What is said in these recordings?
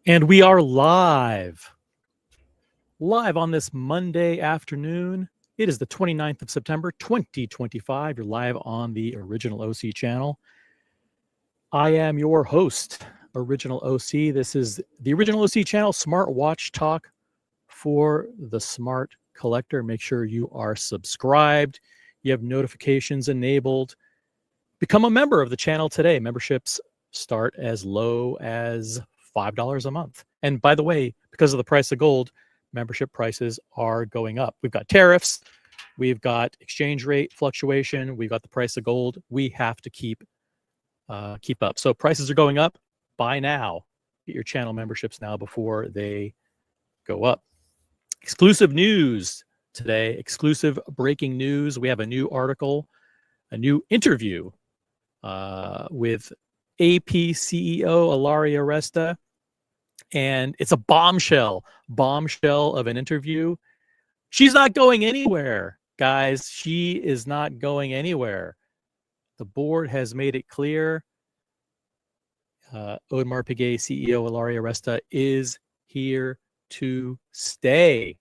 And we are live on this Monday afternoon. It is the 29th of September, 2025. You're live on the Original OC channel. I am your host, Original OC. This is the Original OC channel, Smartwatch Talk for the Smart Collector. Make sure you are subscribed. You have notifications enabled. Become a member of the channel today. Memberships start as low as $5 a month. And by the way, because of the price of gold, membership prices are going up. We've got tariffs, we've got exchange rate fluctuation, we've got the price of gold. We have to keep up. So prices are going up. Buy now. Get your channel memberships now before they go up. Exclusive news today. Exclusive breaking news. We have a new article, a new interview with AP CEO Ilaria Resta. And it's a bombshell of an interview. She's not going anywhere, guys. She is not going anywhere. The board has made it clear. Audemars Piguet CEO Ilaria Resta is here to stay.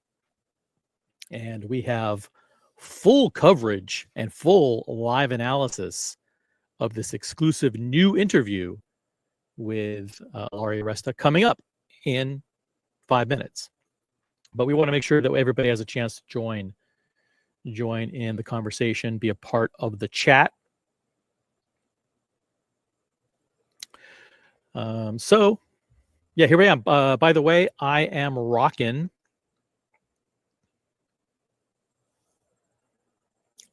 And we have full coverage and full live analysis of this exclusive new interview with Ilaria Resta coming up in 5 minutes. But we want to make sure that everybody has a chance to join in the conversation, be a part of the chat. So yeah, here I am. By the way, I am rocking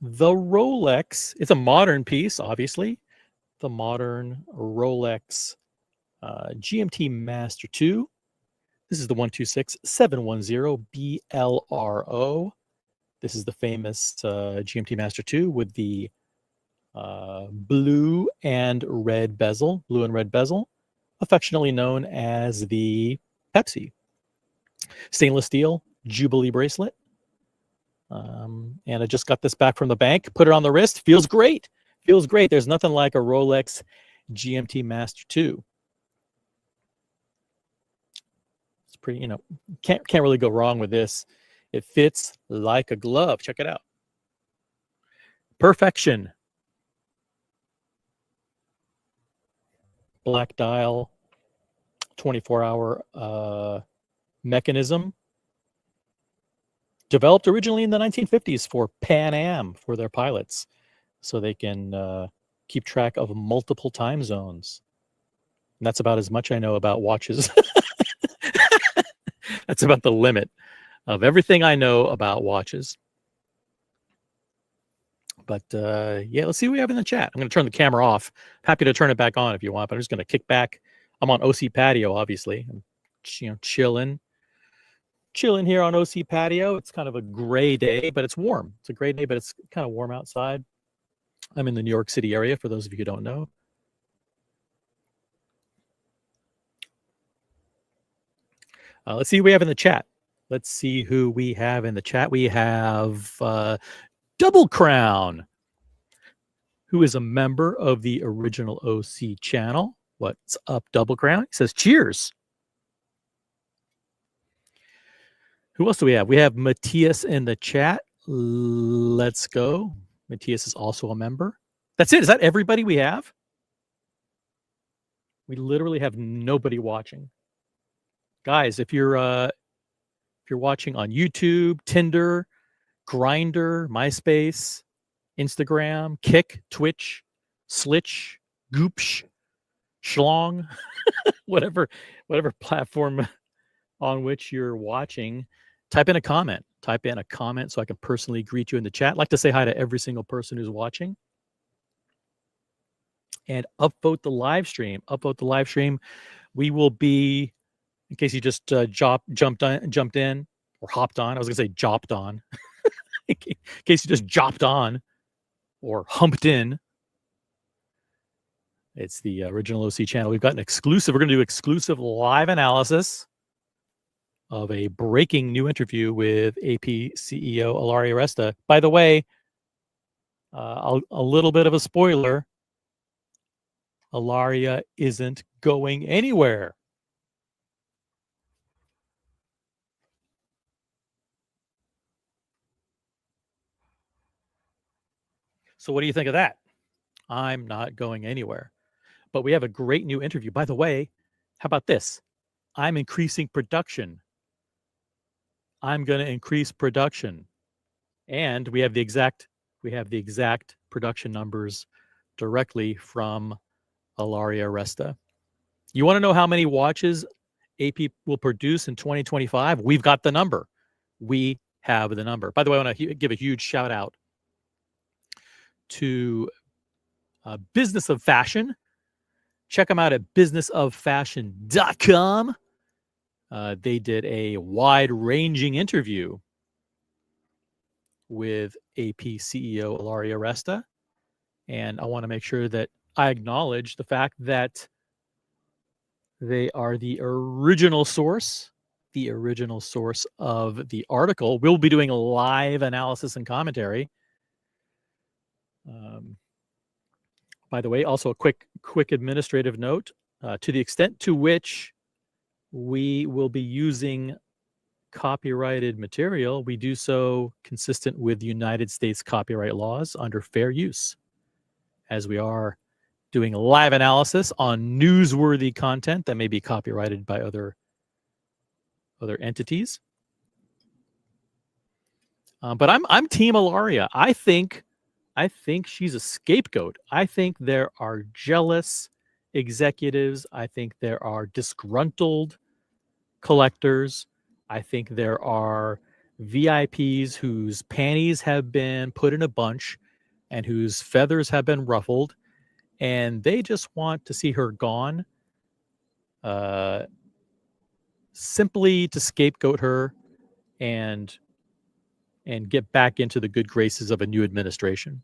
the Rolex. It's a modern piece, obviously. The modern Rolex GMT Master 2. This is the 126710 BLRO. This is the famous GMT Master 2 with the blue and red bezel, affectionately known as the Pepsi. Stainless steel Jubilee bracelet. And I just got this back from the bank, put it on the wrist. Feels great. There's nothing like a Rolex GMT Master 2. It's pretty, can't really go wrong with this. It fits like a glove. Check it out. Perfection. Black dial, 24-hour mechanism. Developed originally in the 1950s for Pan Am, for their pilots, so they can keep track of multiple time zones. And that's about as much I know about watches. That's about the limit of everything I know about watches. But yeah, let's see what we have in the chat. I'm going to turn the camera off. Happy to turn it back on if you want, but I'm just going to kick back. I'm on OC Patio, obviously. I'm chilling here on OC Patio. It's kind of a gray day, but it's warm. It's a gray day, but it's kind of warm outside. I'm in the New York City area, for those of you who don't know. Let's see who we have in the chat. Let's see who we have in the chat. We have Double Crown, who is a member of the Original OC channel. What's up, Double Crown? He says, cheers. Who else do we have? We have Matthias in the chat. Let's go. Matthias is also a member. That's it. Is that everybody we have? We literally have nobody watching. Guys, if you're watching on YouTube, Tinder, Grindr, MySpace, Instagram, Kick, Twitch, Slitch, Goopsh, Schlong, whatever platform on which you're watching, type in a comment. So I can personally greet you in the chat. I'd like to say hi to every single person who's watching. And upvote the live stream. We will be, in case you just jumped in or hopped on. I was going to say jopped on. In case you just jopped on or humped in. It's the Original OC channel. We've got an exclusive. We're going to do exclusive live analysis of a breaking new interview with AP CEO Ilaria Resta. By the way, a little bit of a spoiler. Ilaria isn't going anywhere. So what do you think of that? I'm not going anywhere. But we have a great new interview. By the way, how about this? I'm increasing production. I'm going to increase production. And we have the exact production numbers directly from Ilaria Resta. You want to know how many watches AP will produce in 2025? We've got the number. We have the number. By the way, I want to give a huge shout out to Business of Fashion. Check them out at businessoffashion.com. They did a wide-ranging interview with AP CEO Ilaria Resta. And I want to make sure that I acknowledge the fact that they are the original source of the article. We'll be doing a live analysis and commentary. By the way, also a quick administrative note, to the extent to which we will be using copyrighted material, we do so consistent with United States copyright laws under fair use, as we are doing live analysis on newsworthy content that may be copyrighted by other entities. But I'm Team Ilaria. I think she's a scapegoat. I think there are jealous executives. I think there are disgruntled collectors. I think there are VIPs whose panties have been put in a bunch and whose feathers have been ruffled, and they just want to see her gone, simply to scapegoat her and get back into the good graces of a new administration.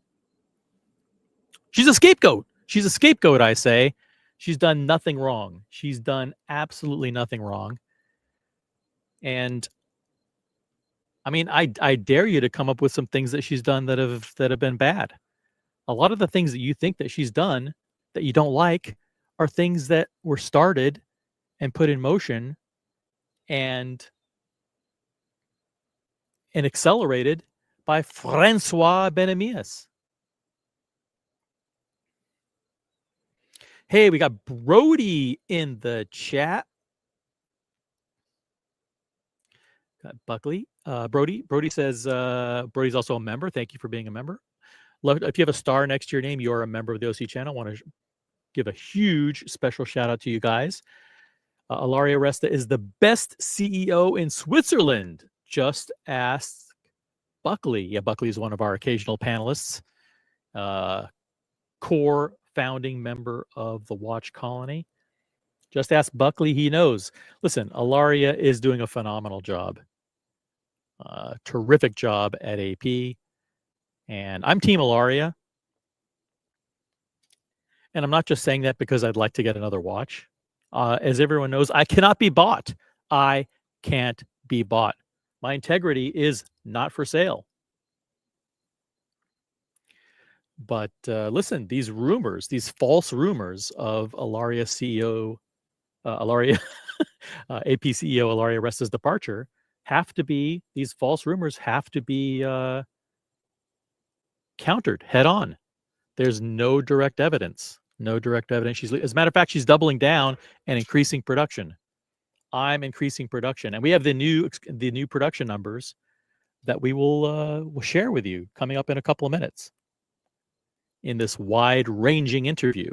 She's a scapegoat. She's a scapegoat, I say. She's done nothing wrong. She's done absolutely nothing wrong. And I mean, I dare you to come up with some things that she's done that have been bad. A lot of the things that you think that she's done that you don't like are things that were started and put in motion and accelerated by Francois Benemias. Hey, we got Brody in the chat. Got Buckley. Brody says, Brody's also a member. Thank you for being a member. If you have a star next to your name, you're a member of the OC channel. I want to give a huge special shout out to you guys. Ilaria Resta is the best CEO in Switzerland. Just ask Buckley. Yeah, Buckley is one of our occasional panelists. Core founding member of the Watch Colony. Just ask Buckley. He knows. Listen, Ilaria is doing a phenomenal job. Terrific job at AP. And I'm Team Ilaria. And I'm not just saying that because I'd like to get another watch. As everyone knows, I cannot be bought. I can't be bought. My integrity is not for sale. But listen, these rumors, these false rumors of Ilaria CEO, AP CEO Ilaria Resta's departure these false rumors have to be countered head on. There's no direct evidence. No direct evidence. As a matter of fact, she's doubling down and increasing production. I'm increasing production, and we have the new production numbers that we will share with you coming up in a couple of minutes in this wide-ranging interview.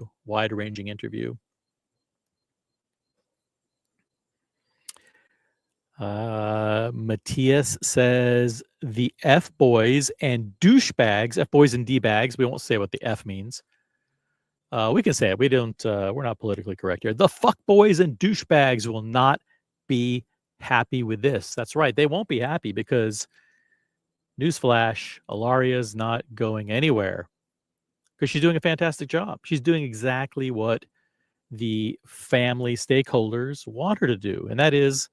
Matthias says the F boys and douchebags, F boys and D bags. We won't say what the F means. We can say it. We don't. We're not politically correct here. The fuck boys and douchebags will not be happy with this. That's right. They won't be happy because, newsflash, Ilaria's not going anywhere because she's doing a fantastic job. She's doing exactly what the family stakeholders want her to do, and that is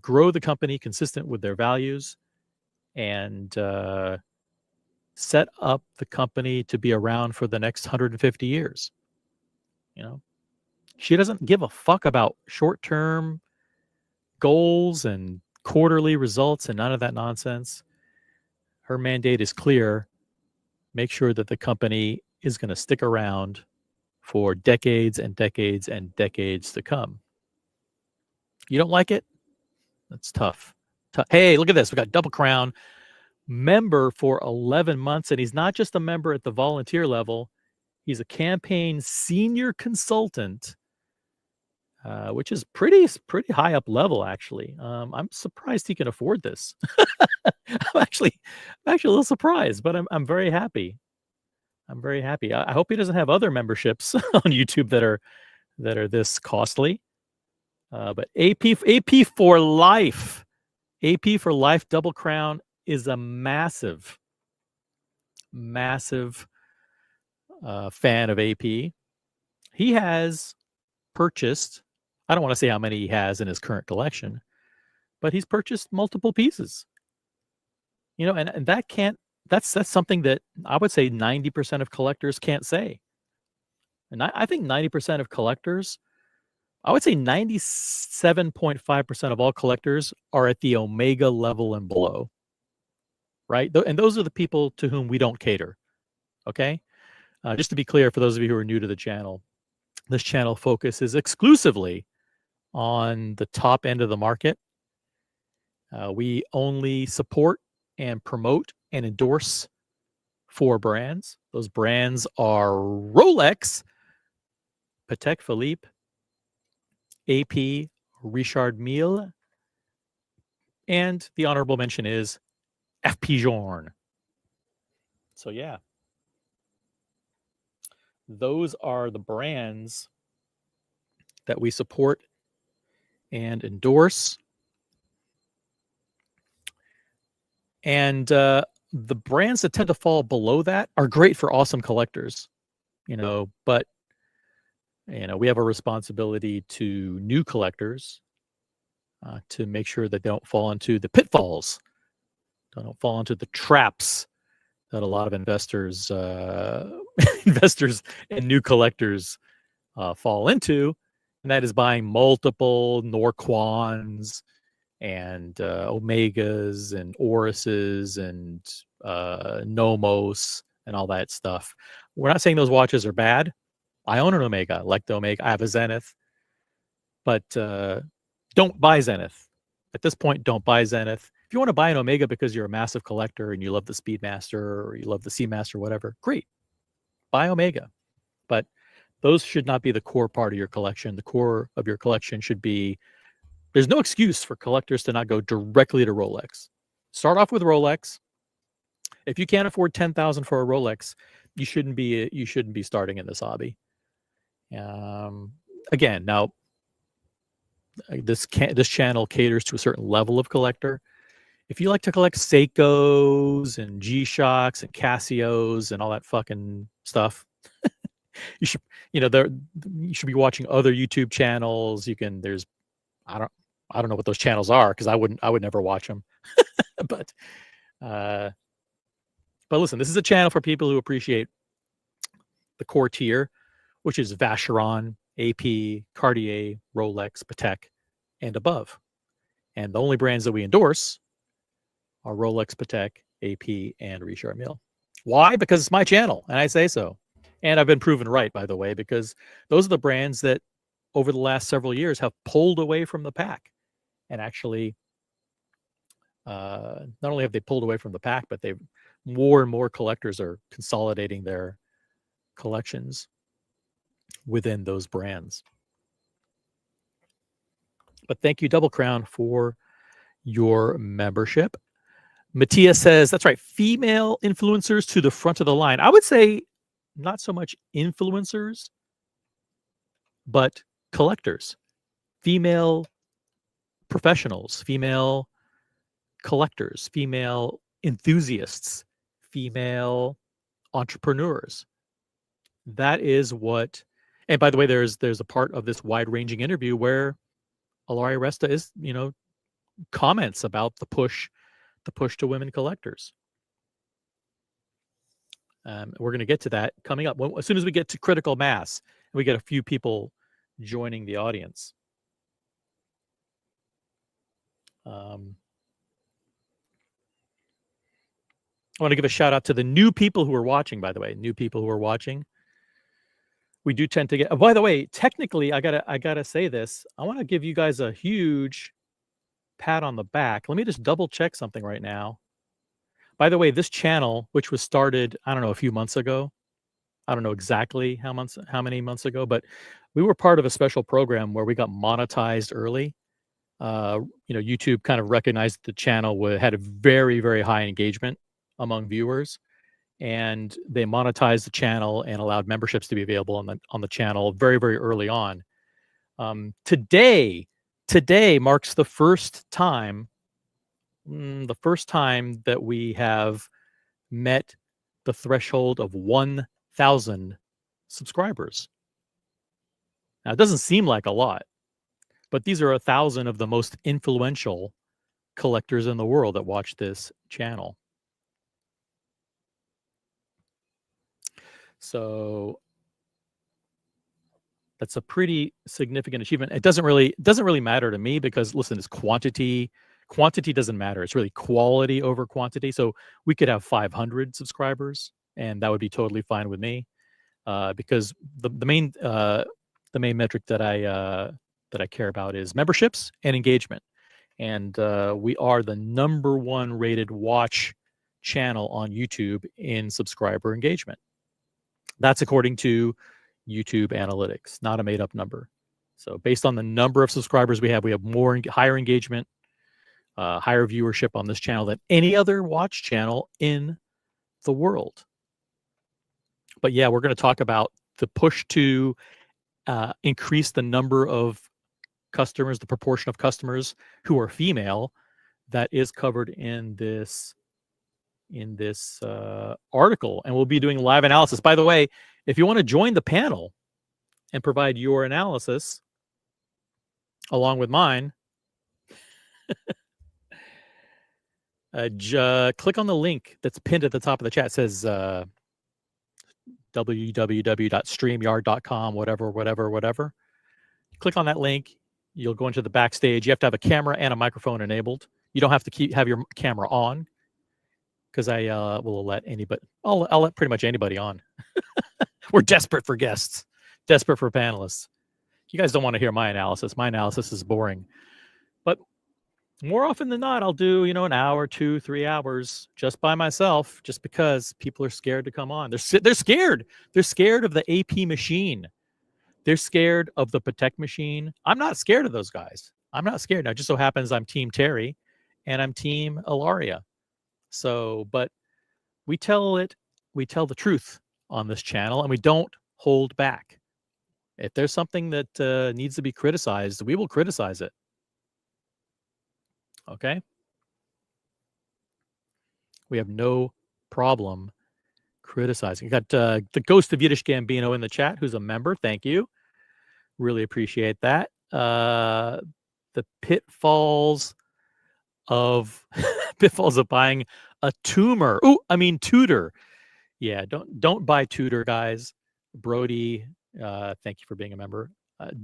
grow the company consistent with their values and set up the company to be around for the next 150 years. You know, she doesn't give a fuck about short-term goals and quarterly results and none of that nonsense. Her mandate is clear. make sure that the company is going to stick around for decades and decades and decades to come. You don't like it? That's tough. Hey, look at this. We got Double Crown member for 11 months, and he's not just a member at the volunteer level. He's a campaign senior consultant, which is pretty high up level, actually. I'm surprised he can afford this. I'm actually a little surprised, but I'm very happy. I'm very happy. I hope he doesn't have other memberships on YouTube that are this costly. But AP for life, AP for life, Double Crown is a massive fan of AP. He has purchased, I don't want to say how many he has in his current collection, but he's purchased multiple pieces. You know, and that's something that I would say 90% of collectors can't say. And I think 90% of collectors, I would say 97.5% of all collectors are at the Omega level and below. Right? And those are the people to whom we don't cater. Okay? Just to be clear, for those of you who are new to the channel, this channel focuses exclusively on the top end of the market. We only support and promote and endorse 4 brands. Those brands are Rolex, Patek Philippe, AP, Richard Mille, and the honorable mention is FP Journe. So yeah, those are the brands that we support and endorse. And the brands that tend to fall below that are great for awesome collectors, you know, but you know, we have a responsibility to new collectors to make sure that they don't fall into the pitfalls, don't fall into the traps that a lot of investors investors and new collectors fall into, and that is buying multiple Norquans and Omegas and Oruses and Nomos and all that stuff. We're not saying those watches are bad. I own an Omega. I like the Omega. I have a Zenith. But don't buy Zenith. At this point, don't buy Zenith. If you want to buy an Omega because you're a massive collector and you love the Speedmaster or you love the Seamaster, whatever, great. Buy Omega. But those should not be the core part of your collection. The core of your collection should be, there's no excuse for collectors to not go directly to Rolex. Start off with Rolex. If you can't afford $10,000 for a Rolex, you shouldn't be starting in this hobby. Again, now this channel caters to a certain level of collector. If you like to collect Seikos and G-Shocks and Casios and all that fucking stuff, you should, you should be watching other YouTube channels. I don't know what those channels are because I would never watch them. but listen, this is a channel for people who appreciate the core tier, which is Vacheron, AP, Cartier, Rolex, Patek, and above. And the only brands that we endorse are Rolex, Patek, AP, and Richard Mille. Why? Because it's my channel, and I say so. And I've been proven right, by the way, because those are the brands that over the last several years have pulled away from the pack. And actually, not only have they pulled away from the pack, but more and more collectors are consolidating their collections within those brands. But thank you, Double Crown, for your membership. Matthias says, that's right, female influencers to the front of the line. I would say not so much influencers, but collectors, female professionals, female collectors, female enthusiasts, female entrepreneurs. That is what, and by the way, there's a part of this wide-ranging interview where Ilaria Resta is, comments about the push to women collectors. We're going to get to that coming up as soon as we get to critical mass and we get a few people joining the audience. I want to give a shout out to the new people who are watching, by the way, new people who are watching. We do tend to get, by the way, technically, I gotta say this. I want to give you guys a huge pat on the back. Let me just double check something right now. By the way, this channel, which was started, I don't know, a few months ago. I don't know exactly how many months ago, but we were part of a special program where we got monetized early. YouTube kind of recognized the channel had a very, very high engagement among viewers, and they monetized the channel and allowed memberships to be available on the channel very, very early on. Today marks the first time that we have met the threshold of 1,000 subscribers. Now, it doesn't seem like a lot, but these are 1,000 of the most influential collectors in the world that watch this channel. So that's a pretty significant achievement. It doesn't really matter to me because, listen, it's quantity. Quantity doesn't matter. It's really quality over quantity. So we could have 500 subscribers, and that would be totally fine with me, because the main metric that I care about is memberships and engagement, and we are the #1 rated watch channel on YouTube in subscriber engagement. That's according to YouTube analytics, not a made-up number. So based on the number of subscribers we have higher engagement, higher viewership on this channel than any other watch channel in the world. But yeah, we're going to talk about the push to increase the number of customers, the proportion of customers who are female, that is covered in this article, and we'll be doing live analysis. By the way, if you want to join the panel and provide your analysis along with mine, click on the link that's pinned at the top of the chat. It says www.streamyard.com, whatever. Click on that link. You'll go into the backstage. You have to have a camera and a microphone enabled. You don't have to have your camera on, because I will let anybody. I'll let pretty much anybody on. We're desperate for guests, desperate for panelists. You guys don't want to hear my analysis. My analysis is boring. But more often than not, I'll do, an hour, 2, 3 hours just by myself, just because people are scared to come on. They're scared. They're scared of the AP machine. They're scared of the Patek machine. I'm not scared of those guys. I'm not scared. Now, it just so happens I'm Team Terry and I'm Team Ilaria. So, but we tell the truth on this channel, and we don't hold back. If there's something that needs to be criticized, we will criticize it. Okay? We have no problem criticizing. You got the Ghost of Yiddish Gambino in the chat, who's a member. Thank you. Really appreciate that. The pitfalls of buying a tumor. Tudor. Yeah, don't buy Tudor, guys. Brody, thank you for being a member.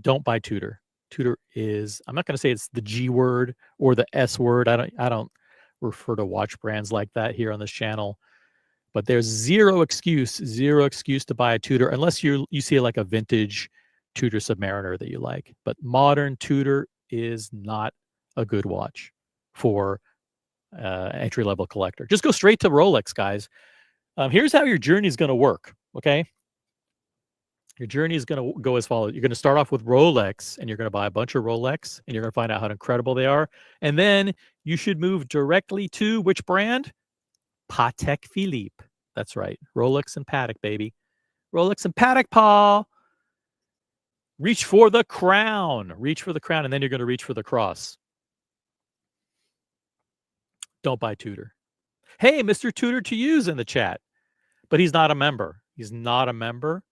Don't buy Tudor. Tudor is, I'm not going to say it's the G word or the S word. I don't refer to watch brands like that here on this channel. But there's zero excuse to buy a Tudor unless you see like a vintage Tudor Submariner that you like. But modern Tudor is not a good watch for entry-level collector. Just go straight to Rolex, guys. Here's how your journey is going to work, okay? Your journey is going to go as follows. You're going to start off with Rolex, and you're going to buy a bunch of Rolex, and you're going to find out how incredible they are. And then you should move directly to which brand? Patek Philippe. That's right. Rolex and Patek, baby. Rolex and Patek, Paul. Reach for the crown. Reach for the crown, and then you're going to reach for the cross. Don't buy Tudor. Hey, Mr. Tudor to use in the chat. But he's not a member. He's not a member.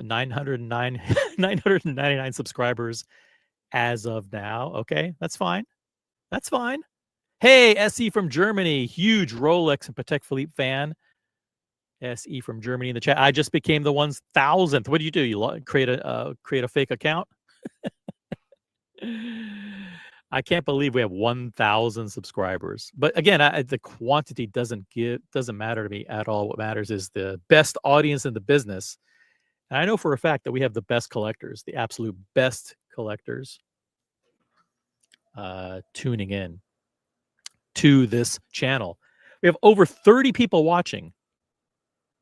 999 subscribers as of now. Okay, that's fine. That's fine. Hey, SE from Germany, huge Rolex and Patek Philippe fan. SE from Germany in the chat. I just became the 1,000th. What do? You create a fake account? I can't believe we have 1,000 subscribers. But again, the quantity doesn't matter to me at all. What matters is the best audience in the business. And I know for a fact that we have the best collectors, the absolute best collectors, tuning in to this channel. We have over 30 people watching.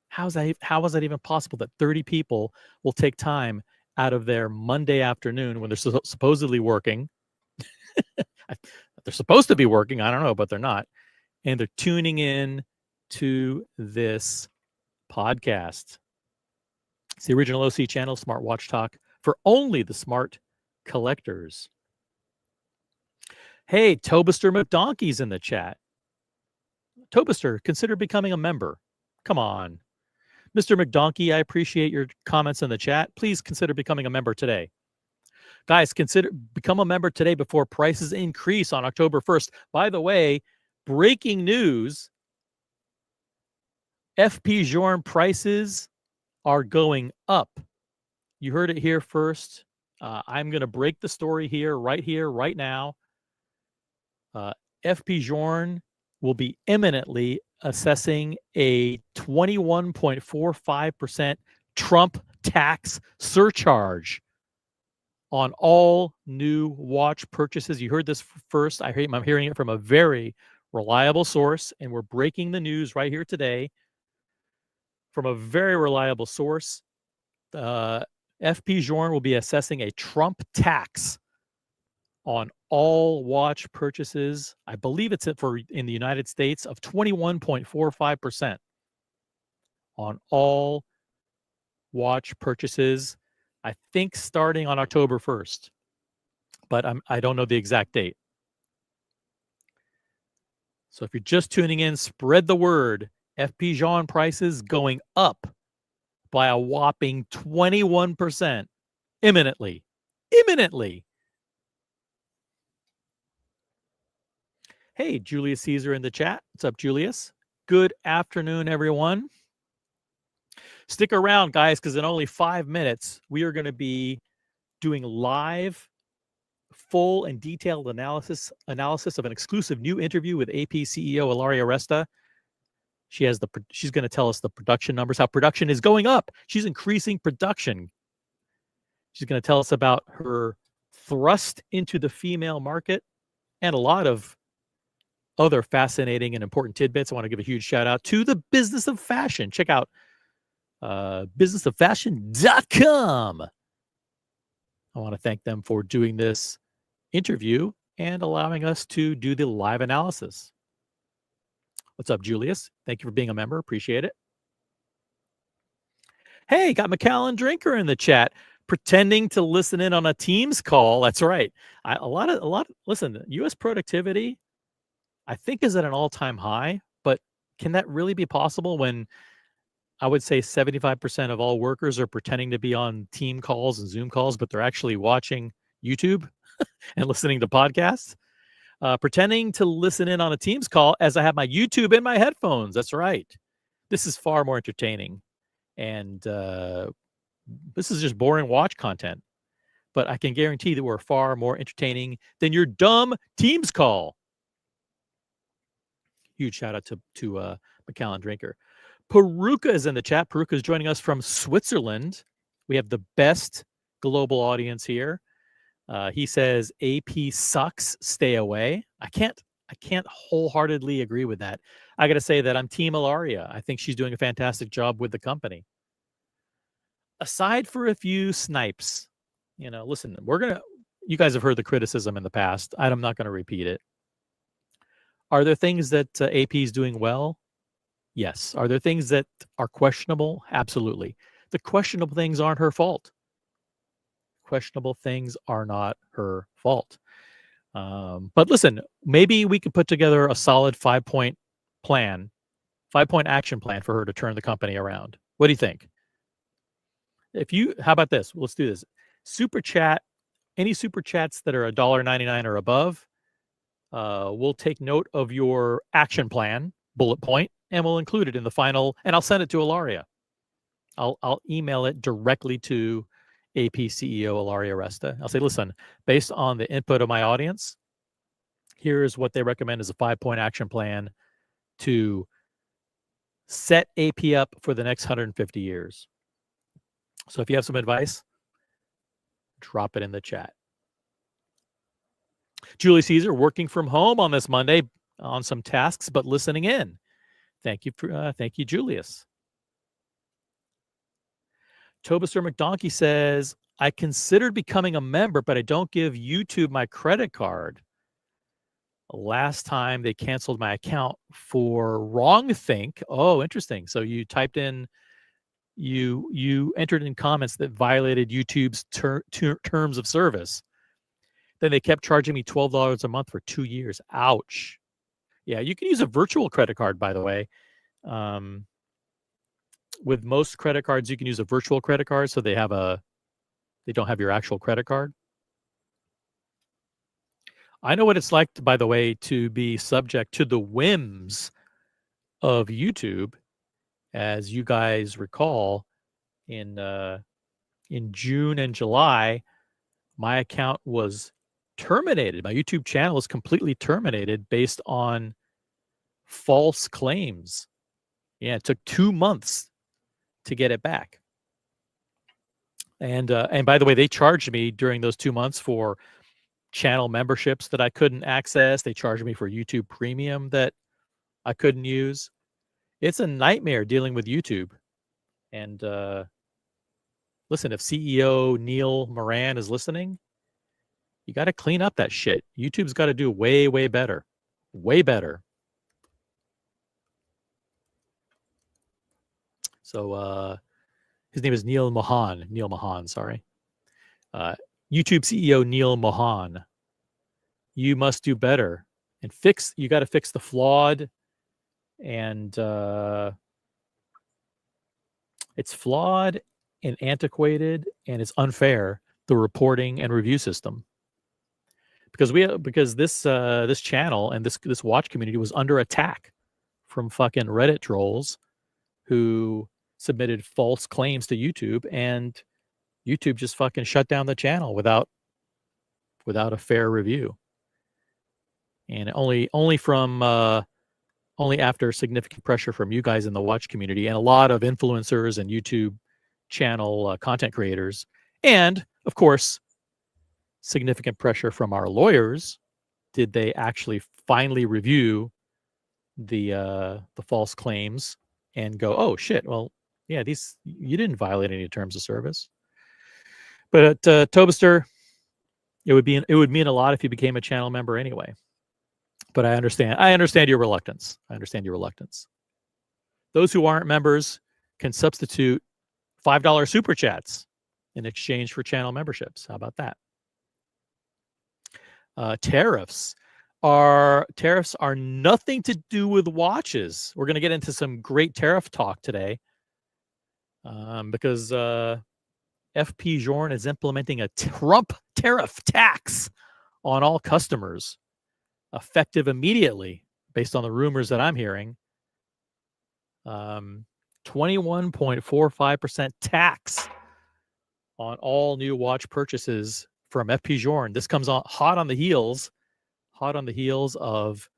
How is that even possible that 30 people will take time out of their Monday afternoon when they're supposedly working? They're supposed to be working. I don't know, but they're not. And they're tuning in to this podcast. It's the original OC channel, Smart Watch Talk, for only the smart collectors. Hey, Tobister McDonkey's in the chat. Tobister, consider becoming a member. Come on. Mr. McDonkey, I appreciate your comments in the chat. Please consider becoming a member today. Guys, become a member today before prices increase on October 1st. By the way, breaking news, FP Journe prices are going up. You heard it here first. I'm going to break the story here, right now. FP Journe will be imminently assessing a 21.45% Trump tax surcharge on all new watch purchases. You heard this first. I'm hearing it from a very reliable source, and we're breaking the news right here today from a very reliable source. FP Journe will be assessing a Trump tax on all watch purchases. I believe it's in the United States of 21.45% on all watch purchases. I think starting on October 1st, but I don't know the exact date. So if you're just tuning in, spread the word. FP Journe prices going up by a whopping 21% imminently. Imminently. Hey, Julius Caesar in the chat. What's up, Julius? Good afternoon, everyone. Stick around, guys, because in only 5 minutes, we are going to be doing live, full and detailed analysis of an exclusive new interview with AP CEO Ilaria Resta. She's going to tell us the production numbers, how production is going up. She's increasing production. She's going to tell us about her thrust into the female market and a lot of other fascinating and important tidbits. I want to give a huge shout out to the Business of Fashion. Check out businessoffashion.com. I want to thank them for doing this interview and allowing us to do the live analysis. What's up, Julius? Thank you for being a member. Appreciate it. Hey, got Macallan Drinker in the chat, pretending to listen in on a Teams call. That's right. Listen, U.S. productivity, I think, is at an all-time high, but can that really be possible when I would say 75% of all workers are pretending to be on team calls and Zoom calls, but they're actually watching YouTube and listening to podcasts? Pretending to listen in on a Teams call as I have my YouTube in my headphones. That's right. This is far more entertaining. And this is just boring watch content. But I can guarantee that we're far more entertaining than your dumb Teams call. Huge shout out to Macallan Drinker. Peruka is in the chat. Peruka is joining us from Switzerland. We have the best global audience here. He says AP sucks, stay away. I can't wholeheartedly agree with that. I got to say that I'm Team Ilaria. I think she's doing a fantastic job with the company. Aside for a few snipes, listen, you guys have heard the criticism in the past. I'm not going to repeat it. Are there things that AP is doing well? Yes. Are there things that are questionable? Absolutely. The questionable things aren't her fault. Questionable things are not her fault. But listen, maybe we could put together a solid 5-point action plan for her to turn the company around. What do you think? How about this? Let's do this. Super chat, any super chats that are $1.99 or above, we'll take note of your action plan, bullet point, and we'll include it in the final, and I'll send it to Ilaria. I'll email it directly to AP CEO Ilaria Resta. I'll say, listen, based on the input of my audience, Here's what they recommend as a 5-point action plan to set AP up for the next 150 years. So if you have some advice, drop it in the chat. Julie Caesar working from home on this Monday on some tasks, but listening in. Thank you, Julius. Tobister McDonkey says, I considered becoming a member, but I don't give YouTube my credit card. Last time they canceled my account for wrongthink. Oh, interesting. So you typed in, you entered in comments that violated YouTube's terms of service. Then they kept charging me $12 a month for 2 years. Ouch. Yeah, you can use a virtual credit card, by the way. With most credit cards, you can use a virtual credit card, so they don't have your actual credit card. I know what it's like, by the way, to be subject to the whims of YouTube. As you guys recall, in June and July, my account was terminated. My YouTube channel was completely terminated based on false claims. Yeah, it took 2 months to get it back. And by the way, they charged me during those 2 months for channel memberships that I couldn't access. They charged me for YouTube Premium that I couldn't use. It's a nightmare dealing with YouTube. And listen, if CEO Neil Moran is listening, you got to clean up that shit. YouTube's got to do way, way better. Way better. So his name is Neil Mohan, sorry. YouTube CEO Neil Mohan. You must do better and you got to fix the flawed and it's flawed and antiquated and it's unfair, the reporting and review system. Because this channel and this watch community was under attack from fucking Reddit trolls who submitted false claims to YouTube, and YouTube just fucking shut down the channel without a fair review. And only after significant pressure from you guys in the watch community and a lot of influencers and YouTube channel content creators, and of course, significant pressure from our lawyers, did they actually finally review the false claims and go, oh shit, well, yeah, you didn't violate any terms of service. But Tobister, it would mean a lot if you became a channel member anyway. But I understand your reluctance. Those who aren't members can substitute $5 super chats in exchange for channel memberships. How about that? Tariffs are nothing to do with watches. We're going to get into some great tariff talk today, because FP Journe is implementing a Trump tariff tax on all customers, effective immediately, based on the rumors that I'm hearing. 21.45% tax on all new watch purchases from FP Journe. This comes on hot on the heels of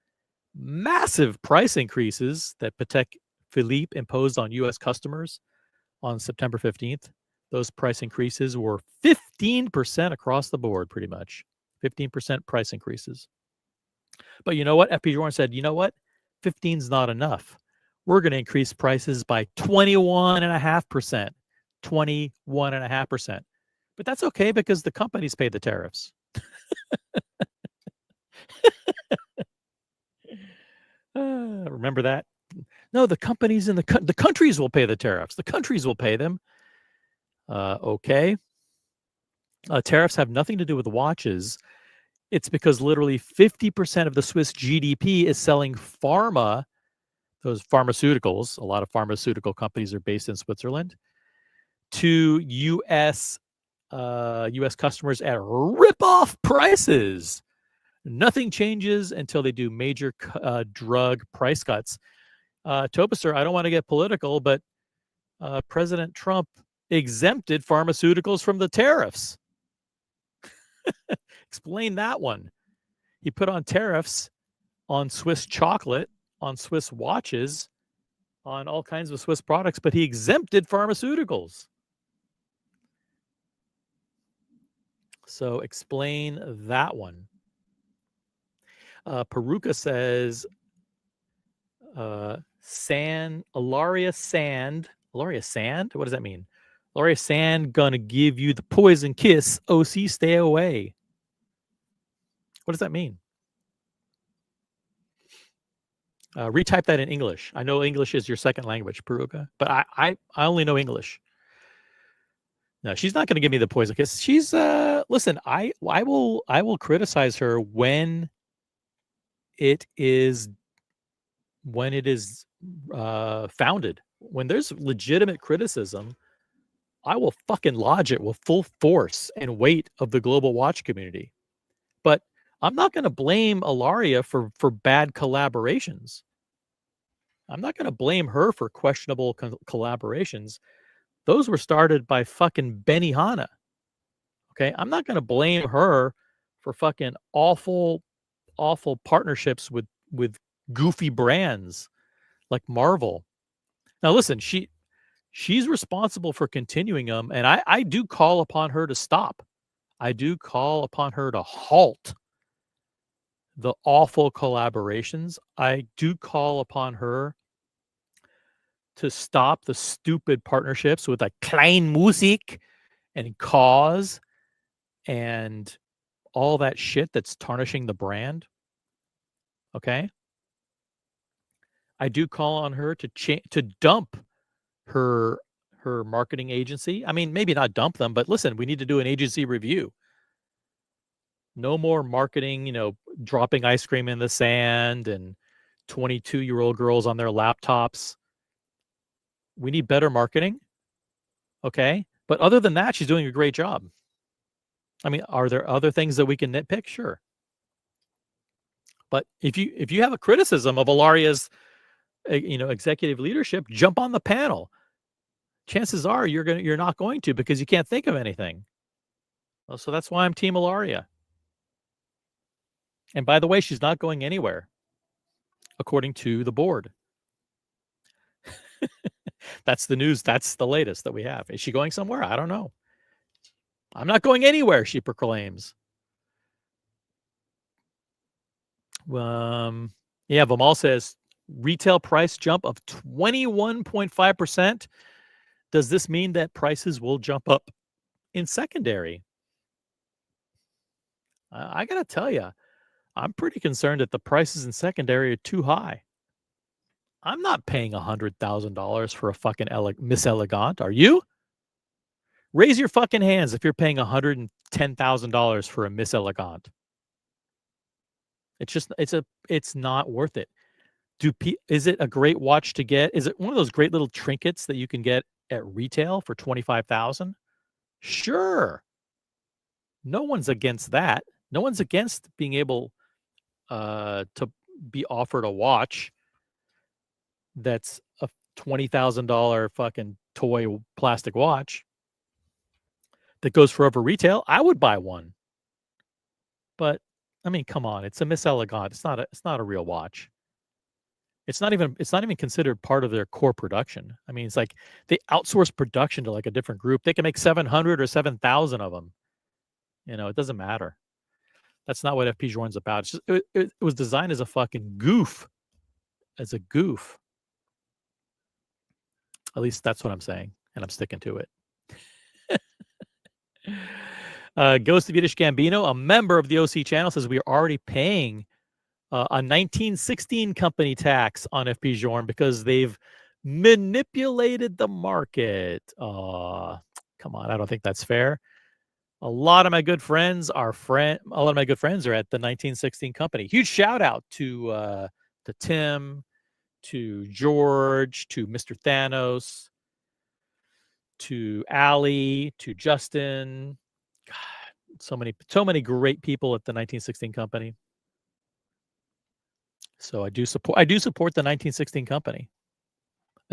massive price increases that Patek Philippe imposed on U.S. customers on September 15th. Those price increases were 15% across the board, pretty much. 15% price increases. But you know what? FP Journe said, you know what? 15's not enough. We're going to increase prices by 21.5%. 21.5%. But that's okay because the companies pay the tariffs. Remember that? No, the companies in the countries will pay the tariffs. The countries will pay them. Okay. Tariffs have nothing to do with watches. It's because literally 50% of the Swiss GDP is selling those pharmaceuticals. A lot of pharmaceutical companies are based in Switzerland, to U.S. customers at rip-off prices. Nothing changes until they do major drug price cuts. Tobister, I don't want to get political, but President Trump exempted pharmaceuticals from the tariffs. Explain that one. He put on tariffs on Swiss chocolate, on Swiss watches, on all kinds of Swiss products, but he exempted pharmaceuticals. So explain that one. Peruka says, Ilaria Sand. What does that mean? Ilaria Sand gonna give you the poison kiss. OC, stay away. What does that mean? Retype that in English. I know English is your second language, Peruka, but I only know English. No, she's not going to give me the poison kiss. She's listen. I will criticize her when it is founded. When there's legitimate criticism, I will fucking lodge it with full force and weight of the global watch community. But I'm not going to blame Ilaria for bad collaborations. I'm not going to blame her for questionable collaborations. Those were started by fucking Benihana. Okay, I'm not going to blame her for fucking awful partnerships with goofy brands like Marvel. Now listen, she's responsible for continuing them, and I do call upon her to stop. I do call upon her to halt the awful collaborations. I do call upon her to stop the stupid partnerships with like Klein Musik and Cause and all that shit that's tarnishing the brand. Okay. I do call on her to dump her marketing agency. I mean, maybe not dump them, but listen, we need to do an agency review. No more marketing, dropping ice cream in the sand and 22-year-old girls on their laptops. We need better marketing. Okay. But other than that, she's doing a great job. I mean, are there other things that we can nitpick? Sure. But if you have a criticism of Ilaria's, executive leadership, jump on the panel. Chances are you're not going to, because you can't think of anything. Well, so that's why I'm Team Ilaria. And by the way, she's not going anywhere, according to the board. That's the news. That's the latest that we have. Is she going somewhere? I don't know. I'm not going anywhere, she proclaims. Yeah, Vimal says retail price jump of 21.5%. Does this mean that prices will jump up in secondary? I got to tell you, I'm pretty concerned that the prices in secondary are too high. I'm not paying $100,000 for a fucking Miss Elegant. Are you? Raise your fucking hands if you're paying $110,000 for a Miss Elegant. It's not worth it. Is it a great watch to get? Is it one of those great little trinkets that you can get at retail for $25,000? Sure. No one's against that. No one's against being able to be offered a watch that's a $20,000 fucking toy plastic watch that goes for over retail. I would buy one. But I mean, come on, it's a Miss Elegant. It's not a real watch. It's not even considered part of their core production. I mean, it's like they outsource production to like a different group. They can make 700 or 7,000 of them. It doesn't matter. That's not what FP Journe's about. It's just, it was designed as a fucking goof. As a goof. At least that's what I'm saying, and I'm sticking to it. Ghost of Yiddish Gambino, a member of the OC channel, says we are already paying a 1916 company tax on FP Journe because they've manipulated the market. Come on, I don't think that's fair. A lot of my good friends are at the 1916 company. Huge shout out to Tim, to George, to Mr. Thanos, to Allie, to Justin. God, so many great people at the 1916 company. So I do support the 1916 company.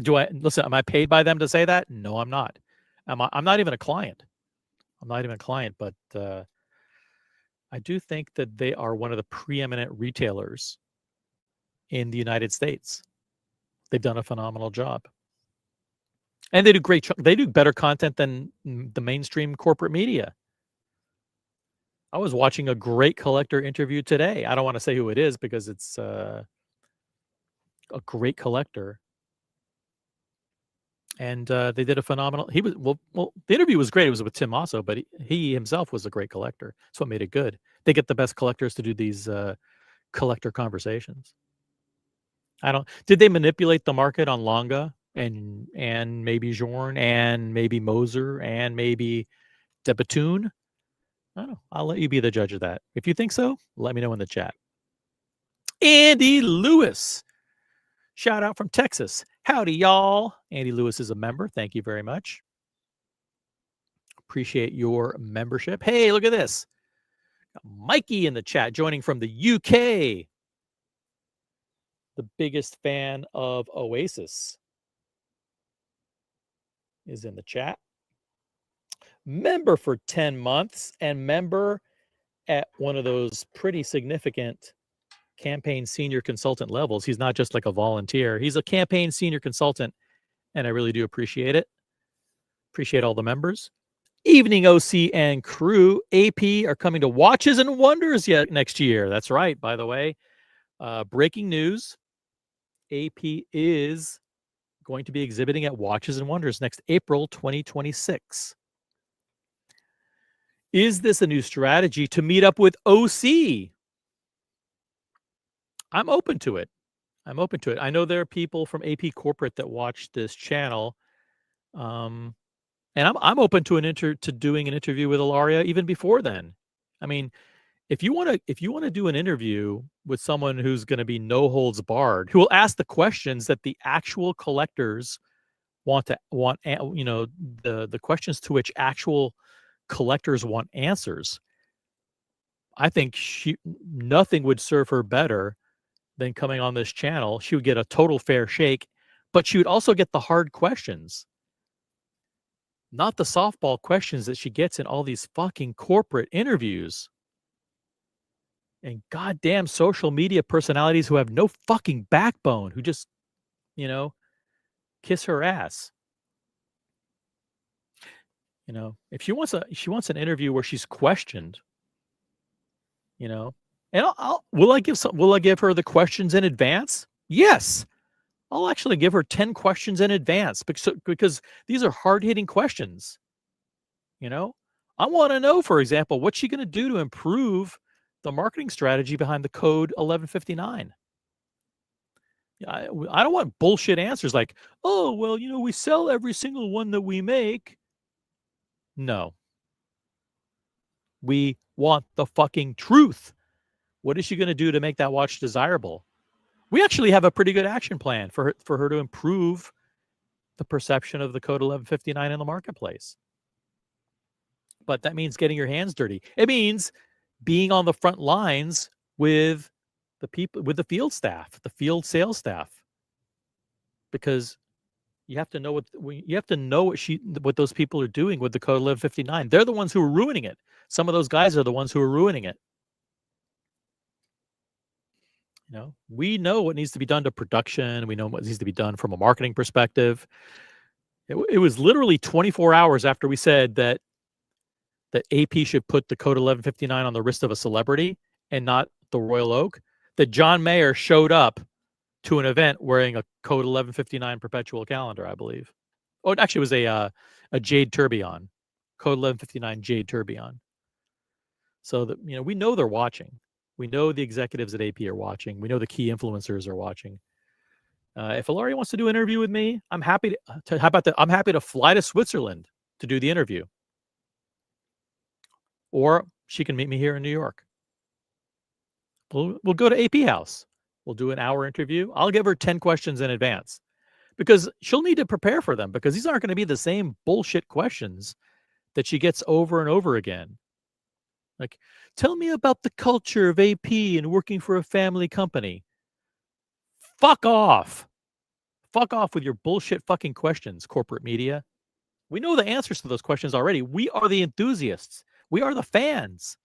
Am I paid by them to say that? No, I'm not. I'm not even a client. I'm not even a client, but I do think that they are one of the preeminent retailers in the United States. They've done a phenomenal job. And they do better content than the mainstream corporate media. I was watching a great collector interview today. I don't want to say who it is because it's a great collector. And they did a phenomenal. He was well. The interview was great. It was with Tim Masso, but he himself was a great collector. That's what made it good. They get the best collectors to do these collector conversations. I don't. Did they manipulate the market on Longa and maybe Jorn and maybe Moser and maybe de Bethune? I don't know. I'll let you be the judge of that. If you think so, let me know in the chat. Andy Lewis. Shout out from Texas. Howdy, y'all. Andy Lewis is a member. Thank you very much. Appreciate your membership. Hey, look at this. Got Mikey in the chat joining from the UK. The biggest fan of Oasis is in the chat. Member for 10 months and member at one of those pretty significant campaign senior consultant levels. He's not just like a volunteer. He's a campaign senior consultant, and I really do appreciate it. Appreciate all the members. Evening OC and crew. AP are coming to Watches and Wonders yet next year. That's right, by the way. Breaking news. AP is going to be exhibiting at Watches and Wonders next April 2026. Is this a new strategy to meet up with OC? I'm open to it. I know there are people from AP Corporate that watch this channel, and I'm open to doing an interview with Ilaria even before then. I mean, if you want to do an interview with someone who's going to be no holds barred, who will ask the questions that the actual collectors want, you know, the questions to which actual collectors want answers, I think nothing would serve her better than coming on this channel. She would get a total fair shake, but she would also get the hard questions, not the softball questions that she gets in all these fucking corporate interviews and goddamn social media personalities who have no fucking backbone, who just, you know, kiss her ass. You know, if she wants an interview where she's questioned, you know, and will I give her the questions in advance? Yes. I'll actually give her 10 questions in advance because these are hard-hitting questions. You know, I want to know, for example, what's she going to do to improve the marketing strategy behind the code 1159? I don't want bullshit answers like, oh, well, you know, we sell every single one that we make. No. We want the fucking truth. What is she going to do to make that watch desirable? We actually have a pretty good action plan for her to improve the perception of the code 1159 in the marketplace. But that means getting your hands dirty. It means being on the front lines with the people, with the field staff, the field sales staff, because you have to know what those people are doing with the code 1159. They're the ones who are ruining it. Some of those guys are the ones who are ruining it. You know, we know what needs to be done to production. We know what needs to be done from a marketing perspective. It was literally 24 hours after we said that AP should put the code 1159 on the wrist of a celebrity and not the Royal Oak, that John Mayer showed up to an event wearing a code 1159 perpetual calendar, I believe. Oh, it actually was a Jade Tourbillon, code 1159 Jade Tourbillon. So that, you know, we know they're watching. We know the executives at AP are watching. We know the key influencers are watching. If Ilaria wants to do an interview with me, I'm happy to. How about that? I'm happy to fly to Switzerland to do the interview, or she can meet me here in New York. We'll go to AP House. We'll do an hour interview. I'll give her 10 questions in advance because she'll need to prepare for them, because these aren't going to be the same bullshit questions that she gets over and over again. Like, tell me about the culture of AP and working for a family company. Fuck off. Fuck off with your bullshit fucking questions, corporate media. We know the answers to those questions already. We are the enthusiasts. We are the fans.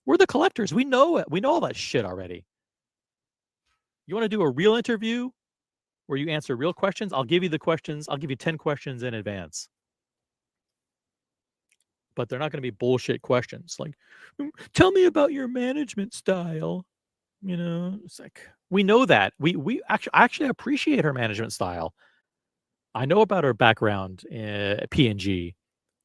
We're the collectors. We know it. We know all that shit already. You want to do a real interview where you answer real questions? I'll give you the questions. I'll give you 10 questions in advance. But they're not going to be bullshit questions like, tell me about your management style. You know, it's like, we know that. We actually appreciate her management style. I know about her background at P&G.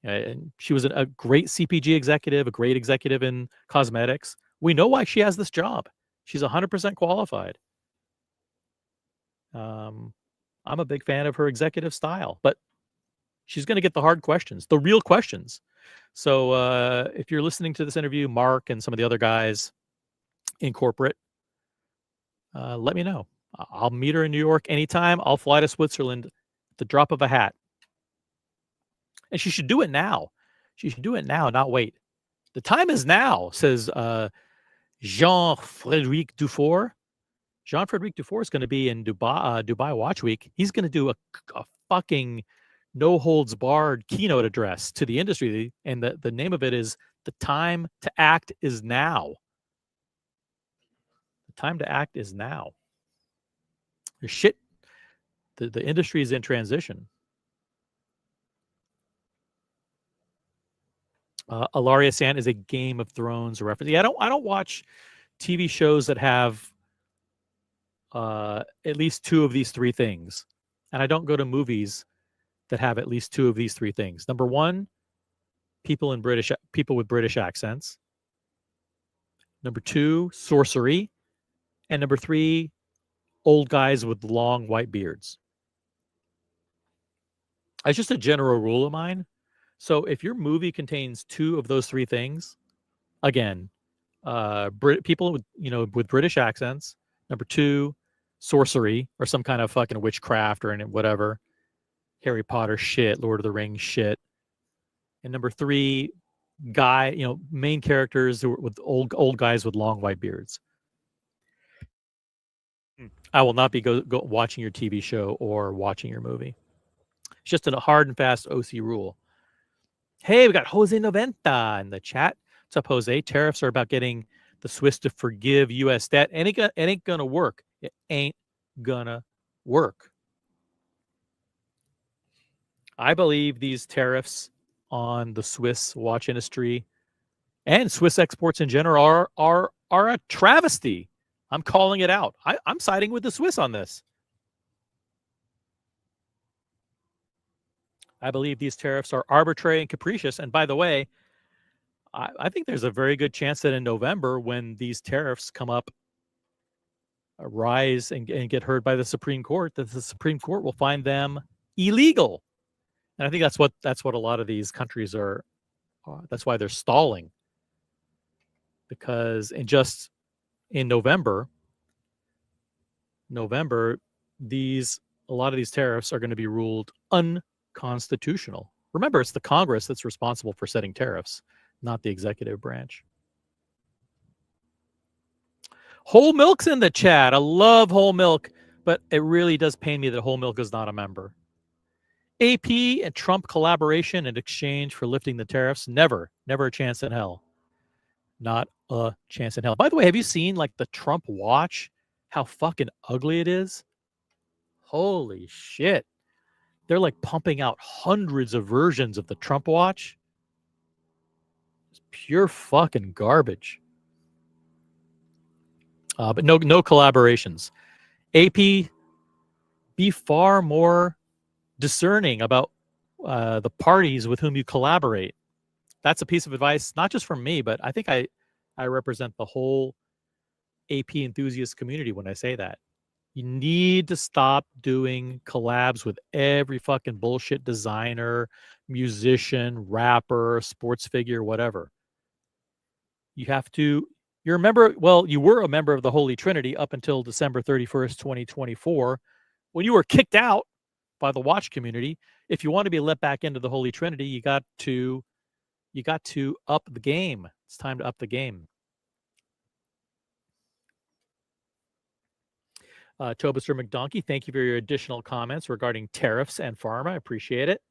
And she was a great CPG executive, a great executive in cosmetics. We know why she has this job. She's 100% qualified. I'm a big fan of her executive style, but she's going to get the hard questions, the real questions. So if you're listening to this interview, Mark and some of the other guys in corporate, let me know. I'll meet her in New York anytime. I'll fly to Switzerland at the drop of a hat. And she should do it now. She should do it now, not wait. The time is now, says Jean-Frédéric Dufour. Jean-Frédéric Dufour is going to be in Dubai Watch Week. He's going to do a fucking no-holds-barred keynote address to the industry. And the name of it is The Time to Act is Now. The time to act is now. The shit, the industry is in transition. Alaria San is a Game of Thrones reference. Yeah, I don't watch TV shows that have at least two of these three things, and I don't go to movies that have at least two of these three things. Number one, people with British accents. Number two, sorcery, and number three, old guys with long white beards. That's just a general rule of mine. So if your movie contains two of those three things, again, people with British accents. Number two, sorcery or some kind of fucking witchcraft or whatever, Harry Potter shit, Lord of the Rings shit. And number three, main characters with old guys with long white beards. I will not be go watching your TV show or watching your movie. It's just a hard and fast OC rule. Hey, we got Jose Noventa in the chat. What's up, Jose? Tariffs are about getting the Swiss to forgive U.S. debt. It ain't gonna work. It ain't gonna work. I believe these tariffs on the Swiss watch industry and Swiss exports in general are a travesty. I'm calling it out. I'm siding with the Swiss on this. I believe these tariffs are arbitrary and capricious. And by the way, I think there's a very good chance that in November, when these tariffs come up, rise and get heard by the Supreme Court, that the Supreme Court will find them illegal. And I think that's what a lot of these countries are. That's why they're stalling. Because in November, a lot of these tariffs are going to be ruled unconstitutional. Remember, it's the Congress that's responsible for setting tariffs, not the executive branch. Whole Milk's in the chat. I love Whole Milk, but it really does pain me that Whole Milk is not a member. AP and Trump collaboration in exchange for lifting the tariffs? Never a chance in hell. Not a chance in hell. By the way, have you seen like the Trump watch? How fucking ugly it is? Holy shit. They're like pumping out hundreds of versions of the Trump watch. It's pure fucking garbage. But no collaborations. AP, be far more discerning about the parties with whom you collaborate. That's a piece of advice, not just from me, but I think I represent the whole AP enthusiast community when I say that. You need to stop doing collabs with every fucking bullshit designer, musician, rapper, sports figure, whatever. You have to. You were a member of the Holy Trinity up until December 31st, 2024, when you were kicked out by the watch community. If you want to be let back into the Holy Trinity, you got to up the game. It's time to up the game. Tobister McDonkey, thank you for your additional comments regarding tariffs and pharma. I appreciate it.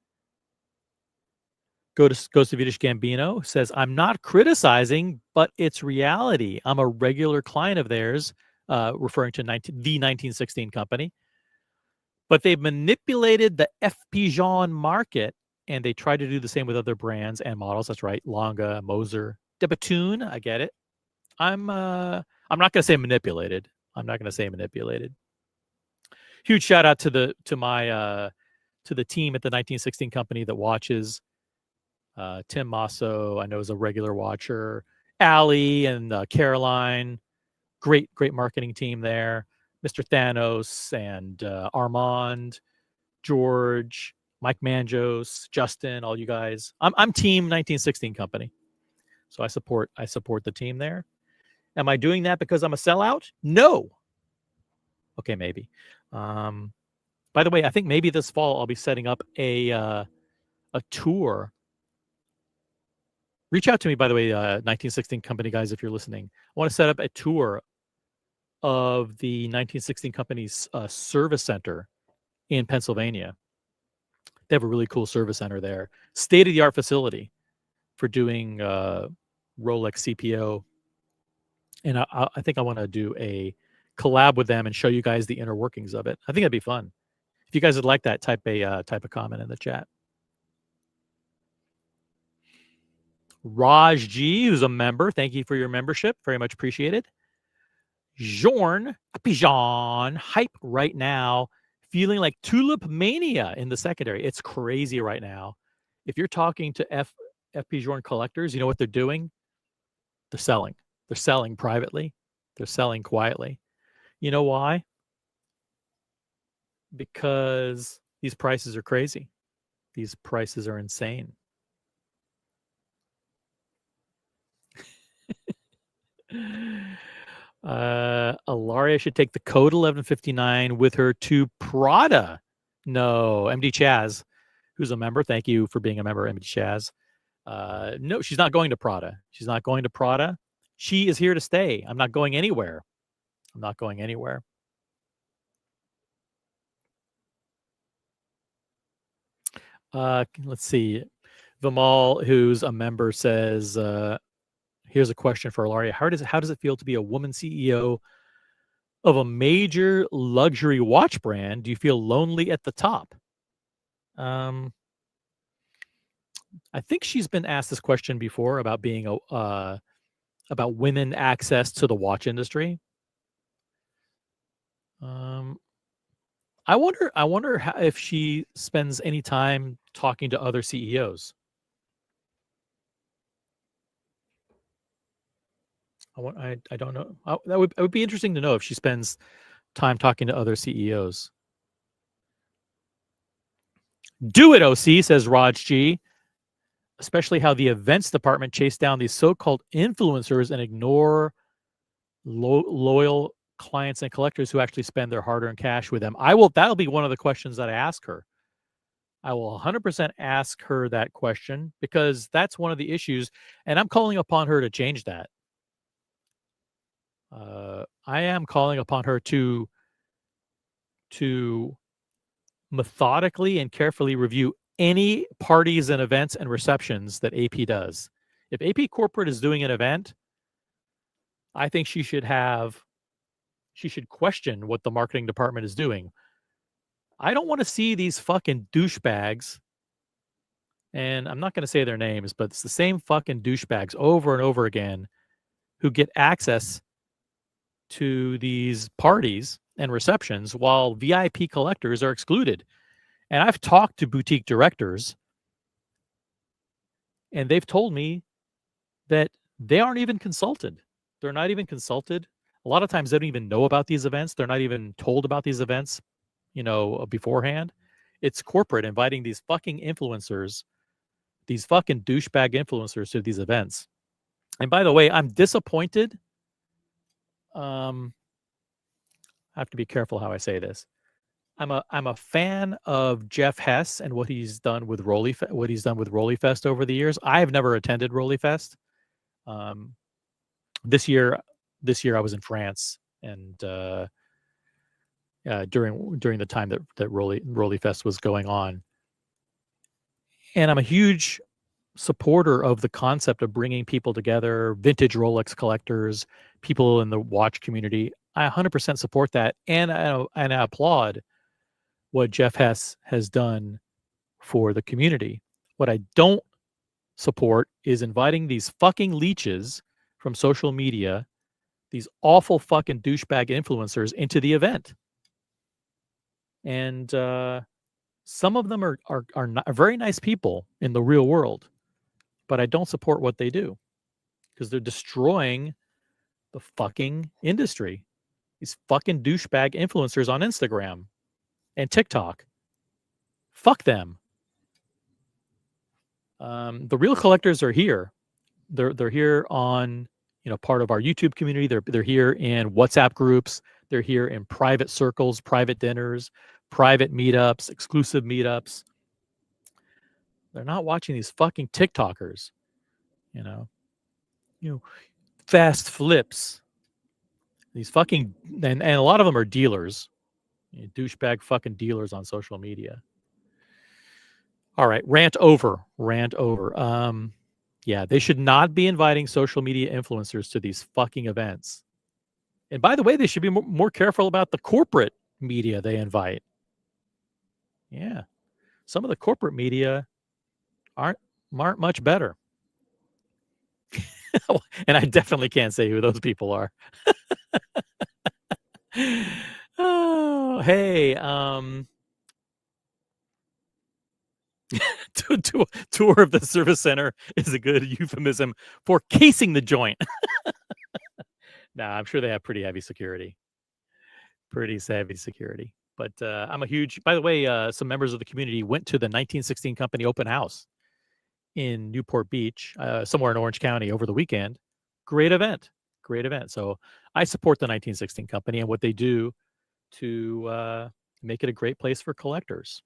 Ghost of Vidish Gambino says, I'm not criticizing, but it's reality. I'm a regular client of theirs, referring to the 1916 company. But they've manipulated the FP market, and they try to do the same with other brands and models. That's right. Longa, Moser, de Bethune. I get it. I'm not going to say manipulated. I'm not going to say manipulated. Huge shout out to the team at the 1916 company that watches. Tim Masso, I know, is a regular watcher. Allie and Caroline, great marketing team there. Mr. Thanos and Armand, George, Mike Manjos, Justin, all you guys. I'm team 1916 company. So I support the team there. Am I doing that because I'm a sellout? No. Okay, maybe. By the way, I think maybe this fall I'll be setting up a tour. Reach out to me, by the way, 1916 company guys, if you're listening. I want to set up a tour of the 1916 company's service center in Pennsylvania. They have a really cool service center there. State-of-the-art facility for doing Rolex CPO. And I think I want to do a collab with them and show you guys the inner workings of it. I think that'd be fun. If you guys would like that, type a comment in the chat. Raj G, who's a member, thank you for your membership. Very much appreciated. Jorn, Pigeon, hype right now. Feeling like tulip mania in the secondary. It's crazy right now. If you're talking to FP Journe collectors, you know what they're doing? They're selling. They're selling privately. They're selling quietly. You know why? Because these prices are crazy. These prices are insane. Alaria should take the code 1159 with her to Prada. No, MD Chaz, who's a member. Thank you for being a member, MD Chaz. No, she's not going to Prada. She's not going to Prada. She is here to stay. I'm not going anywhere. I'm not going anywhere. Let's see. Vimal, who's a member, says, here's a question for Alaria. How does it feel to be a woman CEO of a major luxury watch brand? Do you feel lonely at the top? I think she's been asked this question before about being about women access to the watch industry. I wonder if she spends any time talking to other CEOs. I don't know. It would be interesting to know if she spends time talking to other CEOs. Do it, OC, says Raj G. Especially how the events department chased down these so-called influencers and ignore loyal clients and collectors who actually spend their hard-earned cash with them. That'll be one of the questions that I ask her. I will 100% ask her that question because that's one of the issues, and I'm calling upon her to change that. I am calling upon her to methodically and carefully review any parties and events and receptions that AP does. If AP Corporate is doing an event, I think she should question what the marketing department is doing. I don't want to see these fucking douchebags, and I'm not going to say their names, but it's the same fucking douchebags over and over again who get access to these parties and receptions while VIP collectors are excluded. And I've talked to boutique directors, and they've told me that they aren't even consulted. They're not even consulted. A lot of times they don't even know about these events. They're not even told about these events, beforehand. It's corporate inviting these fucking influencers, these fucking douchebag influencers to these events. And by the way, I'm disappointed. I have to be careful how I say this. I'm a fan of Jeff Hess and what he's done with Rollyfest over the years. I've never attended Rollyfest. This year I was in France, and during the time that Rollyfest was going on, and I'm a huge supporter of the concept of bringing people together, vintage Rolex collectors, people in the watch community. I 100% support that, and I applaud what Jeff Hess has done for the community. What I don't support is inviting these fucking leeches from social media, these awful fucking douchebag influencers, into the event. And some of them are very nice people in the real world, but I don't support what they do because they're destroying the fucking industry. These fucking douchebag influencers on Instagram and TikTok. Fuck them. The real collectors are here. They're here on, part of our YouTube community. They're here in WhatsApp groups. They're here in private circles, private dinners, private meetups, exclusive meetups. They're not watching these fucking TikTokers, you know, fast flips. These fucking, and a lot of them are dealers, douchebag fucking dealers on social media. All right, rant over. Yeah, they should not be inviting social media influencers to these fucking events. And by the way, they should be more careful about the corporate media they invite. Yeah, some of the corporate media aren't much better. And I definitely can't say who those people are. Oh, hey, tour of the service center is a good euphemism for casing the joint. Nah, I'm sure they have pretty heavy security. But I'm a huge, by the way, some members of the community went to the 1916 Company open house in Newport Beach, somewhere in Orange County over the weekend. Great event. So I support the 1916 Company and what they do to make it a great place for collectors.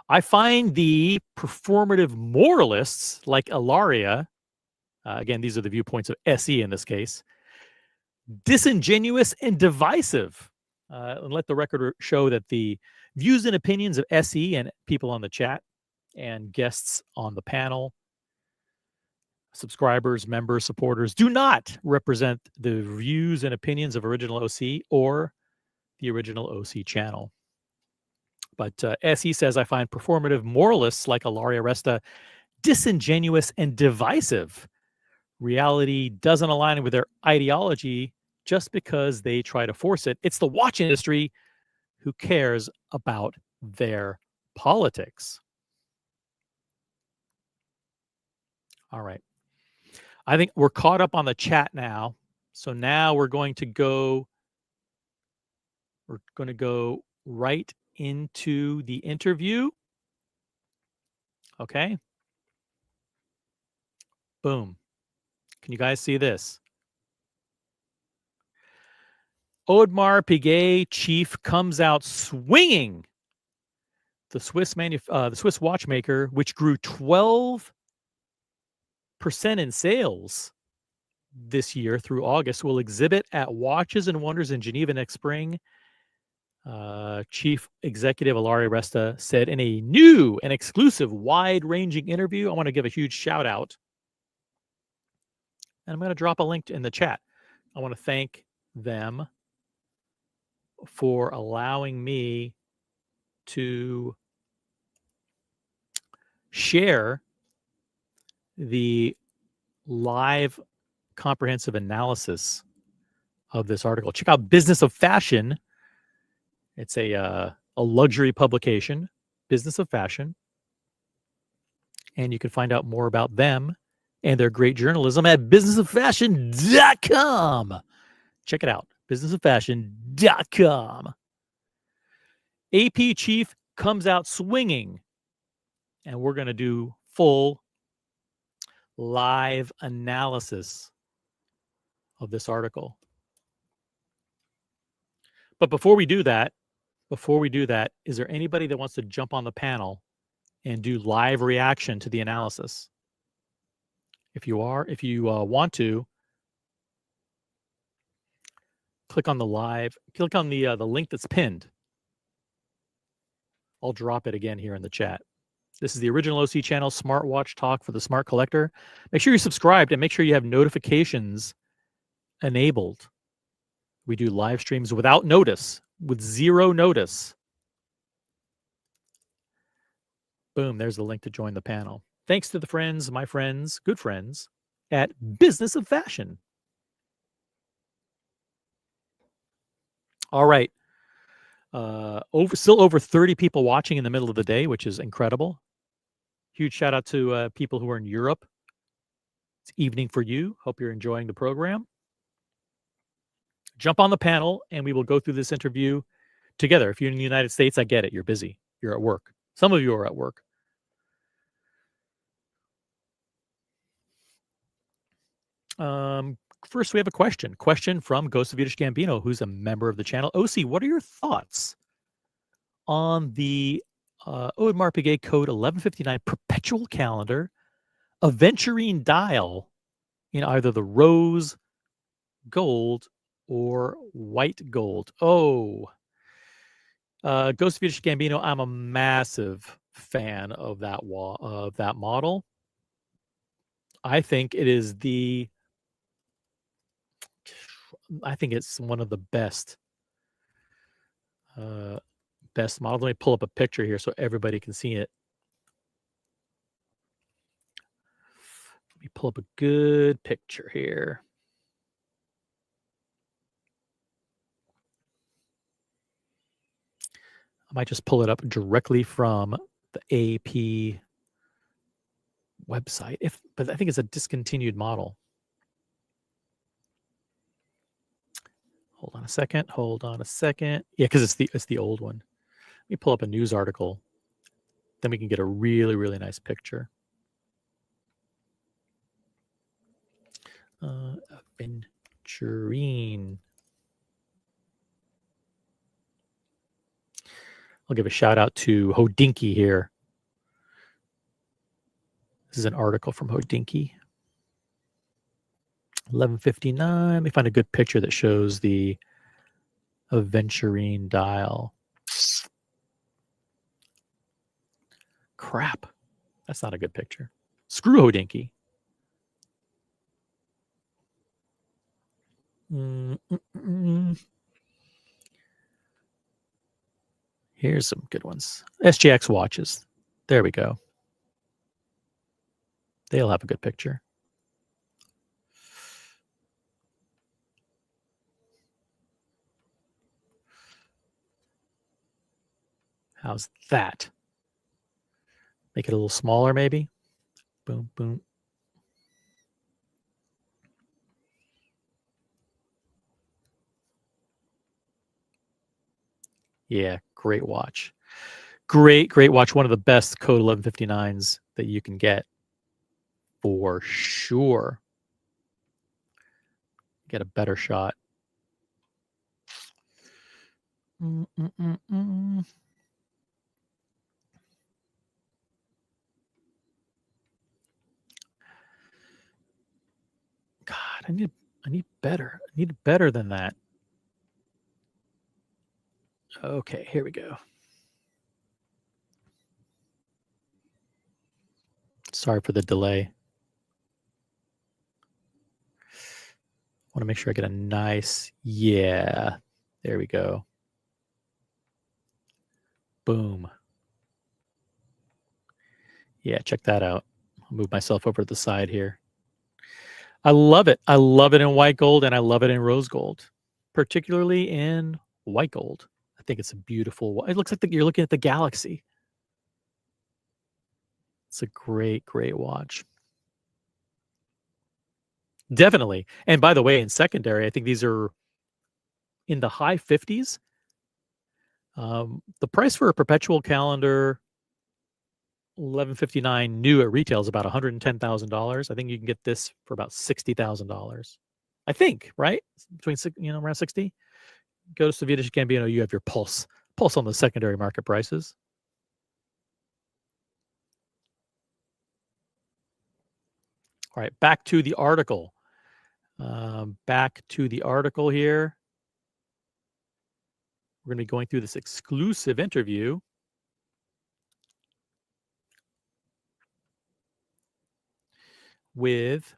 I find the performative moralists like Ilaria, again, these are the viewpoints of SE in this case, disingenuous and divisive. And let the record show that the views and opinions of SE and people on the chat and guests on the panel, subscribers, members, supporters, do not represent the views and opinions of Original OC or the Original OC channel. But SE says, I find performative moralists like Ilaria Resta disingenuous and divisive. Reality doesn't align with their ideology just because they try to force it. It's the watch industry who cares about their politics. All right. I think we're caught up on the chat now. So now we're going to go right into the interview. Okay. Boom. Can you guys see this? Audemars Piguet chief comes out swinging. The Swiss watchmaker, which grew 12% in sales this year through August, will exhibit at Watches and Wonders in Geneva next spring. Chief Executive Ilaria Resta said in a new and exclusive wide-ranging interview. I want to give a huge shout out. And I'm going to drop a link in the chat. I want to thank them for allowing me to share the live comprehensive analysis of this article. Check out Business of Fashion. It's a luxury publication, Business of Fashion. And you can find out more about them and their great journalism at businessoffashion.com. Check it out, businessoffashion.com. AP chief comes out swinging, and we're going to do full live analysis of this article. But before we do that, is there anybody that wants to jump on the panel and do live reaction to the analysis? If you want to, click on the link that's pinned. I'll drop it again here in the chat. This is the original OC channel, Smartwatch Talk for the Smart Collector. Make sure you're subscribed and make sure you have notifications enabled. We do live streams without notice, with zero notice. Boom, there's the link to join the panel. Thanks to the friends, my friends, good friends at Business of Fashion. All right. Still over 30 people watching in the middle of the day, which is incredible. Huge shout out to people who are in Europe. It's evening for you. Hope you're enjoying the program. Jump on the panel and we will go through this interview together. If you're in the United States, I get it. You're busy. You're at work. Some of you are at work. First, we have a question. Question from Ghost of Yiddish Gambino, who's a member of the channel. OC, what are your thoughts on the Audemars Piguet Code 1159 perpetual calendar, aventurine dial in either the rose gold or white gold? Oh, Ghost of Yiddish Gambino, I'm a massive fan of that model. I think it's one of the best models. Let me pull up a picture here so everybody can see it. Let me pull up a good picture here. I might just pull it up directly from the AP website, but I think it's a discontinued model. Hold on a second. Yeah, because it's the old one. Let me pull up a news article. Then we can get a really, really nice picture. Aventurine. I'll give a shout out to Hodinkee here. This is an article from Hodinkee. 1159. Let me find a good picture that shows the aventurine dial. Crap. That's not a good picture. Screw Hodinkee. Here's some good ones. SGX watches. There we go. They'll have a good picture. How's that? Make it a little smaller, maybe. Boom, boom. Yeah, great watch. Great watch. One of the best Code 1159s that you can get for sure. Get a better shot. God, I need better. I need better than that. Okay, here we go. Sorry for the delay. Want to make sure I get a nice, yeah, there we go. Boom. Yeah, check that out. I'll move myself over to the side here. I love it. I love it in white gold and I love it in rose gold, particularly in white gold. I think it's a beautiful, it looks like you're looking at the galaxy. It's a great watch. Definitely. And by the way, in secondary, I think these are in the high 50s. The price for a perpetual calendar 1159 new at retail is about $110,000. I think you can get this for about $60,000. I think, right? Between around 60. Go to Swedish Gambino, you have your pulse on the secondary market prices. All right, back to the article. Here. We're going to be going through this exclusive interview. with...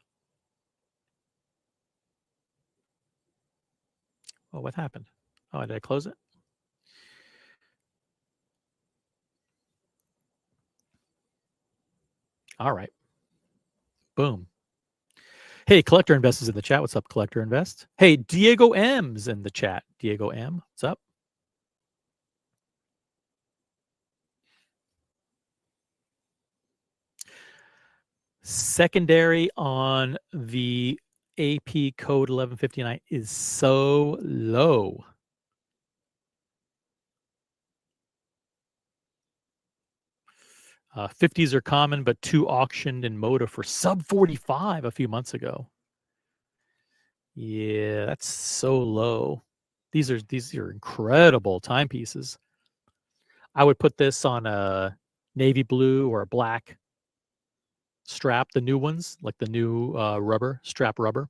Oh, what happened? Oh, did I close it? All right. Boom. Hey, Collector Invest is in the chat. What's up, Collector Invest? Hey, Diego M's in the chat. Diego M, what's up? Secondary on the AP code 1159 is so low. Uh, 50s are common, but 2 auctioned in Moda for sub 45 a few months ago. Yeah, that's so low. These are incredible timepieces. I would put this on a navy blue or a black strap, the new ones, like the new strap rubber.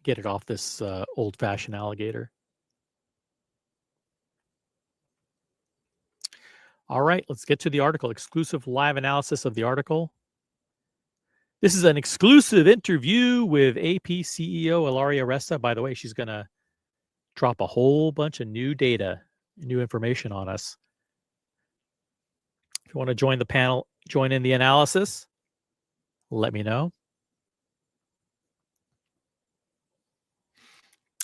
Get it off this old-fashioned alligator. All right, let's get to the article. Exclusive live analysis of the article. This is an exclusive interview with AP CEO Ilaria Resta. By the way, she's going to drop a whole bunch of new data, new information on us. If you want to join the panel, join in the analysis, let me know.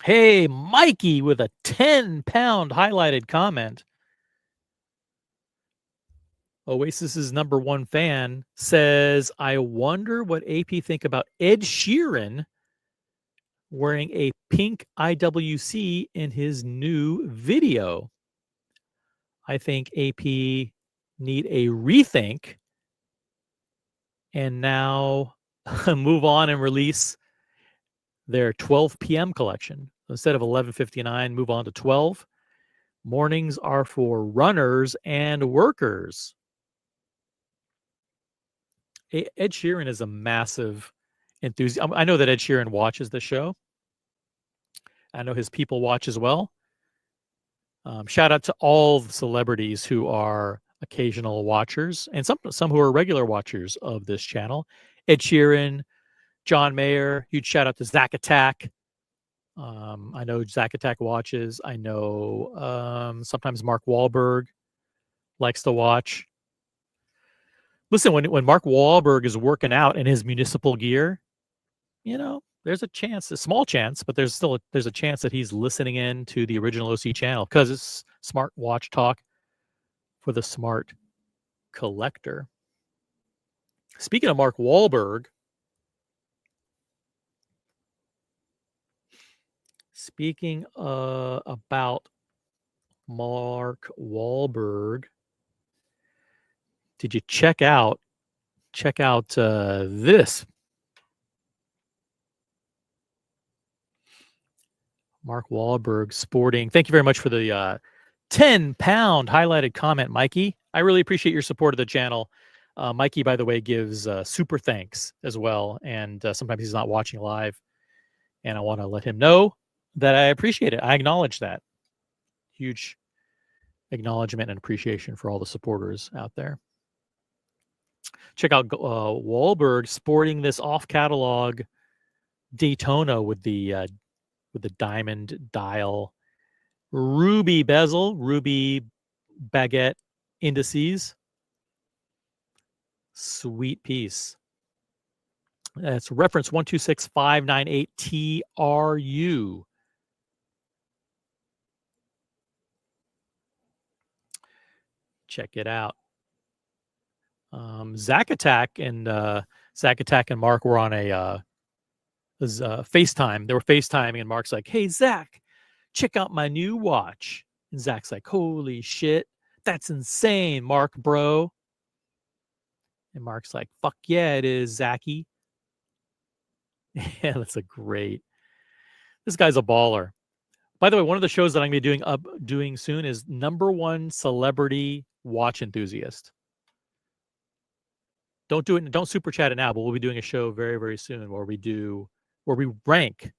Hey, Mikey with a 10-pound highlighted comment. Oasis's #1 fan says, I wonder what AP think about Ed Sheeran wearing a pink IWC in his new video. I think AP need a rethink and now move on and release their 12 p.m. collection. Instead of 11:59, move on to 12. Mornings are for runners and workers. Ed Sheeran is a massive enthusiast. I know that Ed Sheeran watches the show. I know his people watch as well. Shout out to all the celebrities who are occasional watchers and some who are regular watchers of this channel. Ed Sheeran, John Mayer, huge shout out to Zack Attack. I know Zack Attack watches. I know sometimes Mark Wahlberg likes to watch. Listen, when Mark Wahlberg is working out in his municipal gear, you know, there's a chance, a small chance, but there's a chance that he's listening in to the original OC channel because it's smart watch talk for the smart collector. Speaking of Mark Wahlberg, about Mark Wahlberg, did you check out this? Mark Wahlberg sporting. Thank you very much for the 10-pound highlighted comment, Mikey. I really appreciate your support of the channel. Mikey, by the way, gives super thanks as well. And sometimes he's not watching live. And I want to let him know that I appreciate it. I acknowledge that. Huge acknowledgement and appreciation for all the supporters out there. Check out Wahlberg sporting this off-catalog Daytona with the diamond dial, ruby bezel, ruby baguette indices. Sweet piece. That's reference 126598TRU. Check it out. Zack Attack and Mark were on a FaceTime. They were FaceTiming, and Mark's like, "Hey Zach, check out my new watch." And Zach's like, "Holy shit, that's insane, Mark, bro." And Mark's like, "Fuck yeah, it is, Zachy." Yeah, that's a great. This guy's a baller. By the way, one of the shows that I'm going to be doing soon is #1 celebrity watch enthusiast. Don't do it. Don't super chat it now, but we'll be doing a show very, very soon where we rank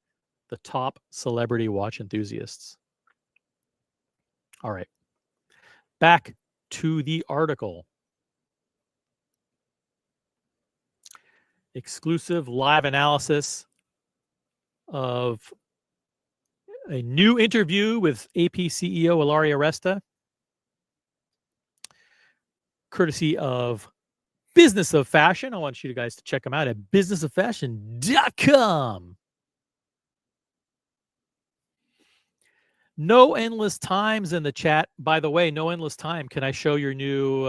the top celebrity watch enthusiasts. All right. Back to the article. exclusive live analysis of a new interview with AP CEO Ilaria Resta, courtesy of Business of Fashion. I want you guys to check them out at businessofashion.com. No Endless Times in the chat. By the way, No Endless Time. Can I show your new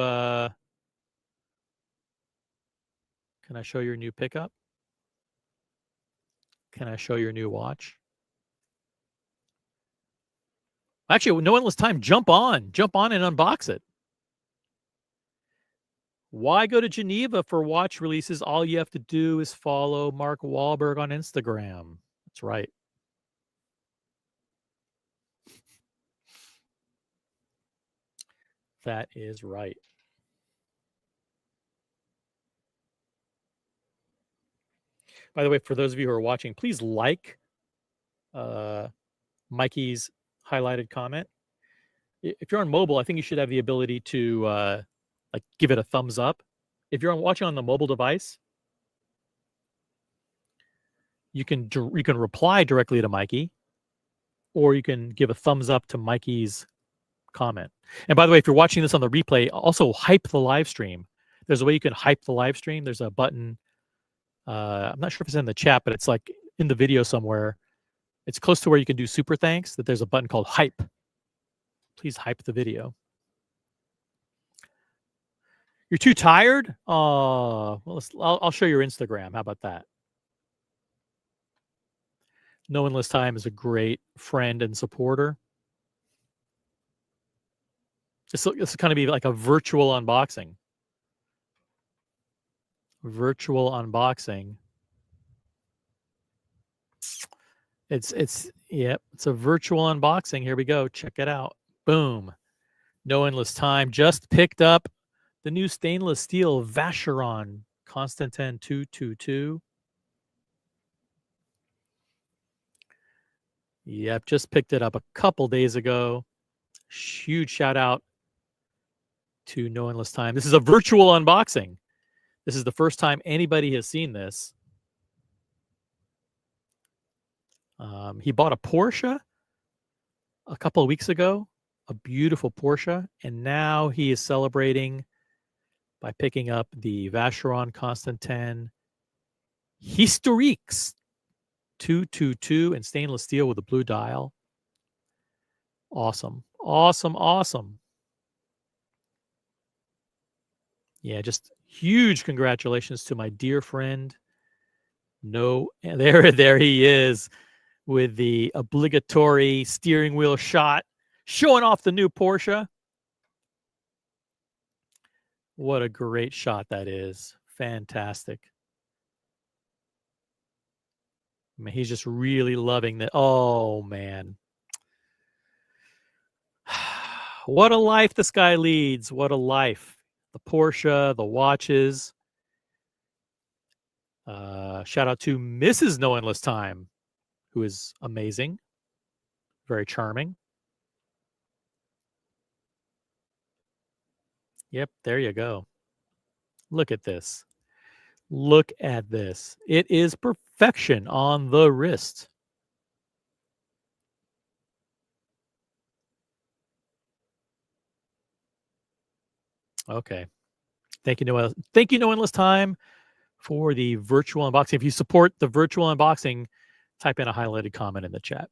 pickup? Can I show your new watch? Actually, No Endless Time. Jump on and unbox it. Why go to Geneva for watch releases? All you have to do is follow Mark Wahlberg on Instagram. That's right. That is right. By the way, for those of you who are watching, please like Mikey's highlighted comment. If you're on mobile, I think you should have the ability to like give it a thumbs up. If you're watching on the mobile device, you can reply directly to Mikey, or you can give a thumbs up to Mikey's comment. And by the way, if you're watching this on the replay, also hype the live stream. There's a way you can hype the live stream. There's a button. I'm not sure if it's in the chat, but it's like in the video somewhere. It's close to where you can do super thanks, that there's a button called hype. Please hype the video. You're too tired? Well, I'll show your Instagram. How about that? No Endless Time is a great friend and supporter. This is going to be like a virtual unboxing. Virtual unboxing. It's a virtual unboxing. Here we go. Check it out. Boom. No Endless Time just picked up the new stainless steel Vacheron Constantin 222. Yep, just picked it up a couple days ago. Huge shout out to No Endless Time. This is a virtual unboxing. This is the first time anybody has seen this. He bought a Porsche a couple of weeks ago, a beautiful Porsche, and now he is celebrating by picking up the Vacheron Constantin Historiques 222 in stainless steel with a blue dial. Awesome. Awesome. Awesome. Yeah, just huge congratulations to my dear friend. No, there he is with the obligatory steering wheel shot, showing off the new Porsche. What a great shot that is. Fantastic. I mean, he's just really loving that. Oh, man. What a life this guy leads. What a life. The Porsche, the watches. Shout out to Mrs. No Endless Time, who is amazing. Very charming. Yep, there you go. Look at this. Look at this. It is perfection on the wrist. Okay. Thank you, Noah. Thank you, No Endless Time, for the virtual unboxing. If you support the virtual unboxing, type in a highlighted comment in the chat.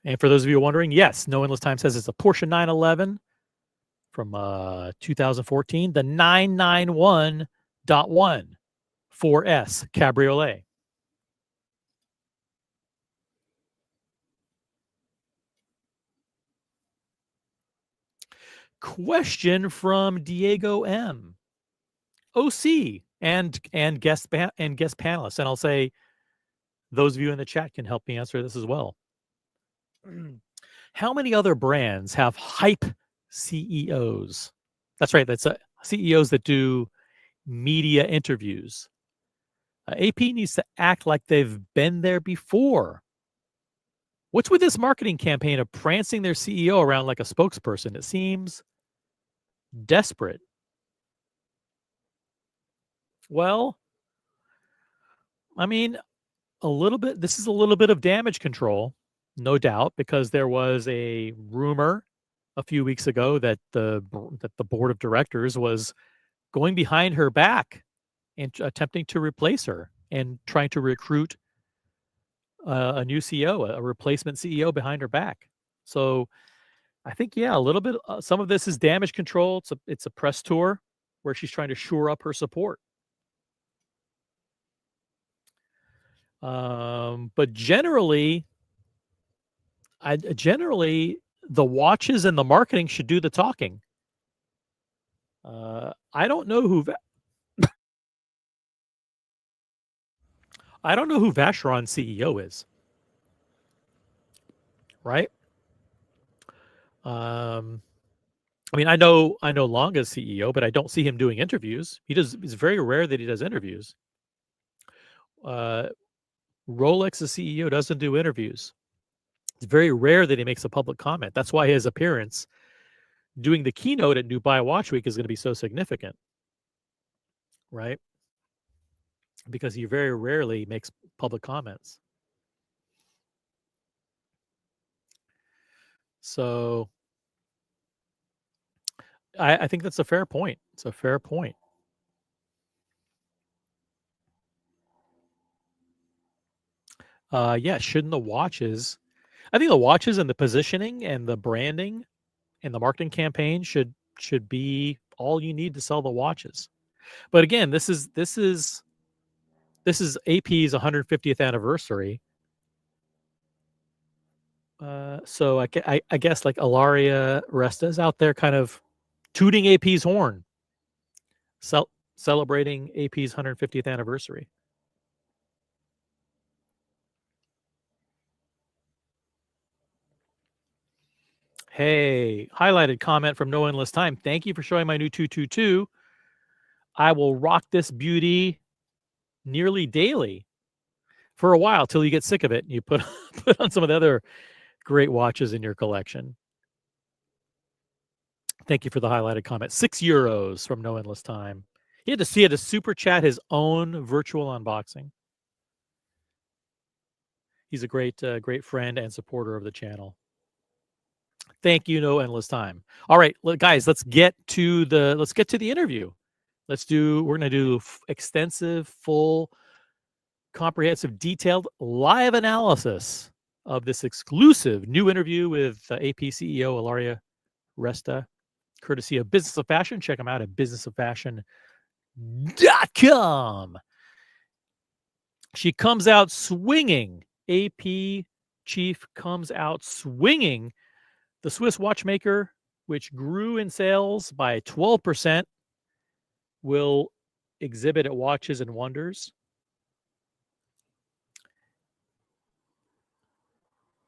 And for those of you wondering, yes, No Endless Time says it's a Porsche 911 from 2014, the 991.1 4S Cabriolet. Question from Diego M. OC and guest panelists, and I'll say those of you in the chat can help me answer this as well. How many other brands have hype CEOs? That's right. That's CEOs that do media interviews. AP needs to act like they've been there before. What's with this marketing campaign of prancing their CEO around like a spokesperson? It seems desperate. Well, I mean, a little bit. This is a little bit of damage control, no doubt, because there was a rumor a few weeks ago that the board of directors was going behind her back and attempting to replace her and trying to recruit a new CEO, a replacement CEO behind her back. So I think, yeah, a little bit. Some of this is damage control. It's a press tour where she's trying to shore up her support. But generally the watches and the marketing should do the talking. I don't know who Vacheron's CEO is, right? I mean, I know Longa's CEO, but I don't see him doing interviews. It's very rare that he does interviews. Uh, Rolex's CEO doesn't do interviews. It's very rare that he makes a public comment. That's why his appearance doing the keynote at Dubai Watch Week is going to be so significant, right? Because he very rarely makes public comments. So I think that's a fair point. It's a fair point. Yeah, shouldn't the watches? I think the watches and the positioning and the branding and the marketing campaign should be all you need to sell the watches. But again, this is AP's 150th anniversary. So I guess like Ilaria Resta is out there kind of tooting AP's horn, celebrating AP's 150th anniversary. Hey, highlighted comment from No Endless Time. Thank you for showing my new 222. I will rock this beauty nearly daily for a while till you get sick of it and you put on some of the other great watches in your collection. Thank you for the highlighted comment. €6 from No Endless Time. He had to super chat his own virtual unboxing. He's a great friend and supporter of the channel. Thank you, No Endless Time. All right, guys, let's get to the interview. We're going to do extensive, full, comprehensive, detailed live analysis of this exclusive new interview with AP CEO Ilaria Resta, courtesy of Business of Fashion. Check them out at businessoffashion.com. She comes out swinging. AP chief comes out swinging. The Swiss watchmaker, which grew in sales by 12%, will exhibit at Watches and Wonders.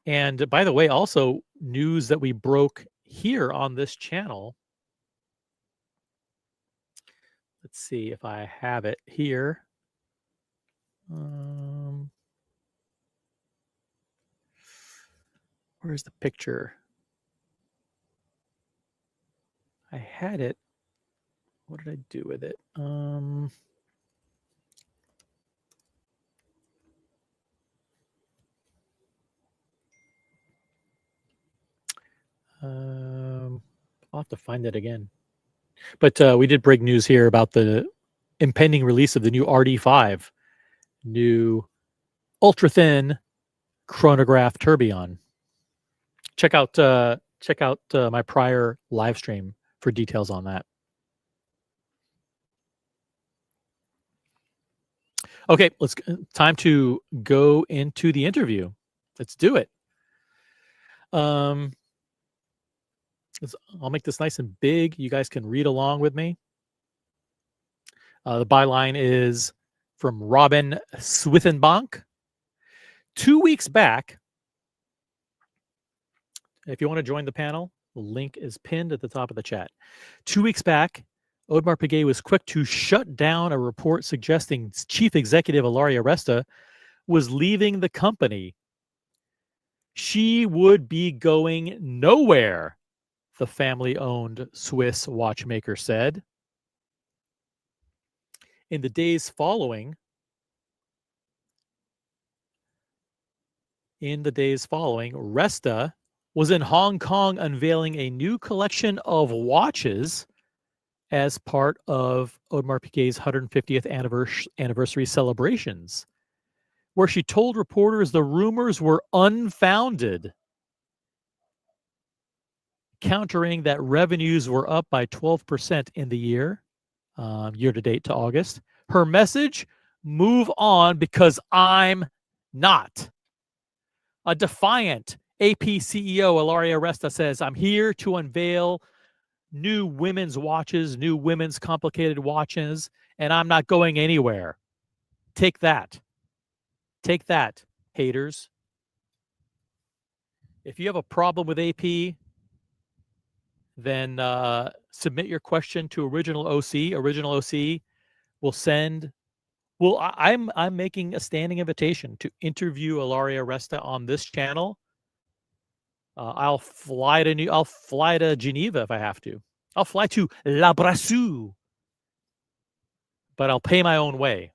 And by the way, also news that we broke here on this channel. Let's see if I have it here. Where's the picture? I had it. What did I do with it? I'll have to find it again. But we did break news here about the impending release of the new RD5, new ultra thin chronograph tourbillon. Check out my prior live stream for details on that. Okay, time to go into the interview. Let's do it. I'll make this nice and big. You guys can read along with me. The byline is from Robin Swithenbank. 2 weeks back, if you want to join the panel, the link is pinned at the top of the chat. 2 weeks back, Audemars Piguet was quick to shut down a report suggesting chief executive Ilaria Resta was leaving the company. She would be going nowhere, the family-owned Swiss watchmaker said. In the days following, Resta was in Hong Kong unveiling a new collection of watches as part of Audemars Piguet's 150th anniversary celebrations, where she told reporters the rumors were unfounded, countering that revenues were up by 12% in the year to date to August. Her message: move on because I'm not. A defiant AP CEO Ilaria Resta says, I'm here to unveil new women's watches, new women's complicated watches, and I'm not going anywhere. Take that. Take that, haters. If you have a problem with AP, then submit your question to Original OC. Original OC will send. Well, I'm making a standing invitation to interview Ilaria Resta on this channel. I'll fly to Geneva if I have to. I'll fly to La Brassou, but I'll pay my own way.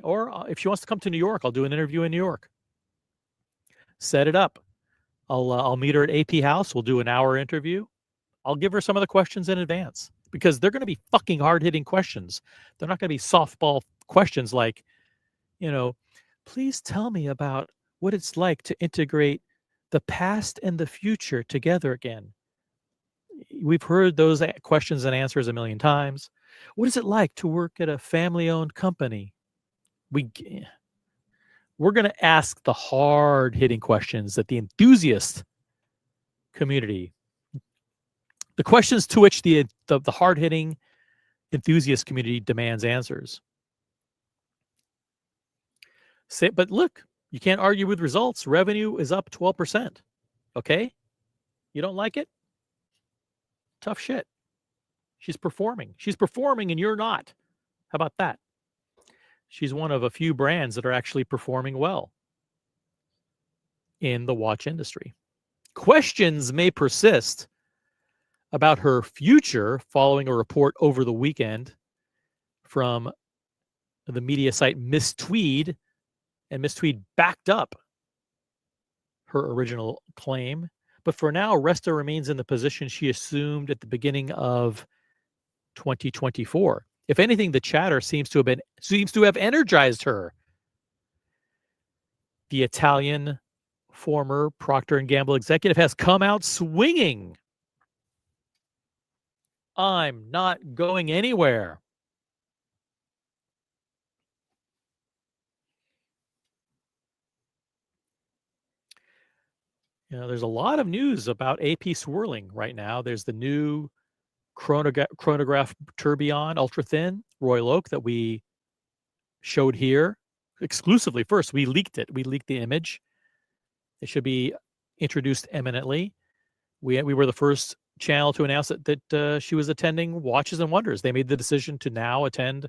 Or if she wants to come to New York, I'll do an interview in New York. Set it up. I'll meet her at AP House. We'll do an hour interview. I'll give her some of the questions in advance because they're going to be fucking hard-hitting questions. They're not going to be softball questions like, please tell me about what it's like to integrate the past and the future together again. We've heard those questions and answers a million times. What is it like to work at a family-owned company? We're going to ask the hard-hitting questions that the enthusiast community, the questions to which the hard-hitting enthusiast community demands answers. But look, you can't argue with results. Revenue is up 12%. Okay? You don't like it? Tough shit. She's performing. And you're not. How about that? She's one of a few brands that are actually performing well in the watch industry. Questions may persist about her future following a report over the weekend from the media site Miss Tweed, and Miss Tweed backed up her original claim. But for now, Resta remains in the position she assumed at the beginning of 2024. If anything, the chatter seems to have energized her. The Italian former Procter & Gamble executive has come out swinging. I'm not going anywhere. There's a lot of news about AP swirling right now. There's the new chronograph tourbillon ultra thin Royal Oak that we showed here exclusively. First, we leaked it. We leaked the image. It should be introduced imminently. We were the first channel to announce that she was attending Watches and Wonders. They made the decision to now attend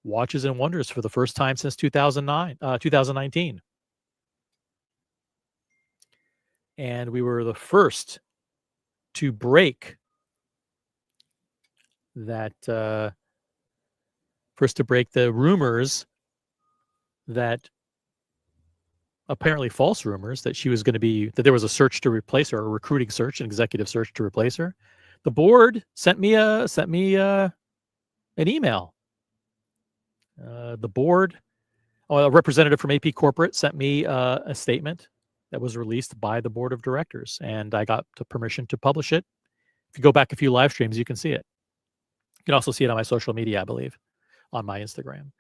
Watches and Wonders for the first time since 2019. And we were the first to break that, the rumors that apparently false rumors that she was going to be, that there was a search to replace her, a recruiting search, an executive search to replace her. The board sent me an email. The board, a representative from AP Corporate sent me a statement that was released by the board of directors, and I got the permission to publish it. If you go back a few live streams, you can see it. You can also see it on my social media, I believe, on my Instagram.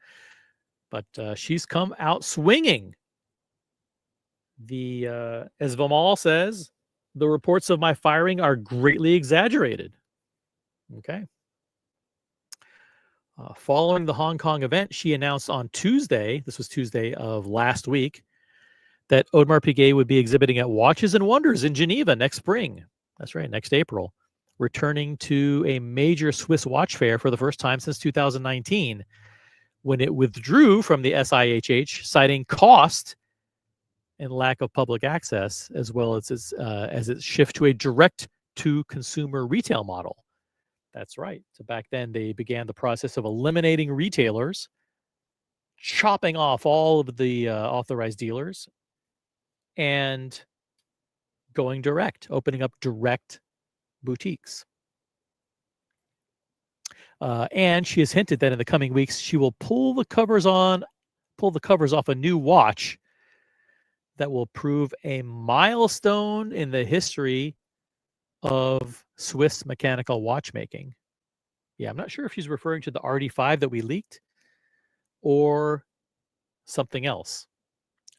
But she's come out swinging. As Vimal says, the reports of my firing are greatly exaggerated. Okay. Following the Hong Kong event, she announced on Tuesday, this was Tuesday of last week, that Audemars Piguet would be exhibiting at Watches and Wonders in Geneva next spring. That's right, next April, returning to a major Swiss watch fair for the first time since 2019, when it withdrew from the SIHH, citing cost and lack of public access, as well as its shift to a direct-to-consumer retail model. That's right. So back then, they began the process of eliminating retailers, chopping off all of the authorized dealers, and going direct, opening up direct boutiques. And she has hinted that in the coming weeks, she will pull the covers off a new watch that will prove a milestone in the history of Swiss mechanical watchmaking. Yeah, I'm not sure if she's referring to the RD5 that we leaked or something else.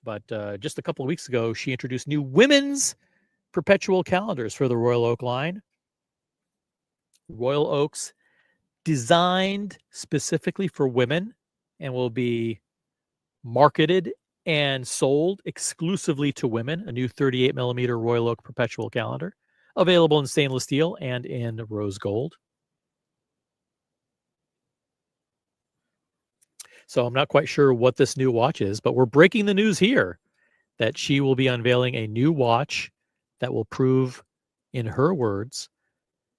But just a couple of weeks ago, she introduced new women's perpetual calendars for the Royal Oak line. Royal Oaks designed specifically for women and will be marketed and sold exclusively to women. A new 38 millimeter Royal Oak perpetual calendar available in stainless steel and in rose gold. So I'm not quite sure what this new watch is, but we're breaking the news here that she will be unveiling a new watch that will prove, in her words,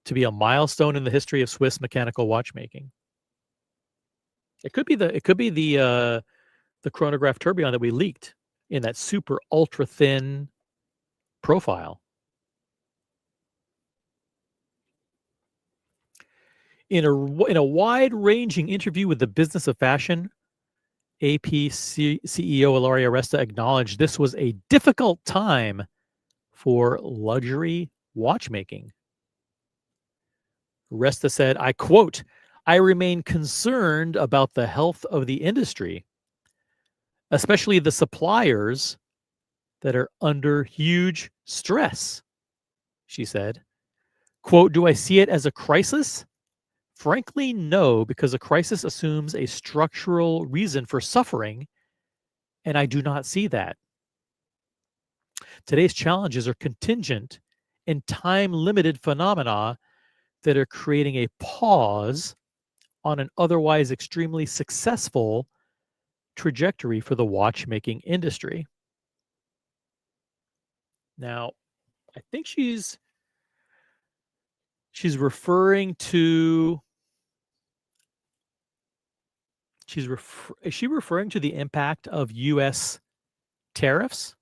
to be a milestone in the history of Swiss mechanical watchmaking. It could be the chronograph tourbillon that we leaked in that super ultra thin profile. In a wide-ranging interview with the Business of Fashion, CEO Ilaria Resta acknowledged this was a difficult time for luxury watchmaking. Resta said, I quote, I remain concerned about the health of the industry, especially the suppliers that are under huge stress, she said. Quote, do I see it as a crisis? Frankly, no, because a crisis assumes a structural reason for suffering, and I do not see that. Today's challenges are contingent and time-limited phenomena that are creating a pause on an otherwise extremely successful trajectory for the watchmaking industry. Now, I think she's referring to is she referring to the impact of US tariffs?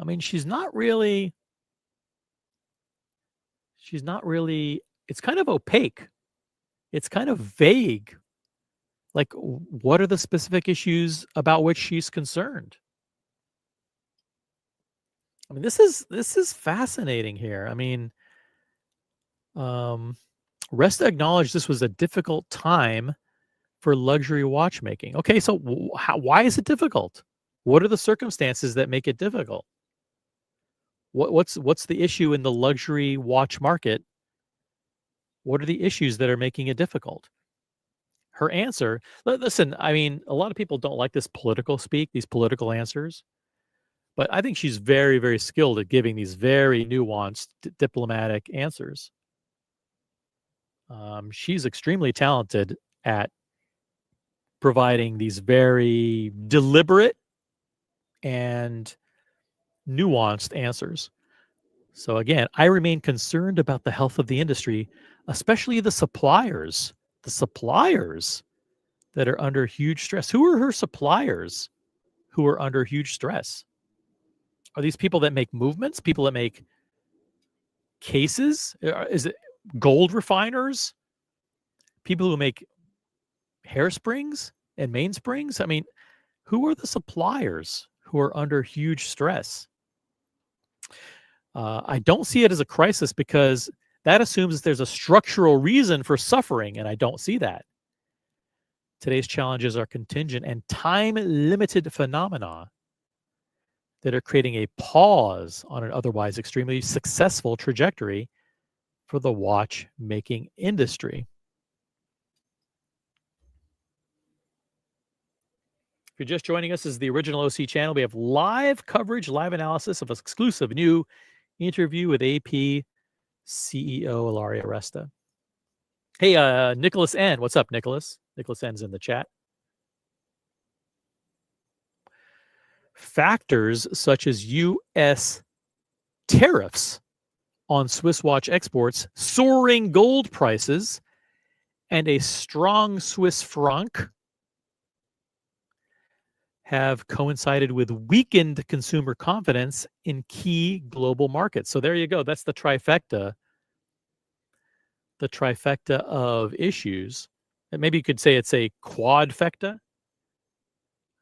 I mean, she's not really it's kind of opaque. It's kind of vague. Like, what are the specific issues about which she's concerned? I mean, this is fascinating here. I mean, Resta acknowledged this was a difficult time for luxury watchmaking. Okay, so why is it difficult? What are the circumstances that make it difficult? What's the issue in the luxury watch market? What are the issues that are making it difficult? Her answer, listen, I mean, a lot of people don't like this political speak, these political answers, but I think she's very, very skilled at giving these very nuanced diplomatic answers. She's extremely talented at providing these very deliberate and nuanced answers. So again, I remain concerned about the health of the industry, especially the suppliers that are under huge stress. Who are her suppliers who are under huge stress? Are these people that make movements, people that make cases? Is it gold refiners? People who make hairsprings and mainsprings? I mean, who are the suppliers who are under huge stress? I don't see it as a crisis because that assumes there's a structural reason for suffering, and I don't see that. Today's challenges are contingent and time-limited phenomena that are creating a pause on an otherwise extremely successful trajectory for the watchmaking industry. If you're just joining us, this is the Original OC channel. We have live coverage, live analysis of an exclusive new interview with AP CEO Ilaria Resta. Hey, Nicholas N. What's up, Nicholas? Nicholas N's in the chat. Factors such as U.S. tariffs on Swiss watch exports, soaring gold prices, and a strong Swiss franc have coincided with weakened consumer confidence in key global markets. So there you go. That's the trifecta of issues. And maybe you could say it's a quadfecta.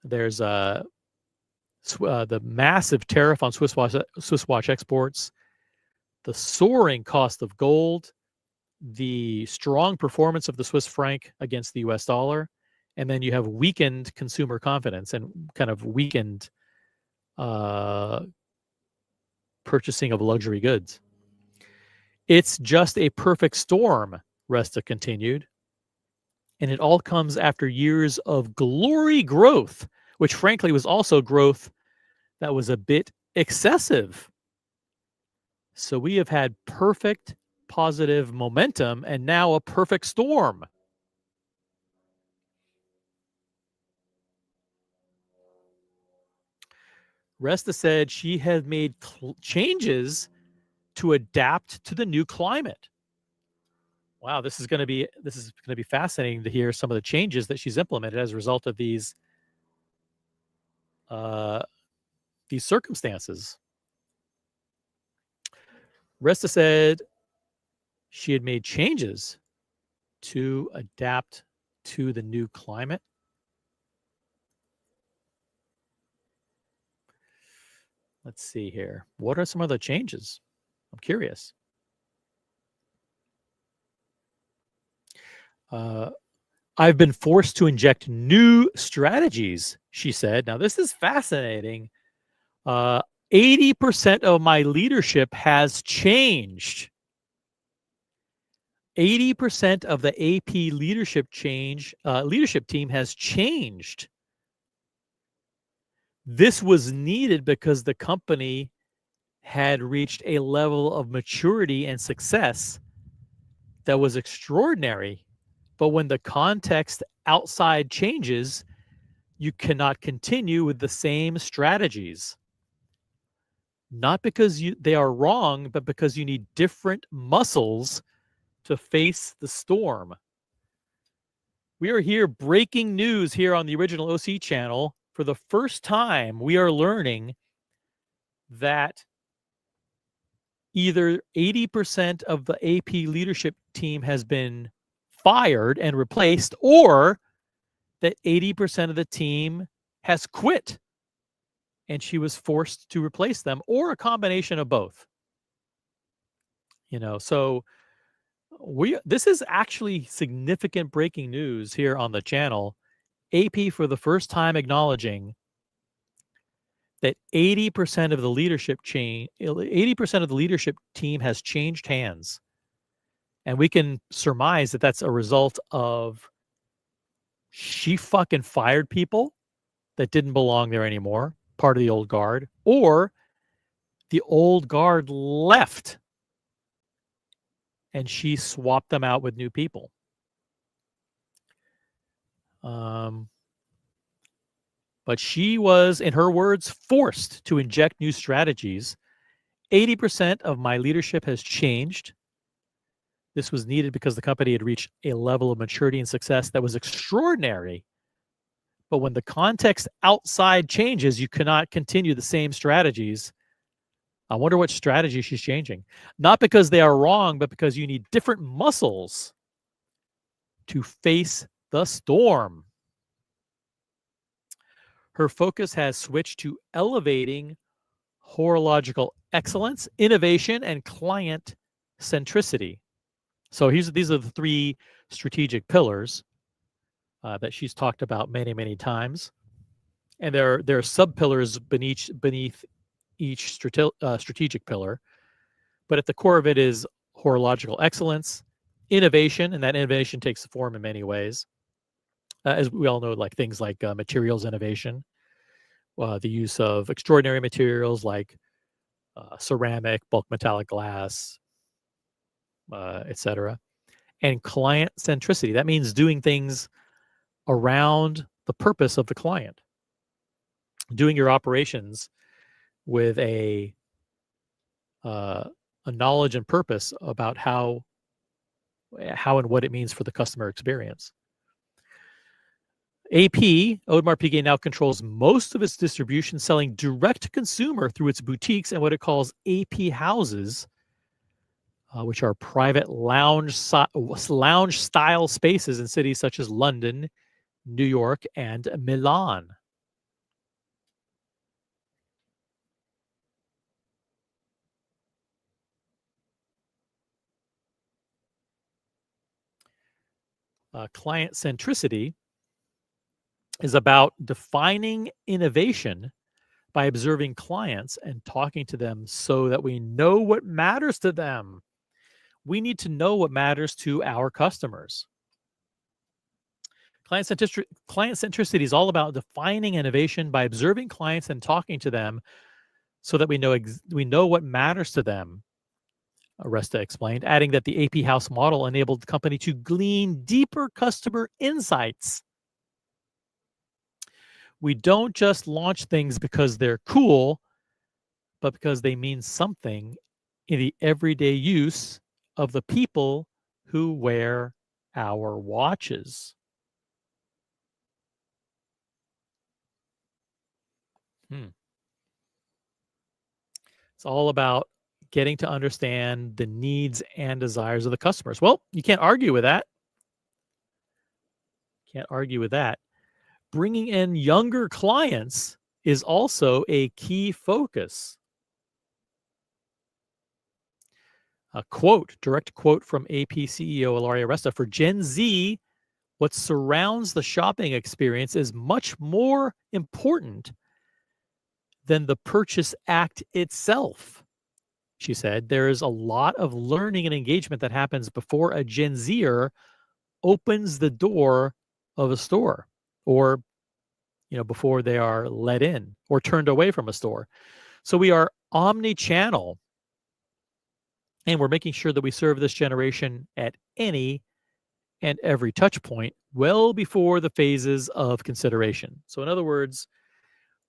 There's the massive tariff on Swiss watch exports, the soaring cost of gold, the strong performance of the Swiss franc against the US dollar, and then you have weakened consumer confidence and kind of weakened purchasing of luxury goods. It's just a perfect storm, Resta continued. And it all comes after years of glory growth, which frankly was also growth that was a bit excessive. So we have had perfect positive momentum and now a perfect storm. Resta said she had made changes to adapt to the new climate. Wow, this is going to be fascinating to hear some of the changes that she's implemented as a result of these circumstances. Resta said she had made changes to adapt to the new climate. Let's see here. What are some of the changes? I'm curious. I've been forced to inject new strategies, she said. Now, this is fascinating. 80% of my leadership has changed. 80% of the AP leadership team has changed. This was needed because the company had reached a level of maturity and success that was extraordinary. But when the context outside changes, you cannot continue with the same strategies. Not because they are wrong, but because you need different muscles to face the storm. We are here breaking news here on the Original OC channel. For the first time, we are learning that either 80% of the AP leadership team has been fired and replaced, or that 80% of the team has quit and she was forced to replace them, or a combination of both. So this is actually significant breaking news here on the channel. AP for the first time acknowledging that 80% of the leadership team has changed hands. And we can surmise that that's a result of she fucking fired people that didn't belong there anymore, part of the old guard, or the old guard left and she swapped them out with new people. But she was, in her words, forced to inject new strategies. 80% of my leadership has changed. This was needed because the company had reached a level of maturity and success that was extraordinary. But when the context outside changes, you cannot continue the same strategies. I wonder what strategy she's changing. Not because they are wrong, but because you need different muscles to face the storm. Her focus has switched to elevating horological excellence, innovation, and client centricity. So these are the three strategic pillars that she's talked about many, many times. And there are sub-pillars beneath each strategic pillar. But at the core of it is horological excellence, innovation, and that innovation takes the form in many ways. As we all know, like things like materials innovation, the use of extraordinary materials like ceramic, bulk metallic glass, etc. And client centricity. That means doing things around the purpose of the client. Doing your operations with a a knowledge and purpose about how and what it means for the customer experience. AP, Audemars Piguet, now controls most of its distribution, selling direct to consumer through its boutiques and what it calls AP houses, which are private lounge style spaces in cities such as London, New York, and Milan. Client centricity is about defining innovation by observing clients and talking to them so that we know what matters to them. We need to know what matters to our customers. Client centricity is all about defining innovation by observing clients and talking to them so that we know what matters to them, Aresta explained, adding that the AP House model enabled the company to glean deeper customer insights. We don't just launch things because they're cool, but because they mean something in the everyday use of the people who wear our watches. It's all about getting to understand the needs and desires of the customers. Well, you can't argue with that. Can't argue with that. Bringing in younger clients is also a key focus. A quote, direct quote from AP CEO Ilaria Aresta: for Gen Z, what surrounds the shopping experience is much more important than the purchase act itself. She said there is a lot of learning and engagement that happens before a Gen Zer opens the door of a store, or before they are let in or turned away from a store. So we are omni-channel, and we're making sure that we serve this generation at any and every touch point well before the phases of consideration. So in other words,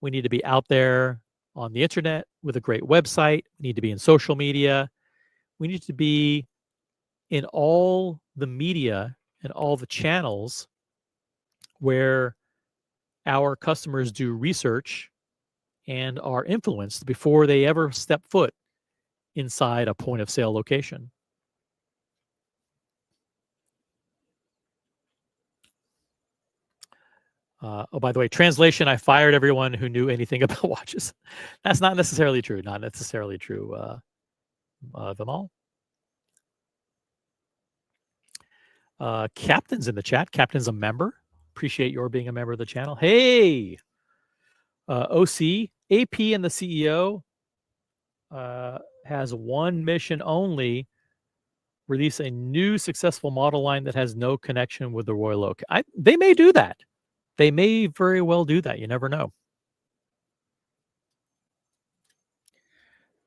we need to be out there on the internet with a great website. We need to be in social media. We need to be in all the media and all the channels where our customers do research and are influenced before they ever step foot inside a point of sale location. Oh, by the way, translation, I fired everyone who knew anything about watches. That's not necessarily true. Not necessarily true, Vimal. Captain's in the chat. Captain's a member. Appreciate your being a member of the channel. Hey, OC, AP and the CEO has one mission only: release a new successful model line that has no connection with the Royal Oak. They may do that. They may very well do that. You never know.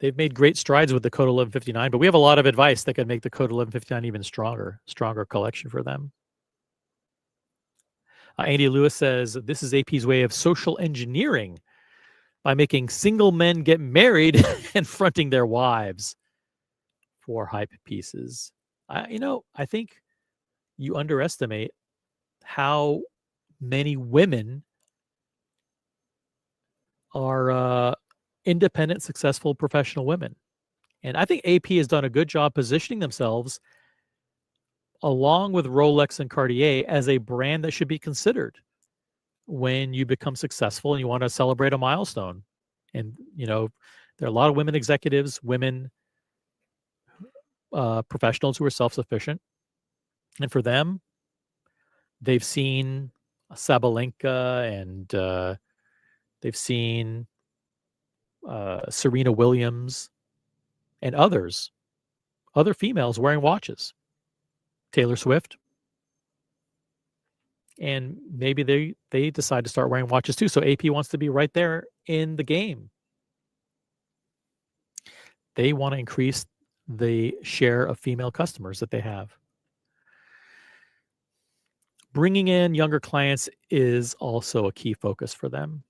They've made great strides with the Code 1159, but we have a lot of advice that could make the Code 1159 even stronger collection for them. Andy Lewis says, this is AP's way of social engineering by making single men get married and fronting their wives for hype pieces. I think you underestimate how many women are independent, successful, professional women. And I think AP has done a good job positioning themselves along with Rolex and Cartier as a brand that should be considered when you become successful and you want to celebrate a milestone. And, there are a lot of women executives, women professionals who are self-sufficient. And for them, they've seen Sabalenka and they've seen Serena Williams and other females wearing watches, Taylor Swift. And maybe they decide to start wearing watches too. So AP wants to be right there in the game. They want to increase the share of female customers that they have. Bringing in younger clients is also a key focus for them.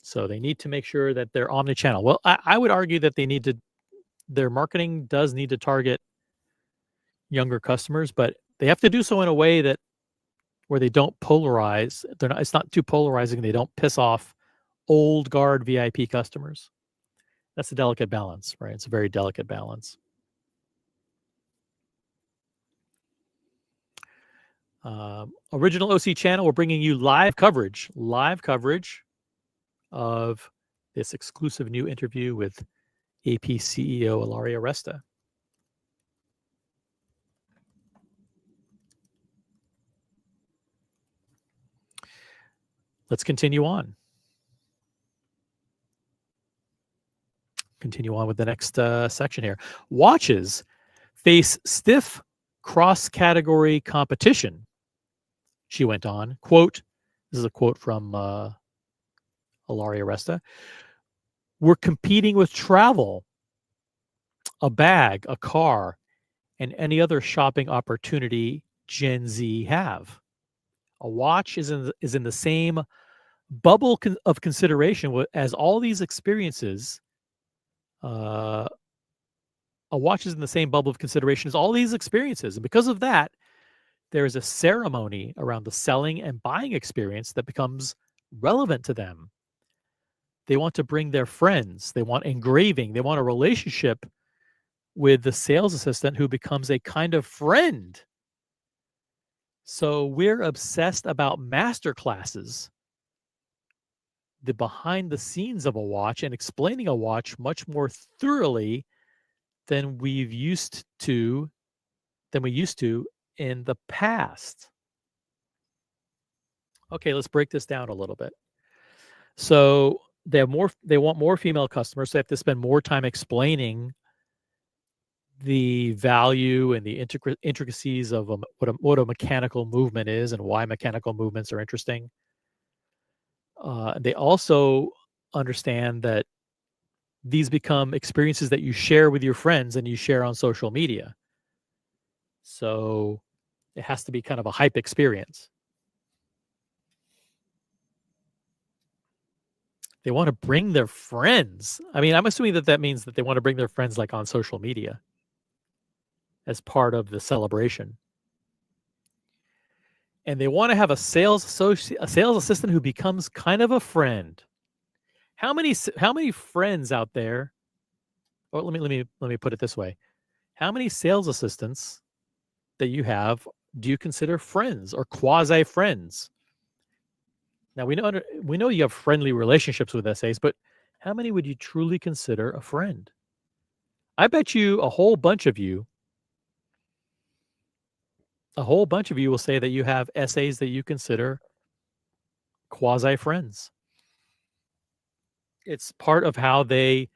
So they need to make sure that they're omni-channel. Well, I would argue that they need to Their marketing does need to target younger customers, but they have to do so in a way that where they don't polarize. It's not too polarizing. They don't piss off old guard VIP customers. That's a delicate balance, right? It's a very delicate balance. Original OC channel, we're bringing you live coverage of this exclusive new interview with AP CEO Ilaria Resta. Let's continue on. Continue on with the next section here. Watches face stiff cross-category competition, she went on. Quote, this is a quote from Ilaria Resta. We're competing with travel, a bag, a car, and any other shopping opportunity Gen Z have. A watch is in the same bubble of consideration as all these experiences. A watch is in the same bubble of consideration as all these experiences. And because of that, there is a ceremony around the selling and buying experience that becomes relevant to them. They want to bring their friends. They want engraving. They want a relationship with the sales assistant who becomes a kind of friend. So we're obsessed about master classes, the behind the scenes of a watch, and explaining a watch much more thoroughly than we used to in the past. Okay, let's break this down a little bit. So they want more female customers. So they have to spend more time explaining the value and the intricacies of what a mechanical movement is and why mechanical movements are interesting. They also understand that these become experiences that you share with your friends and you share on social media. So it has to be kind of a hype experience. They want to bring their friends. I mean, I'm assuming that means that they want to bring their friends like on social media as part of the celebration. And they want to have a sales assistant who becomes kind of a friend. How many friends out there? Or let me put it this way: how many sales assistants that you have do you consider friends or quasi friends? Now we know you have friendly relationships with SAs, but how many would you truly consider a friend? I bet you a whole bunch of you will say that you have SAs that you consider quasi friends. It's part of the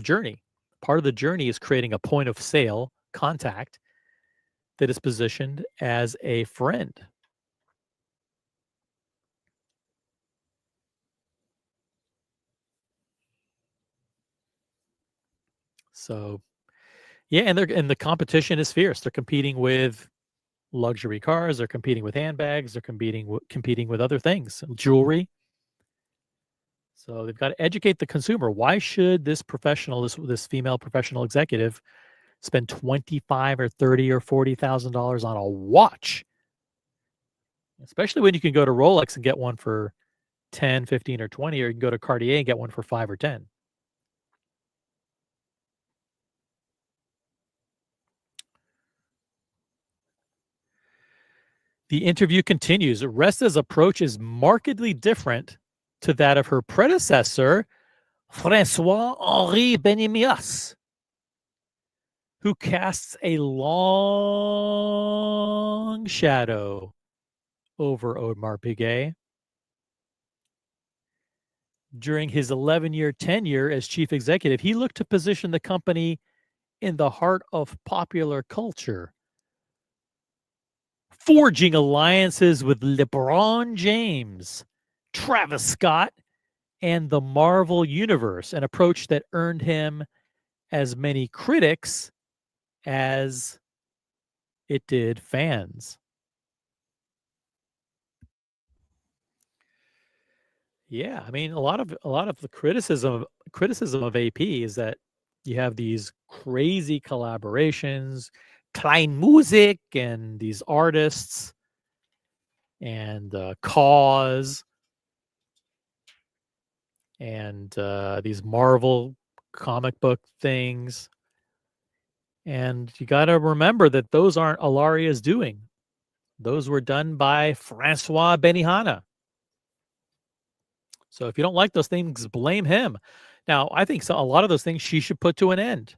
journey. Part of the journey is creating a point of sale contact that is positioned as a friend. So, yeah, and the competition is fierce. They're competing with luxury cars. They're competing with handbags. They're competing with other things, jewelry. So they've got to educate the consumer. Why should this female professional executive spend $25 or $30 or $40,000 on a watch? Especially when you can go to Rolex and get one for 10, 15, or 20, or you can go to Cartier and get one for 5 or 10. The interview continues. Resta's approach is markedly different to that of her predecessor, François-Henri Benemias, who casts a long shadow over Audemars Piguet. During his 11-year tenure as chief executive, he looked to position the company in the heart of popular culture, forging alliances with LeBron James, Travis Scott, and the Marvel Universe, an approach that earned him as many critics as it did fans. Yeah, I mean, a lot of the criticism of AP is that you have these crazy collaborations, Klein Music, and these artists, and Cause, and these Marvel comic book things. And you got to remember that those aren't Alaria's doing. Those were done by Francois Benihana. So if you don't like those things, blame him. Now, I think a lot of those things she should put to an end,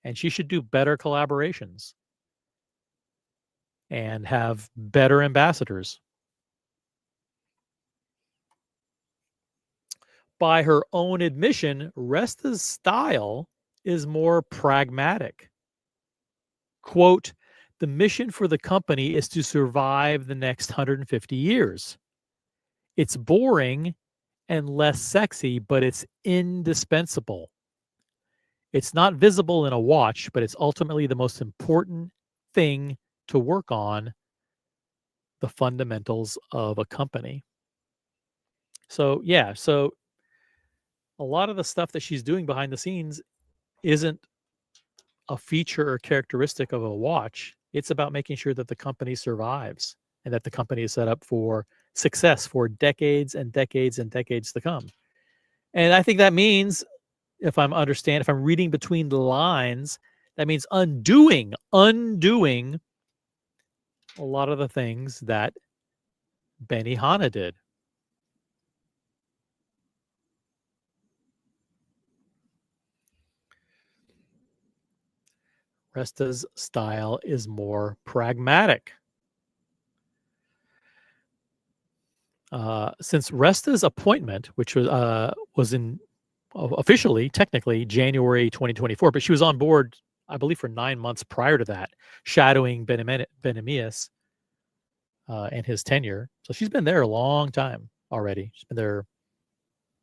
and she should do better collaborations and have better ambassadors. By her own admission, Resta's style is more pragmatic. Quote, the mission for the company is to survive the next 150 years. It's boring and less sexy, but it's indispensable. It's not visible in a watch, but it's ultimately the most important thing to work on, the fundamentals of a company. So, yeah, so a lot of the stuff that she's doing behind the scenes isn't a feature or characteristic of a watch. It's about making sure that the company survives and that the company is set up for success for decades and decades and decades to come. And I think that means, if I'm reading between the lines, that means undoing a lot of the things that Benihana did. Resta's style is more pragmatic. Since Resta's appointment, which was in officially, technically, January 2024, but she was on board, I believe, for 9 months prior to that, shadowing Benemias and his tenure. So she's been there a long time already. She's been there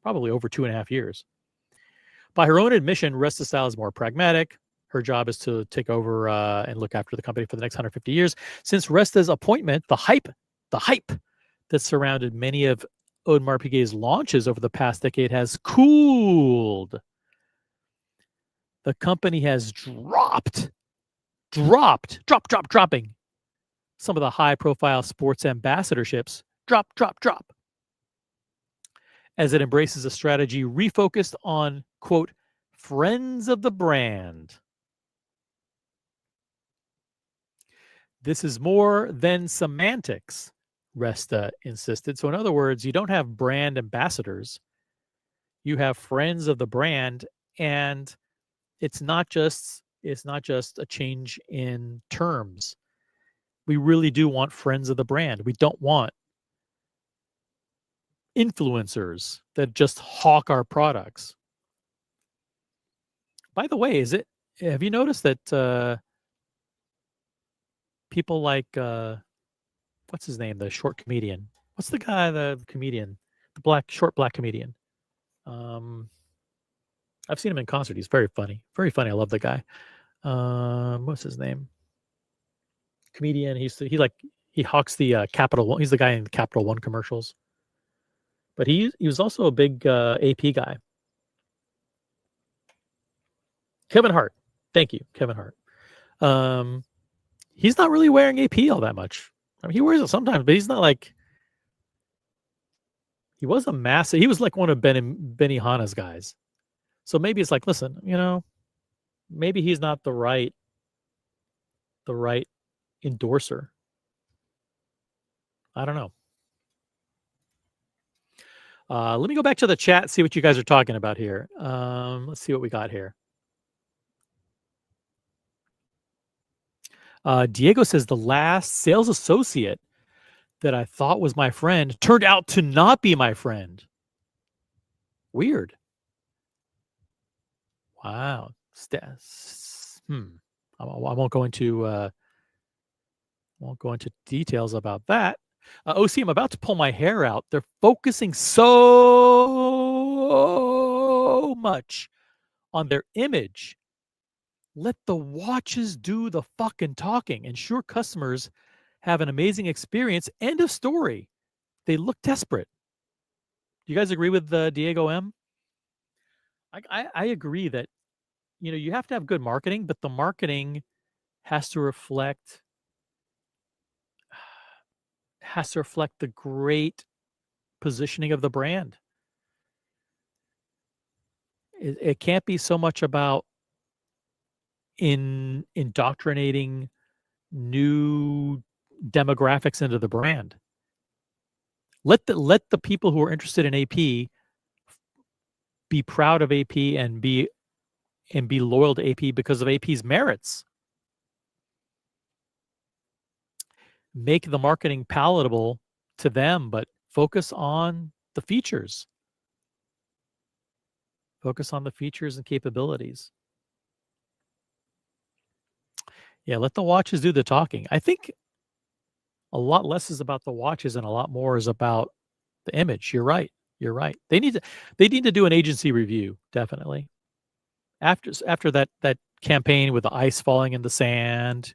probably over 2.5 years. By her own admission, Resta's style is more pragmatic. Her job is to take over and look after the company for the next 150 years. Since Resta's appointment, the hype that surrounded many of Audemars Piguet's launches over the past decade has cooled. The company has dropping some of the high-profile sports ambassadorships. Drop. As it embraces a strategy refocused on, quote, friends of the brand. This is more than semantics, Resta insisted. So in other words, you don't have brand ambassadors. You have friends of the brand, and it's not just a change in terms. We really do want friends of the brand. We don't want influencers that just hawk our products. By the way, have you noticed that people like what's his name, the short comedian? What's the comedian, the short black comedian? I've seen him in concert. He's very funny. Very funny. I love the guy. What's his name? Comedian. He hawks the Capital One. He's the guy in the Capital One commercials. But he was also a big AP guy. Kevin Hart. Thank you, Kevin Hart. He's not really wearing AP all that much. I mean, he wears it sometimes, but he's not like. He was like one of Benihana's guys. So maybe it's like, listen, maybe he's not the right endorser. I don't know. Let me go back to the chat, see what you guys are talking about here. Let's see what we got here. Diego says the last sales associate that I thought was my friend turned out to not be my friend. Weird. Wow. I won't go into details about that. OC, I'm about to pull my hair out. They're focusing so much on their image. Let the watches do the fucking talking. Ensure customers have an amazing experience. End of story. They look desperate. You guys agree with Diego M? I agree that you have to have good marketing, but the marketing has to reflect the great positioning of the brand. It can't be so much about indoctrinating new demographics into the brand. Let the people who are interested in AP be proud of AP and be loyal to AP because of AP's merits. Make the marketing palatable to them, but focus on the features. Focus on the features and capabilities. Yeah, let the watches do the talking. I think a lot less is about the watches and a lot more is about the image. You're right. You're right. They need to do an agency review, definitely. After that campaign with the ice falling in the sand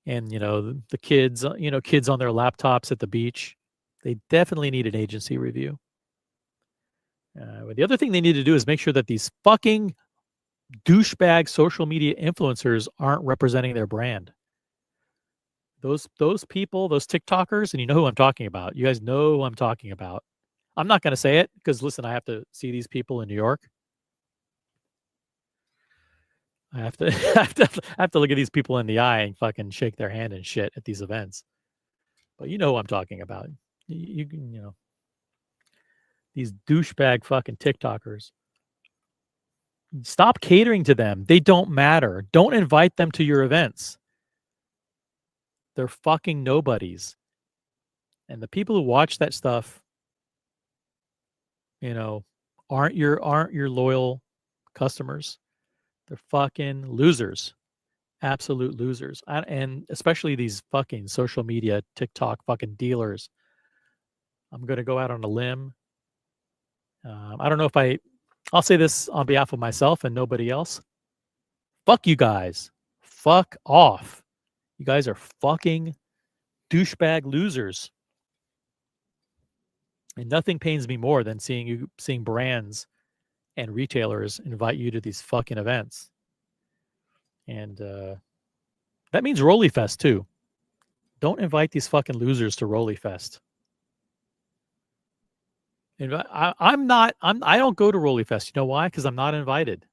and the kids, kids on their laptops at the beach, they definitely need an agency review. The other thing they need to do is make sure that these fucking douchebag social media influencers aren't representing their brand. Those people, those TikTokers, and you know who I'm talking about. You guys know who I'm talking about. I'm not going to say it because listen, I have to see these people in New York. I have to I have to look at these people in the eye and fucking shake their hand and shit at these events. But you know who I'm talking about. You know these douchebag fucking TikTokers. Stop catering to them. They don't matter. Don't invite them to your events. They're fucking nobodies. And the people who watch that stuff, aren't your loyal customers. They're fucking losers. Absolute losers. And especially these fucking social media TikTok fucking dealers. I'm going to go out on a limb. I don't know if I'll say this on behalf of myself and nobody else. Fuck you guys. Fuck off. You guys are fucking douchebag losers. And nothing pains me more than seeing brands and retailers invite you to these fucking events. And that means Rolly Fest too. Don't invite these fucking losers to Rolly Fest. And I don't go to Rolly Fest. You know why? Because I'm not invited.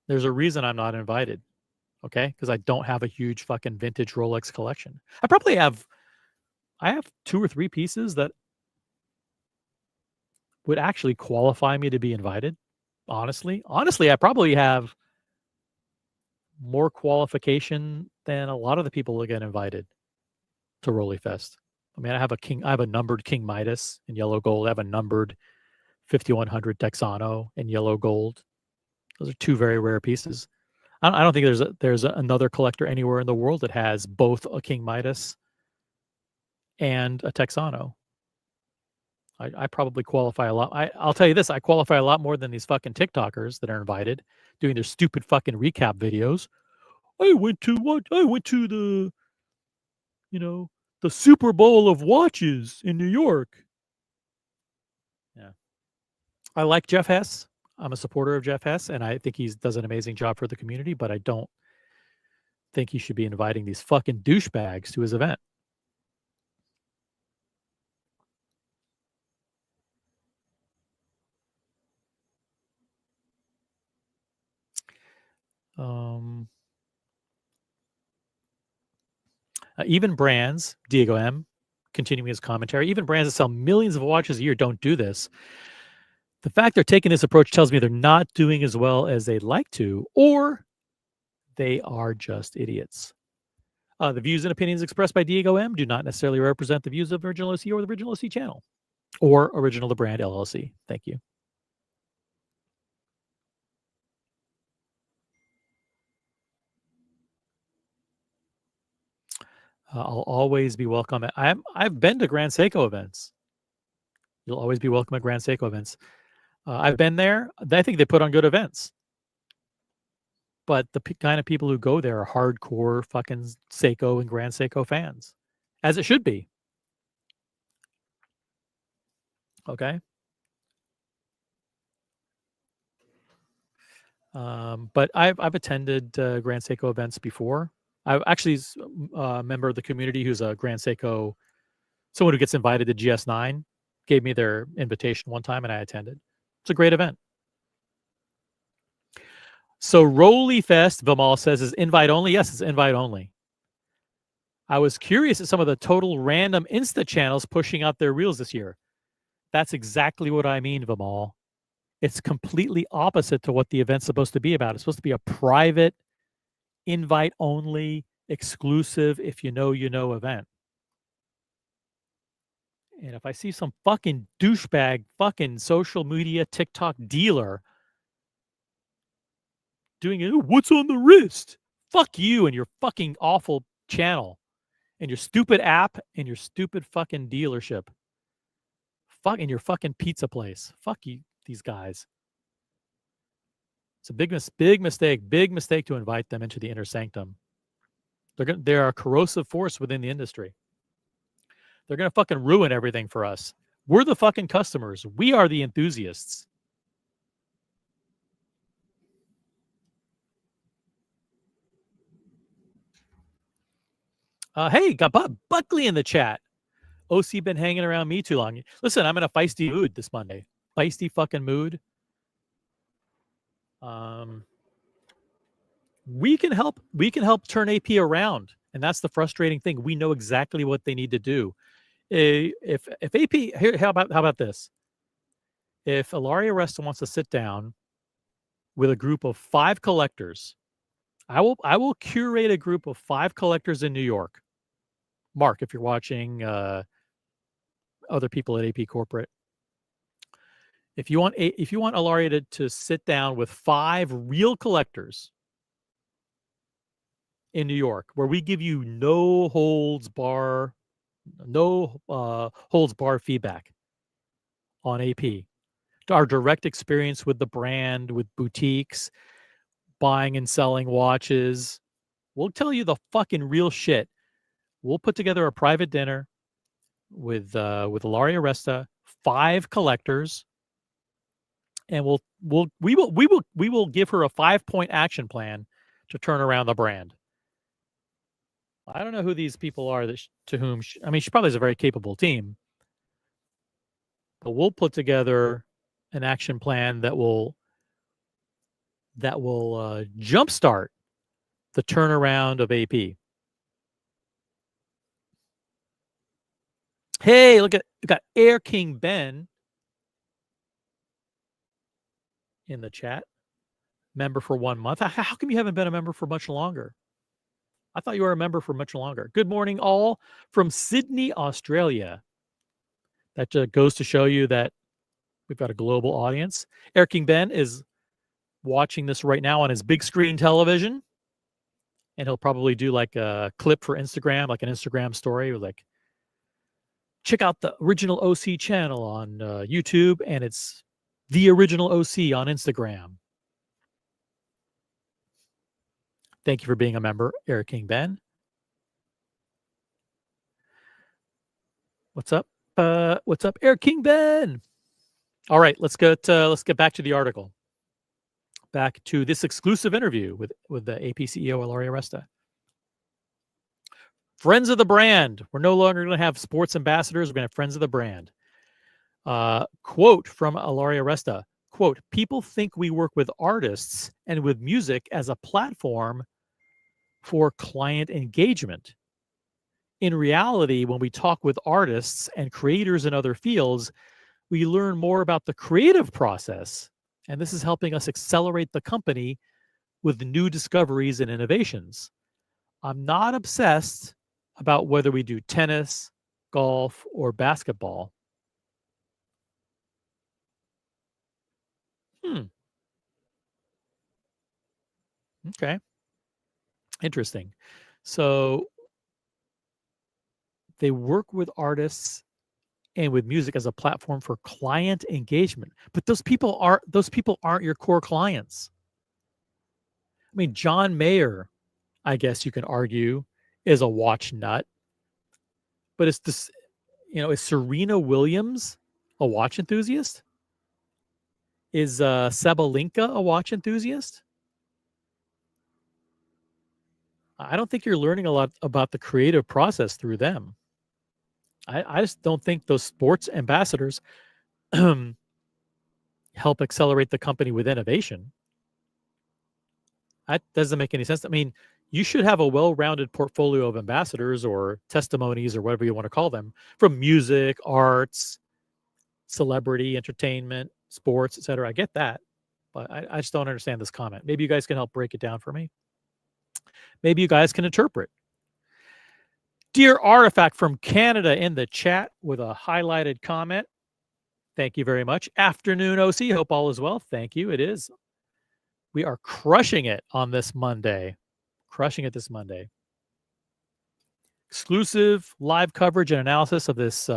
There's a reason I'm not invited. Okay? Because I don't have a huge fucking vintage Rolex collection. I have 2 or 3 pieces that would actually qualify me to be invited. Honestly, I probably have more qualification than a lot of the people that get invited to Rolly Fest. I mean, I have a numbered King Midas in yellow gold. I have a numbered 5100 Texano in yellow gold. Those are 2 very rare pieces. I don't think there's another collector anywhere in the world that has both a King Midas and a Texano. I probably qualify a lot. I'll tell you this, I qualify a lot more than these fucking TikTokers that are invited doing their stupid fucking recap videos. I went to the, the Super Bowl of watches in New York. Yeah. I like Jeff Hess. I'm a supporter of Jeff Hess, and I think he does an amazing job for the community, but I don't think he should be inviting these fucking douchebags to his event. Even brands, Diego M, continuing his commentary, even brands that sell millions of watches a year don't do this. The fact they're taking this approach tells me they're not doing as well as they'd like to, or they are just idiots. The views and opinions expressed by Diego M do not necessarily represent the views of Original OC or the Original OC channel or Original the Brand LLC. Thank you. I'll always be welcome. I've been to Grand Seiko events. You'll always be welcome at Grand Seiko events. I've been there. I think they put on good events. But the kind of people who go there are hardcore fucking Seiko and Grand Seiko fans, as it should be. Okay. But I've attended Grand Seiko events before. I actually a member of the community who's a Grand Seiko, someone who gets invited to GS9, gave me their invitation one time and I attended. It's a great event. So Rolly Fest, Vimal says, is invite only. Yes, it's invite only. I was curious at some of the total random Insta channels pushing out their reels this year. That's exactly what I mean, Vimal. It's completely opposite to what the event's supposed to be about. It's supposed to be a private, invite only, exclusive, if you know event. And if I see some fucking douchebag, fucking social media TikTok dealer doing it, what's on the wrist? Fuck you and your fucking awful channel and your stupid app and your stupid fucking dealership. Fuck, and your fucking pizza place. Fuck you, these guys. It's a big mistake to invite them into the inner sanctum. They're a corrosive force within the industry. They're gonna fucking ruin everything for us. We're the fucking customers. We are the enthusiasts. Hey, got Buckley in the chat. OC been hanging around me too long. Listen, I'm in a feisty mood this Monday. Feisty fucking mood. We can help turn AP around, and that's the frustrating thing. We know exactly what they need to do. If AP here, how about this? If Ilaria Resta wants to sit down with a group of 5 collectors, I will curate a group of 5 collectors in New York. Mark, if you're watching, other people at AP Corporate, if you want Ilaria to sit down with 5 real collectors in New York, where we give you no holds bar feedback on AP, our direct experience with the brand, with boutiques, buying and selling watches. We'll tell you the fucking real shit. We'll put together a private dinner with Ilaria Resta, 5 collectors, and we will give her a 5-point action plan to turn around the brand. I don't know who these people are to whom she probably has a very capable team, but we'll put together an action plan that will jumpstart the turnaround of AP. Hey, look at, we got Air King Ben in the chat. Member for 1 month. How come you haven't been a member for much longer? I thought you were a member for much longer. Good morning, all from Sydney, Australia. That goes to show you that we've got a global audience. Air King Ben is watching this right now on his big screen television, and he'll probably do like a clip for Instagram, like an Instagram story, like, check out the original OC channel on YouTube, and it's the original OC on Instagram. Thank you for being a member, Eric King Ben. What's up? What's up, Eric King Ben? All right, let's get back to the article. Back to this exclusive interview with the AP CEO, Ilaria Resta. Friends of the brand. We're no longer going to have sports ambassadors. We're going to have friends of the brand. Quote from Ilaria Resta. Quote, people think we work with artists and with music as a platform for client engagement. In reality, when we talk with artists and creators in other fields, we learn more about the creative process, and this is helping us accelerate the company with new discoveries and innovations. I'm not obsessed about whether we do tennis, golf, or basketball. Okay. Interesting. So they work with artists and with music as a platform for client engagement. But those people aren't your core clients. I mean, John Mayer, I guess you can argue, is a watch nut. But it's this, is Serena Williams a watch enthusiast? Is Sabalenka a watch enthusiast? I don't think you're learning a lot about the creative process through them. I just don't think those sports ambassadors help accelerate the company with innovation. That doesn't make any sense. I mean, you should have a well-rounded portfolio of ambassadors or testimonies or whatever you want to call them from music, arts, celebrity, entertainment, sports, etc. I get that, but I just don't understand this comment. Maybe you guys can help break it down for me. Maybe you guys can interpret. Dear Artifact from Canada in the chat with a highlighted comment. Thank you very much. Afternoon, OC. Hope all is well. Thank you. It is. We are crushing it on this Monday. Crushing it this Monday. Exclusive live coverage and analysis of this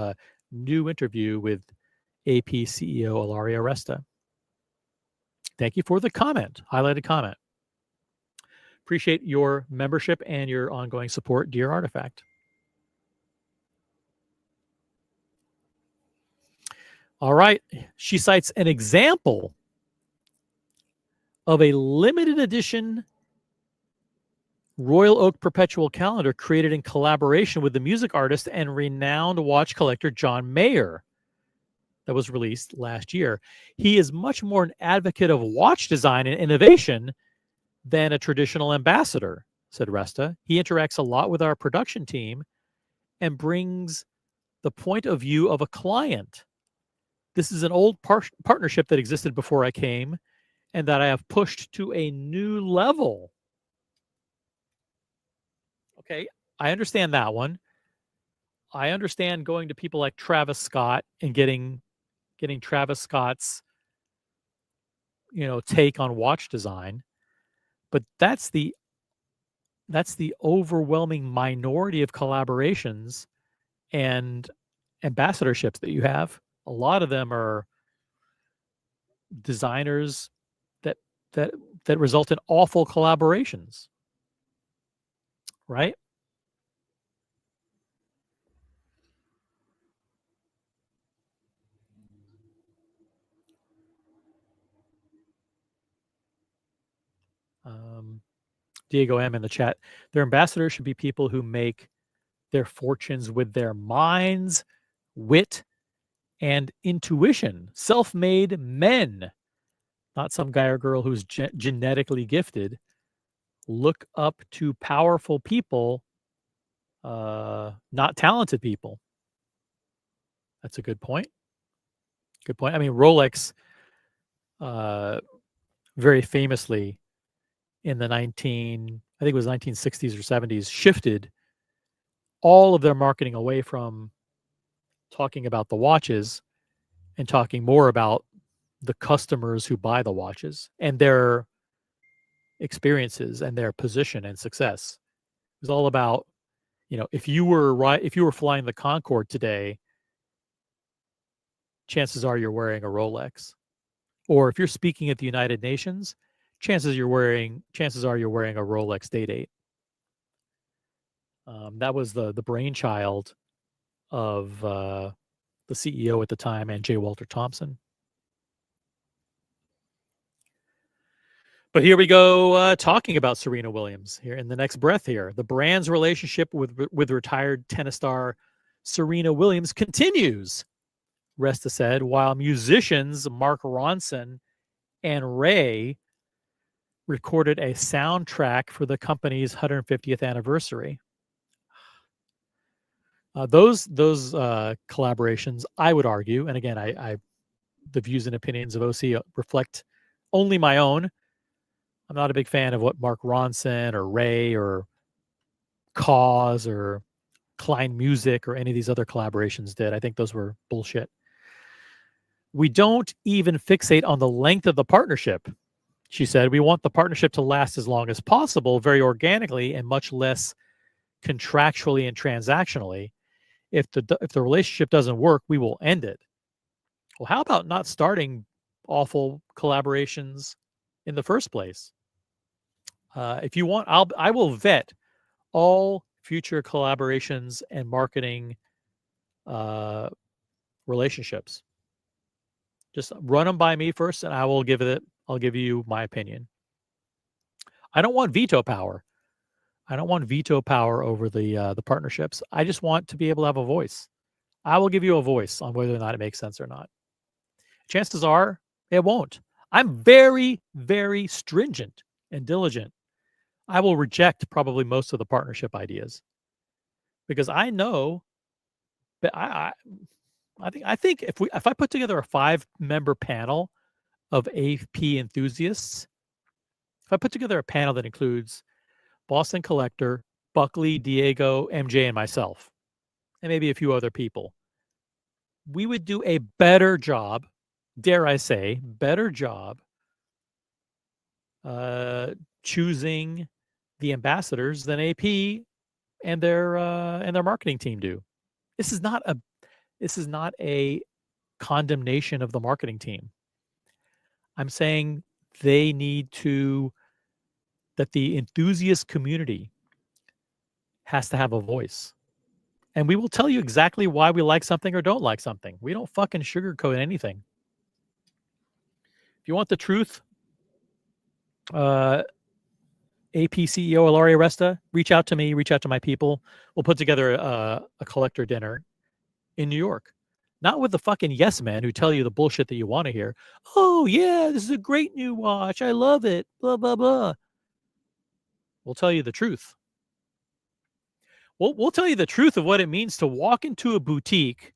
new interview with AP CEO Ilaria Resta. Thank you for the comment, highlighted comment. Appreciate your membership and your ongoing support, dear Artifact. All right. She cites an example of a limited edition Royal Oak Perpetual Calendar created in collaboration with the music artist and renowned watch collector John Mayer that was released last year. He is much more an advocate of watch design and innovation than a traditional ambassador, said Resta. He interacts a lot with our production team and brings the point of view of a client. This is an old partnership that existed before I came and that I have pushed to a new level. Okay, I understand that one. I understand going to people like Travis Scott and getting Travis Scott's, take on watch design. But that's the overwhelming minority of collaborations and ambassadorships that you have. A lot of them are designers that result in awful collaborations, right? Diego M in the chat. Their ambassadors should be people who make their fortunes with their minds, wit, and intuition. Self-made men, not some guy or girl who's genetically gifted. Look up to powerful people, not talented people. That's a good point. Good point. I mean, Rolex very famously in the 1960s or 70s shifted all of their marketing away from talking about the watches and talking more about the customers who buy the watches and their experiences and their position and success. It was all about, if you were flying the Concorde today, chances are you're wearing a Rolex. Or if you're speaking at the United Nations, chances are you're wearing a Rolex Day-Date. That was the brainchild of the CEO at the time, and J. Walter Thompson. But here we go, talking about Serena Williams here in the next breath here. The brand's relationship with retired tennis star Serena Williams continues, Resta said, while musicians Mark Ronson and Ray recorded a soundtrack for the company's 150th anniversary. Those collaborations, I would argue, and again, the views and opinions of OC reflect only my own. I'm not a big fan of what Mark Ronson or Ray or Cause or Klein Music or any of these other collaborations did. I think those were bullshit. We don't even fixate on the length of the partnership, she said. We want the partnership to last as long as possible, very organically and much less contractually and transactionally. If the relationship doesn't work, we will end it. Well, how about not starting awful collaborations in the first place? If you want, I will vet all future collaborations and marketing relationships. Just run them by me first, and I'll give you my opinion. I don't want veto power. I don't want veto power over the partnerships. I just want to be able to have a voice. I will give you a voice on whether or not it makes sense or not. Chances are it won't. I'm very, very stringent and diligent. I will reject probably most of the partnership ideas because I know that I think if I put together a 5-member panel of AP enthusiasts, if I put together a panel that includes Boston Collector, Buckley, Diego, MJ, and myself, and maybe a few other people, we would do a better job, dare I say, better job choosing the ambassadors than AP and their marketing team do. This is not a condemnation of the marketing team. I'm saying they need to that the enthusiast community has to have a voice. And we will tell you exactly why we like something or don't like something. We don't fucking sugarcoat anything. If you want the truth, AP CEO Ilaria Resta, reach out to me, reach out to my people. We'll put together a collector dinner in New York. Not with the fucking yes men who tell you the bullshit that you want to hear. Oh, yeah, this is a great new watch. I love it. Blah, blah, blah. We'll tell you the truth. We'll tell you the truth of what it means to walk into a boutique,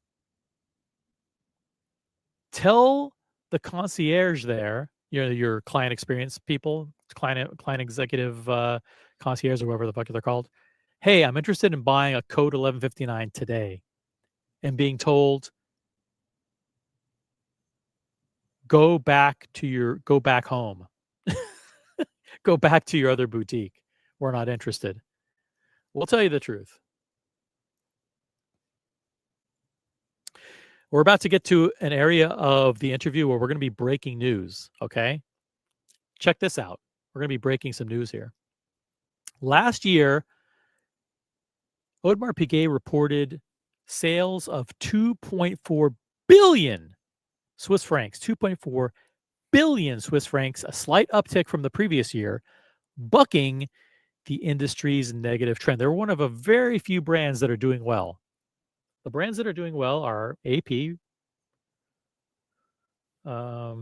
tell the concierge there, your client experience people, client executive concierge or whatever the fuck they're called. Hey, I'm interested in buying a Code 1159 today, and being told, go back home, go back to your other boutique. We're not interested. We'll tell you the truth. We're about to get to an area of the interview where we're going to be breaking news. Okay. Check this out. We're going to be breaking some news here. Last year, Audemars Piguet reported sales of 2.4 billion Swiss francs, 2.4 billion Swiss francs, a slight uptick from the previous year, bucking the industry's negative trend. They're one of a very few brands that are doing well. The brands that are doing well are AP. I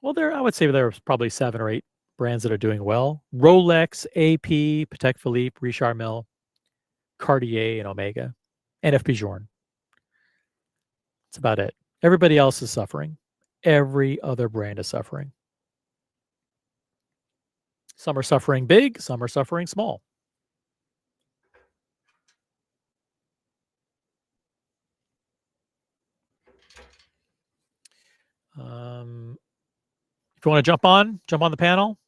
would say there's probably 7 or 8 brands that are doing well. Rolex, AP, Patek Philippe, Richard Mille, Cartier, and Omega, and FP Journe. That's about it. Everybody else is suffering. Every other brand is suffering. Some are suffering big, some are suffering small. If you want to jump on the panel,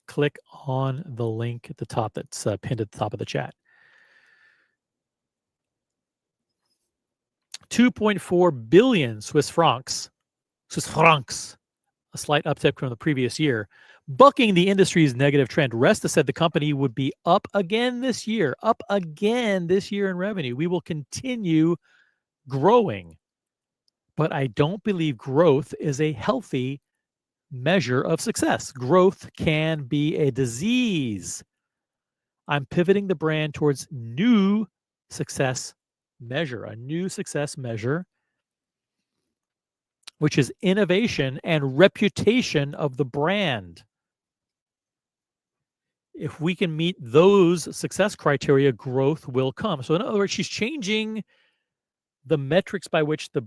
click on the link at the top that's pinned at the top of the chat. 2.4 billion Swiss francs, a slight uptick from the previous year, bucking the industry's negative trend. Resta said the company would be up again this year in revenue. We will continue growing, but I don't believe growth is a healthy measure of success. Growth can be a disease. I'm pivoting the brand towards a new success measure, which is innovation and reputation of the brand. If we can meet those success criteria, growth will come. So in other words, she's changing the metrics by which the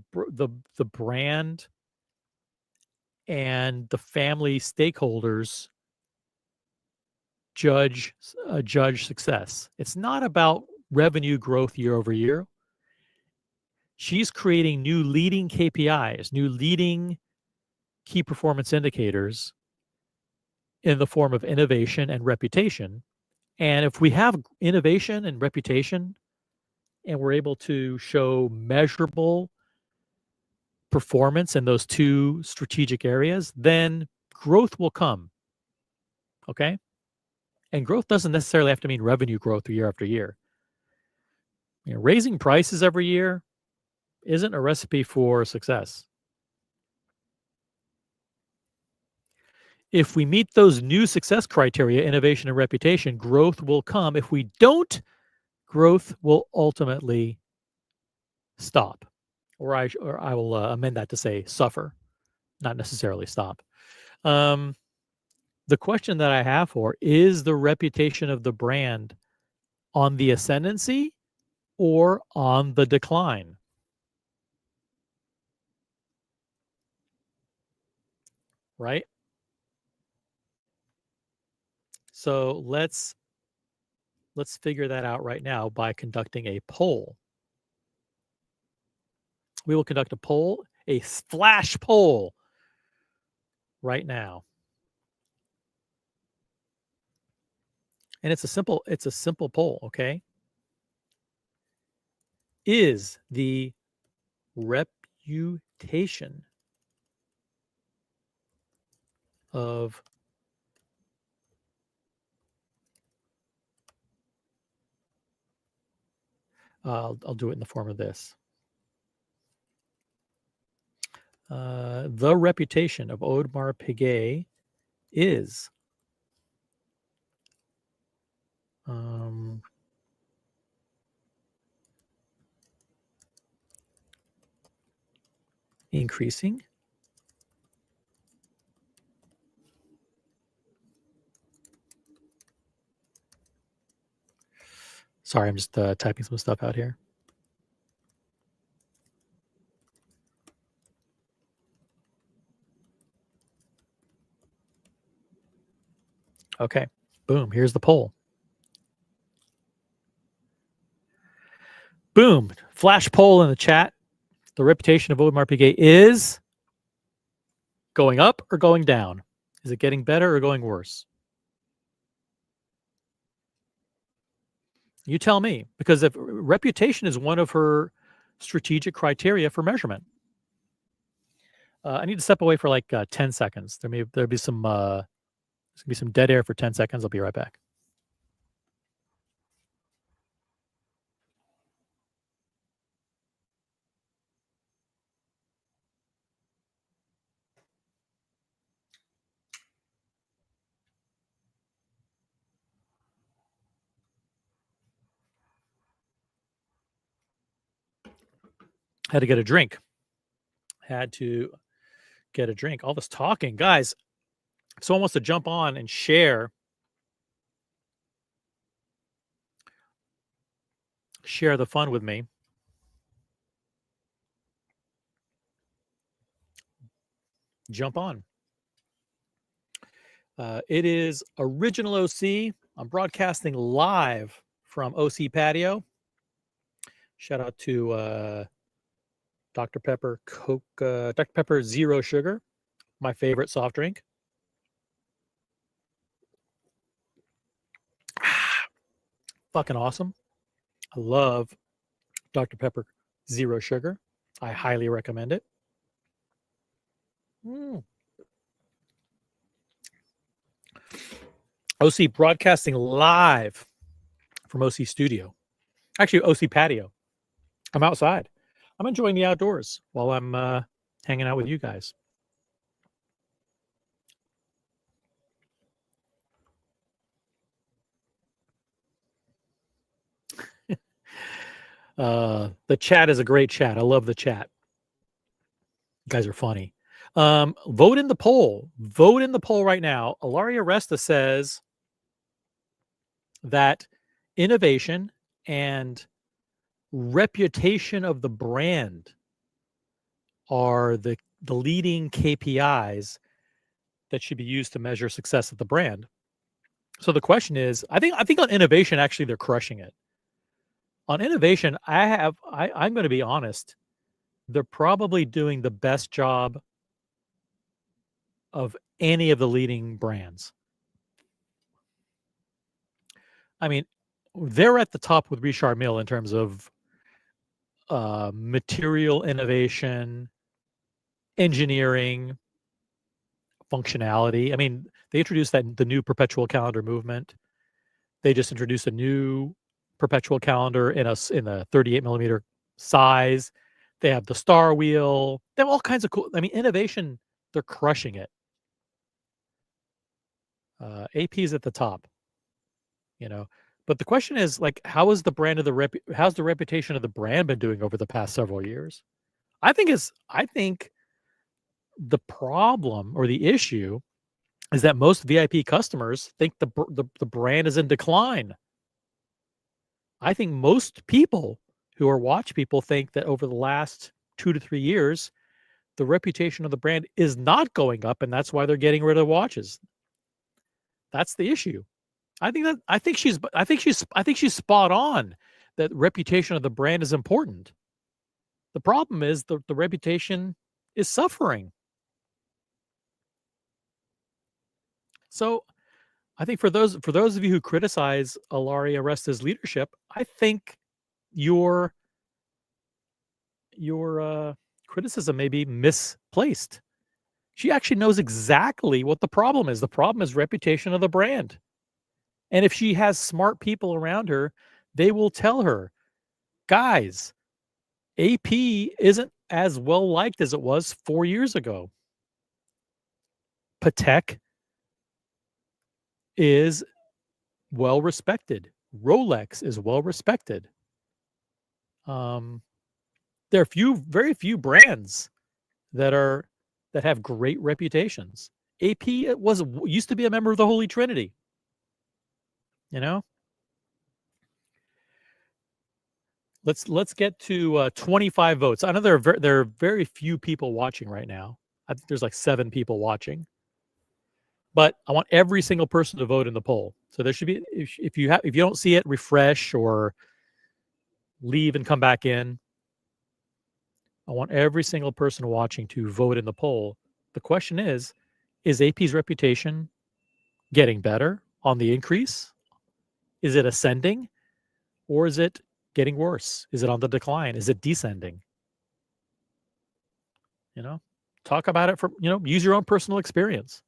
brand and the family stakeholders judge success. It's not about revenue growth year over year. She's creating new leading KPIs, new leading key performance indicators in the form of innovation and reputation. And if we have innovation and reputation and we're able to show measurable performance in those two strategic areas, then growth will come. Okay? And growth doesn't necessarily have to mean revenue growth year after year. Raising prices every year isn't a recipe for success. If we meet those new success criteria, innovation and reputation, growth will come. If we don't, growth will ultimately stop. Or I will amend that to say suffer, not necessarily stop. Um, the question that I have for is the reputation of the brand on the ascendancy or on the decline? Right? So let's figure that out right now by conducting a poll. We will conduct a poll, a flash poll right now. And it's a simple poll, okay? Is the reputation of I'll do it in the form of this. The reputation of Audemars Piguet is increasing. Sorry, I'm just typing some stuff out here. Okay, boom, here's the poll. Boom, flash poll in the chat. The reputation of Audemars Piguet is going up or going down? Is it getting better or going worse? You tell me, because if reputation is one of her strategic criteria for measurement. I need to step away for like 10 seconds. There'll be some there's gonna be some dead air for 10 seconds. I'll be right back. Had to get a drink. Had to get a drink. All this talking, guys. If someone wants to jump on and share the fun with me, jump on. It is Original OC. I'm broadcasting live from OC Patio. Shout out to Dr. Pepper Coke, Dr. Pepper Zero Sugar, my favorite soft drink. Fucking awesome. I love Dr. Pepper Zero Sugar. I highly recommend it. OC broadcasting live from OC Studio. Actually, OC Patio. I'm outside. I'm enjoying the outdoors while I'm hanging out with you guys. The chat is a great chat. I love the chat. You guys are funny. Vote in the poll. Vote in the poll right now. Ilaria Resta says that innovation and reputation of the brand are the leading KPIs that should be used to measure success of the brand. So the question is, I think on innovation, actually, they're crushing it. On innovation, I'm going to be honest, they're probably doing the best job of any of the leading brands. I mean, they're at the top with Richard Mille in terms of material innovation, engineering, functionality. I mean, they introduced the new perpetual calendar movement. They just introduced a new perpetual calendar in a 38 millimeter size. They have the Star Wheel. They have all kinds of cool. I mean, innovation. They're crushing it. AP is at the top, you know. But the question is, like, how is the brand of how's the reputation of the brand been doing over the past several years? I think the problem or the issue is that most VIP customers think the brand is in decline. I think most people who are watch people think that over the last 2 to 3 years, the reputation of the brand is not going up, and that's why they're getting rid of watches. That's the issue. I think she's spot on that reputation of the brand is important. The problem is the reputation is suffering. So, I think for those of you who criticize Ilaria Aresta's leadership, I think your your criticism may be misplaced. She actually knows exactly what the problem is. The problem is reputation of the brand. And if she has smart people around her, they will tell her, guys, AP isn't as well liked as it was 4 years ago. Patek is well respected. Rolex is well respected. There are very few brands that have great reputations. AP used to be a member of the Holy Trinity. You know, let's get to 25 votes. I know there are very few people watching right now. I think there's like 7 people watching, but I want every single person to vote in the poll. So there should be if you don't see it, refresh or leave and come back in. I want every single person watching to vote in the poll. The question is AP's reputation getting better, on the increase? Is it ascending? Or is it getting worse? Is it on the decline? Is it descending? You know, talk about it use your own personal experience.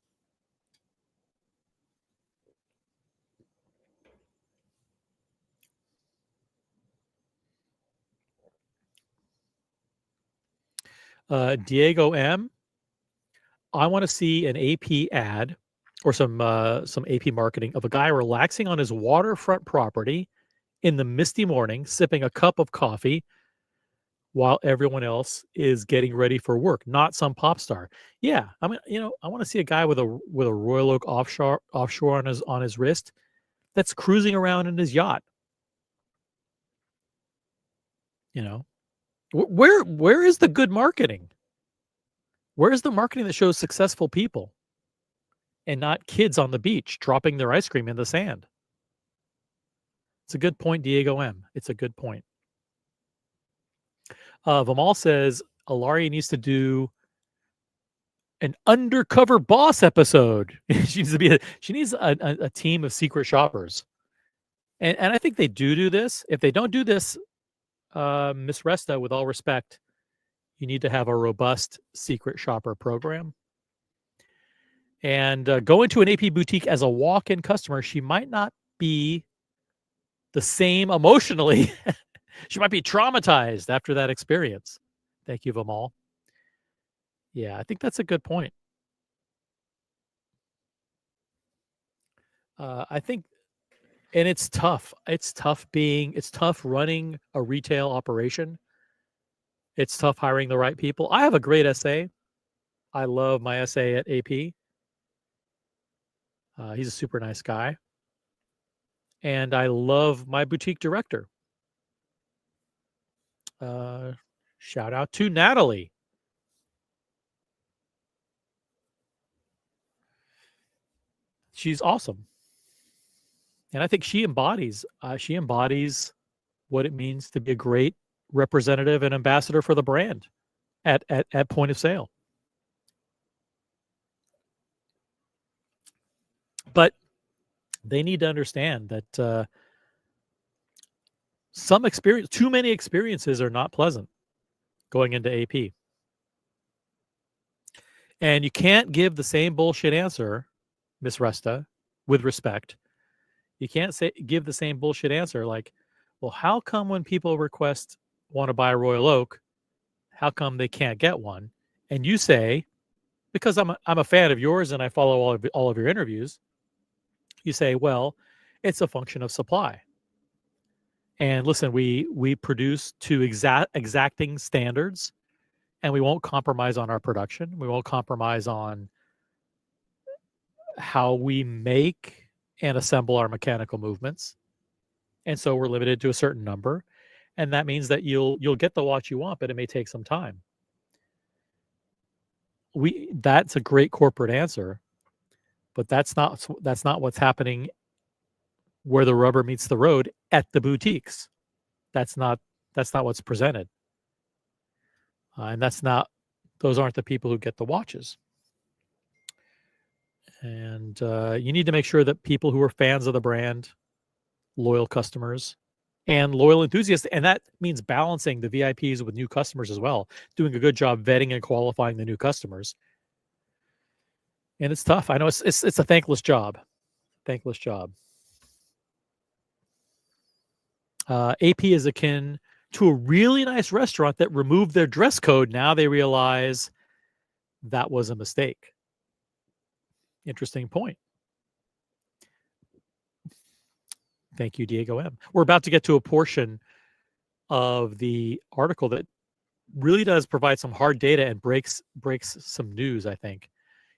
Diego M, I want to see an AP ad or some AP marketing of a guy relaxing on his waterfront property in the misty morning, sipping a cup of coffee while everyone else is getting ready for work, not some pop star. Yeah, I mean, I want to see a guy with a Royal Oak offshore on his wrist that's cruising around in his yacht. You know, where is the good marketing? Where is the marketing that shows successful people and not kids on the beach dropping their ice cream in the sand? It's a good point, Diego M. It's a good point. Vimal says Ilaria needs to do an undercover boss episode. She needs a team of secret shoppers. And I think they do this. If they don't do this, Miss Resta, with all respect, you need to have a robust secret shopper program. And go into an AP boutique as a walk-in customer. She might not be the same emotionally. She might be traumatized after that experience. Thank you, Vimal. Yeah, I think that's a good point. I think, and it's tough. It's tough running a retail operation. It's tough hiring the right people. I have a great SA. I love my SA at AP. He's a super nice guy. And I love my boutique director. Shout out to Natalie. She's awesome. And I think she embodies what it means to be a great representative and ambassador for the brand at point of sale. But they need to understand that too many experiences are not pleasant going into AP. And you can't give the same bullshit answer, Miss Resta, with respect. You can't give the same bullshit answer like, well, how come when people want to buy a Royal Oak, how come they can't get one? And you say, because I'm a fan of yours and I follow all of your interviews. You say, well, it's a function of supply. And listen, we produce to exacting standards, and we won't compromise on our production. We won't compromise on how we make and assemble our mechanical movements. And so we're limited to a certain number. And that means that you'll get the watch you want, but it may take some time. That's a great corporate answer, but that's not what's happening where the rubber meets the road at the boutiques. That's not what's presented. And those aren't the people who get the watches. And you need to make sure that people who are fans of the brand, loyal customers, and loyal enthusiasts, and that means balancing the VIPs with new customers as well, doing a good job vetting and qualifying the new customers. And it's tough. I know it's a thankless job. Thankless job. AP is akin to a really nice restaurant that removed their dress code. Now they realize that was a mistake. Interesting point. Thank you, Diego M. We're about to get to a portion of the article that really does provide some hard data and breaks some news, I think.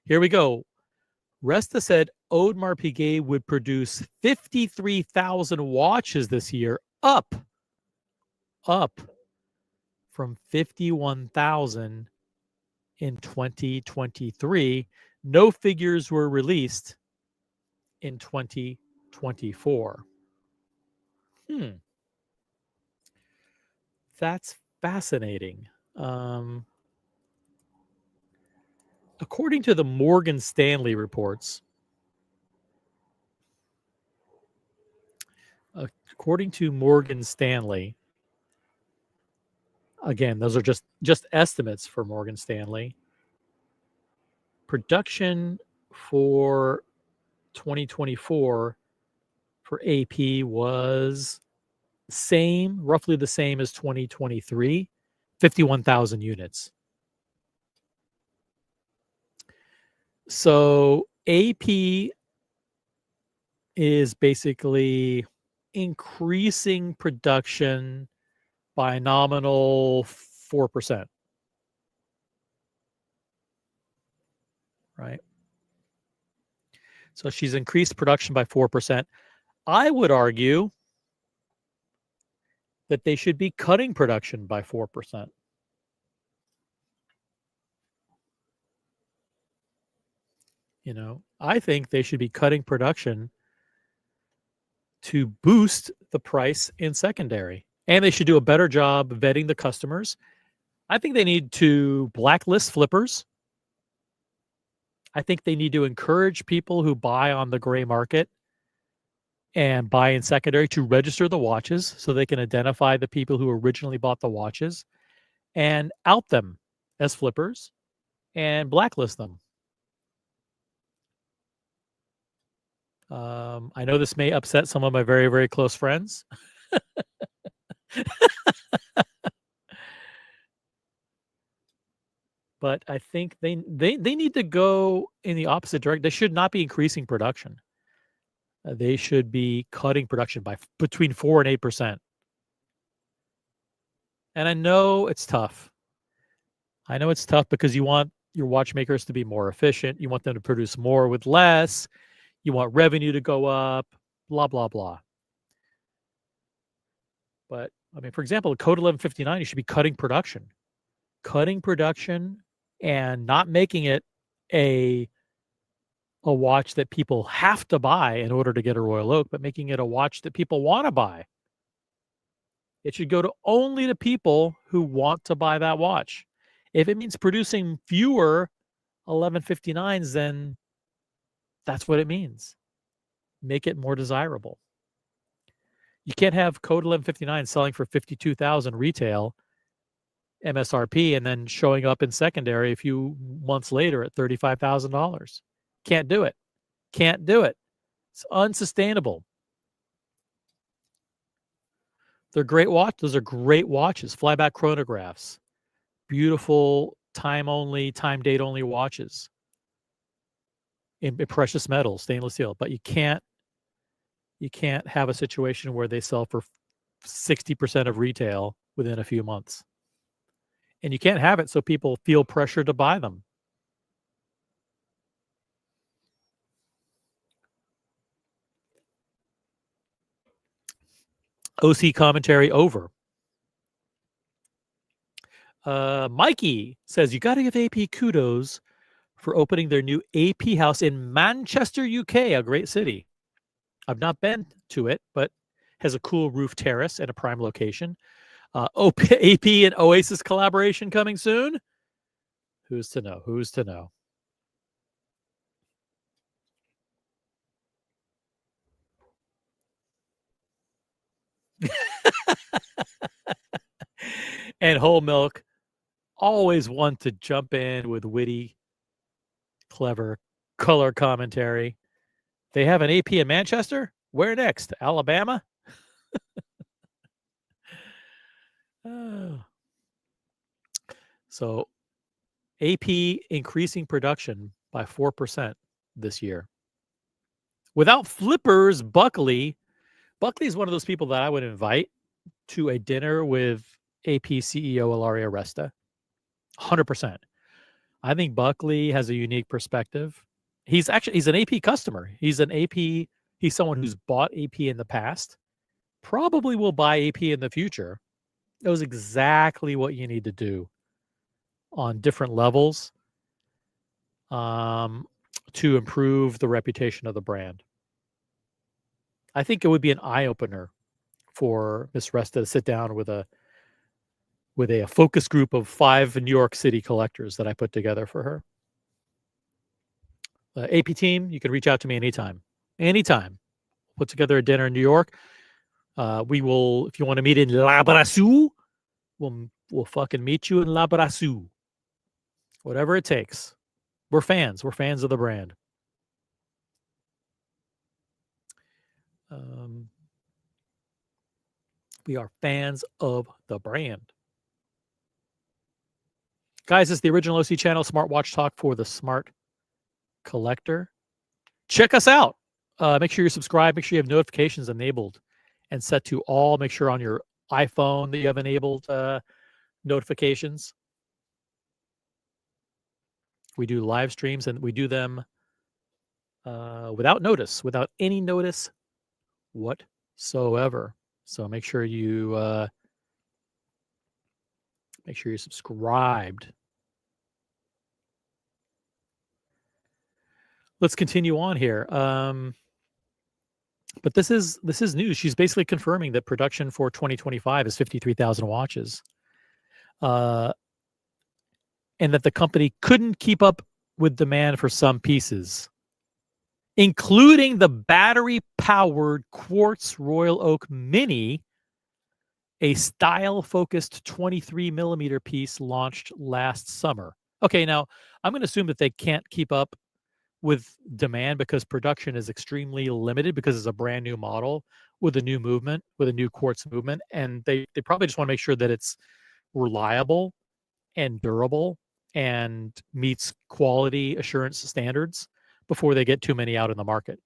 Here we go. Resta said Audemars Piguet would produce 53,000 watches this year, up from 51,000 in 2023. No figures were released in 2024. That's fascinating. According to the Morgan Stanley reports, again, those are just estimates for Morgan Stanley. Production for 2024 for AP was roughly the same as 2023, 51,000 units. So AP is basically increasing production by a nominal 4%. Right? So she's increased production by 4%. I would argue that they should be cutting production by 4%. I think they should be cutting production to boost the price in secondary. And they should do a better job vetting the customers. I think they need to blacklist flippers. I think they need to encourage people who buy on the gray market and buy in secondary to register the watches so they can identify the people who originally bought the watches and out them as flippers and blacklist them. I know this may upset some of my very, very close friends. But I think they need to go in the opposite direction. They should not be increasing production. They should be cutting production by between 4 and 8%. And I know it's tough. Because you want your watchmakers to be more efficient. You want them to produce more with less. You want revenue to go up, blah, blah, blah. But, for example, the Code 1159, you should be cutting production. Cutting production and not making it a watch that people have to buy in order to get a Royal Oak, but making it a watch that people want to buy. It should go to only the people who want to buy that watch. If it means producing fewer 1159s, then that's what it means. Make it more desirable. You can't have Code 1159 selling for 52,000 retail MSRP and then showing up in secondary a few months later at $35,000. Can't do it. It's unsustainable. They're great watches. Those are great watches. Flyback chronographs. Beautiful time date only watches. In precious metals, stainless steel. But you can't You can't have a situation where they sell for 60% of retail within a few months. And you can't have it so people feel pressure to buy them. OC commentary over. Mikey says, you got to give AP kudos for opening their new AP house in Manchester, UK, a great city. I've not been to it, but has a cool roof terrace and a prime location. AP and Oasis collaboration coming soon. Who's to know? Who's to know? And Whole Milk always want to jump in with witty, clever color commentary. They have an AP in Manchester? Where next? Alabama? So AP increasing production by 4% this year. Without flippers, Buckley is one of those people that I would invite to a dinner with AP CEO Ilaria Resta. 100%. I think Buckley has a unique perspective. He's an AP customer. He's someone who's bought AP in the past, probably will buy AP in the future. Knows exactly what you need to do on different levels to improve the reputation of the brand. I think it would be an eye-opener for Miss Resta to sit down with a focus group of 5 New York City collectors that I put together for her. AP team, you can reach out to me anytime. Anytime. Put together a dinner in New York. We will, if you want to meet in La Brassou, we'll fucking meet you in La Brassou. Whatever it takes. We're fans. We're fans of the brand. We are fans of the brand. Guys, it's the original OC channel, Smartwatch Talk for the Smart Collector. Check us out. Make sure you're subscribed. Make sure you have notifications enabled and set to all. Make sure on your iPhone that you have enabled notifications. We do live streams, and we do them without any notice whatsoever. So make sure you're subscribed. Let's continue on here. But this is news. She's basically confirming that production for 2025 is 53,000 watches. And that the company couldn't keep up with demand for some pieces, including the battery-powered Quartz Royal Oak Mini, a style-focused 23-millimeter piece launched last summer. Okay, now I'm going to assume that they can't keep up with demand because production is extremely limited because it's a brand new model with a new movement, with a new quartz movement, and they probably just want to make sure that it's reliable and durable and meets quality assurance standards before they get too many out in the market.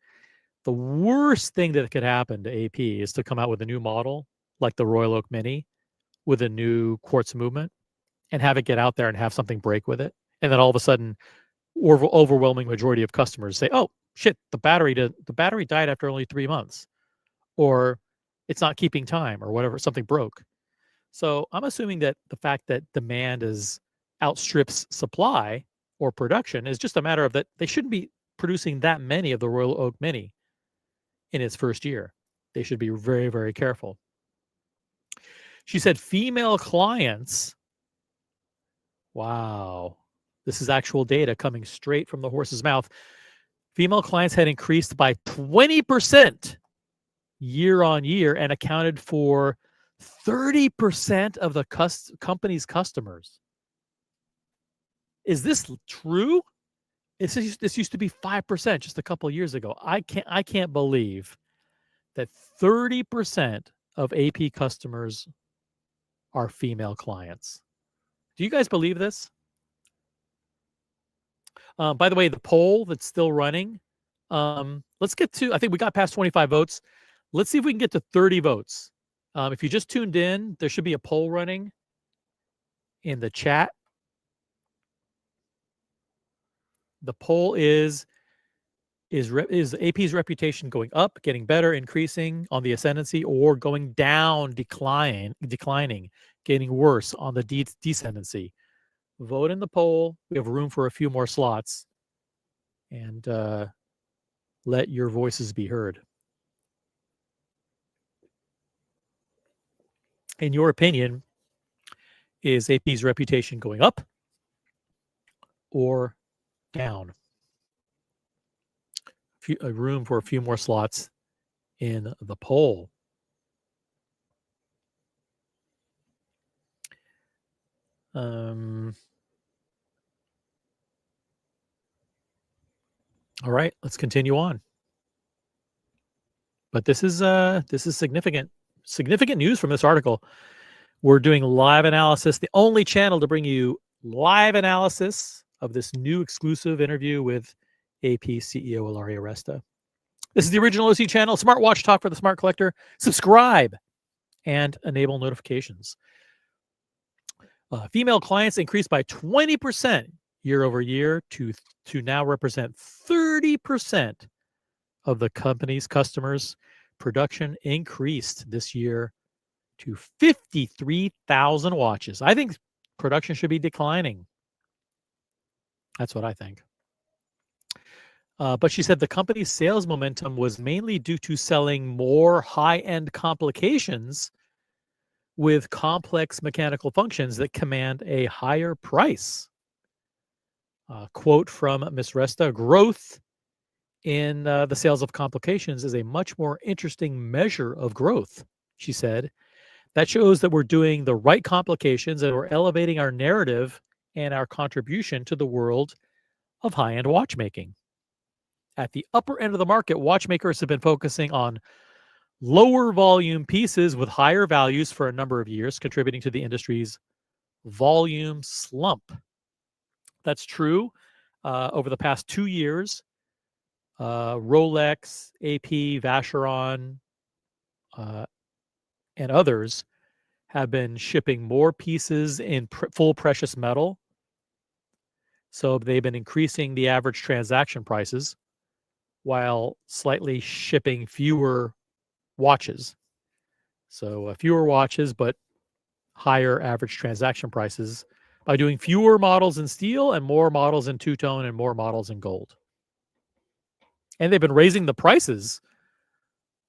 The worst thing that could happen to AP is to come out with a new model like the Royal Oak Mini with a new quartz movement and have it get out there and have something break with it. And then all of a sudden, overwhelming majority of customers say, oh, shit, the battery died after only 3 months, or it's not keeping time, or whatever, something broke. So I'm assuming that the fact that demand outstrips supply or production is just a matter of that they shouldn't be producing that many of the Royal Oak Mini in its first year. They should be very, very careful. She said female clients, wow, this is actual data coming straight from the horse's mouth. Female clients had increased by 20% year on year and accounted for 30% of the company's customers. Is this true? This used to be 5% just a couple of years ago. I can't believe that 30% of AP customers are female clients. Do you guys believe this? By the way, the poll that's still running Let's get to, I think we got past 25 votes. Let's see if we can get to 30 votes. If you just tuned in, there should be a poll running in the chat. The poll is AP's reputation going up, getting better, increasing on the ascendancy, or going down, declining, getting worse on the descendancy? Vote in the poll. We have room for a few more slots, and let your voices be heard. In your opinion, is AP's reputation going up or down? A room for a few more slots in the poll. All right, let's continue on. But this is significant news from this article. We're doing live analysis, the only channel to bring you live analysis of this new exclusive interview with AP CEO Ilaria Resta. This is the original OC channel, Smartwatch Talk for the Smart Collector. Subscribe and enable notifications. Female clients increased by 20% year over year to now represent 30% of the company's customers. Production increased this year to 53,000 watches. I think production should be declining. That's what I think. But she said the company's sales momentum was mainly due to selling more high-end complications with complex mechanical functions that command a higher price. Quote from Ms. Resta: growth in the sales of complications is a much more interesting measure of growth, she said. That shows that we're doing the right complications and we're elevating our narrative and our contribution to the world of high-end watchmaking. At the upper end of the market, watchmakers have been focusing on lower volume pieces with higher values for a number of years, contributing to the industry's volume slump. That's true. Over the past 2 years, Rolex, AP, Vacheron, and others have been shipping more pieces in full precious metal. So they've been increasing the average transaction prices while slightly shipping fewer watches. So fewer watches, but higher average transaction prices by doing fewer models in steel and more models in two-tone and more models in gold. And they've been raising the prices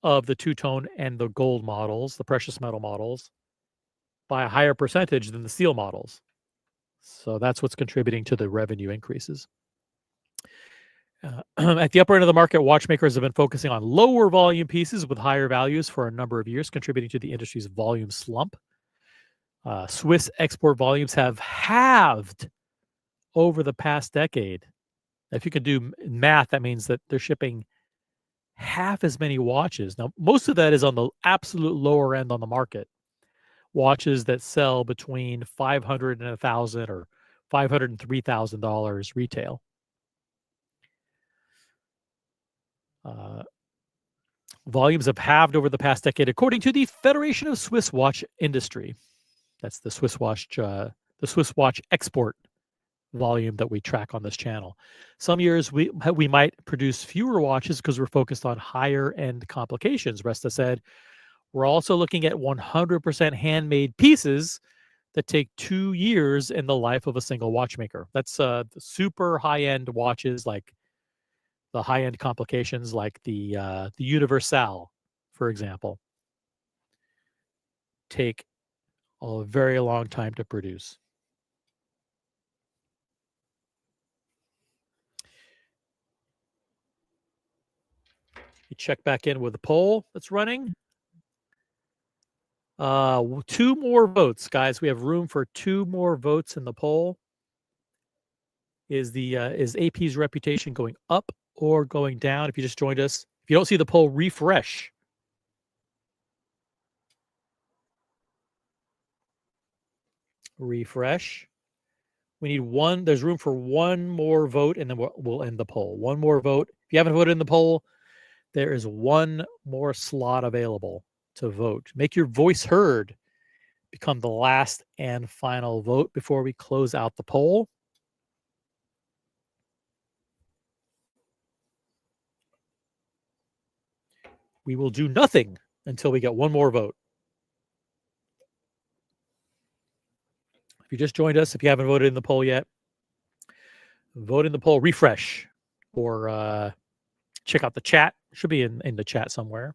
of the two-tone and the gold models, the precious metal models, by a higher percentage than the steel models. So that's what's contributing to the revenue increases. At the upper end of the market, watchmakers have been focusing on lower volume pieces with higher values for a number of years, contributing to the industry's volume slump. Swiss export volumes have halved over the past decade. If you could do math, that means that they're shipping half as many watches. Now, most of that is on the absolute lower end on the market. Watches that sell between $500 and $1,000 or $500 and $3,000 retail. Volumes have halved over the past decade, according to the Federation of Swiss Watch Industry. That's the Swiss Watch export volume that we track on this channel. Some years we might produce fewer watches because we're focused on higher end complications, Resta said. We're also looking at 100% handmade pieces that take 2 years in the life of a single watchmaker. That's the super high-end watches, like the high-end complications, like the Universal, for example, take a very long time to produce. You check back in with the poll that's running. 2 more votes, guys. We have room for 2 more votes in the poll. Is AP's reputation going up or going down? If you just joined us, if you don't see the poll, refresh. Refresh. We need one. There's room for one more vote, and then we'll end the poll. One more vote. If you haven't voted in the poll, there is one more slot available to vote. Make your voice heard. Become the last and final vote before we close out the poll. We will do nothing until we get one more vote. If you just joined us, if you haven't voted in the poll yet, vote in the poll, refresh, or check out the chat. Should be in the chat somewhere.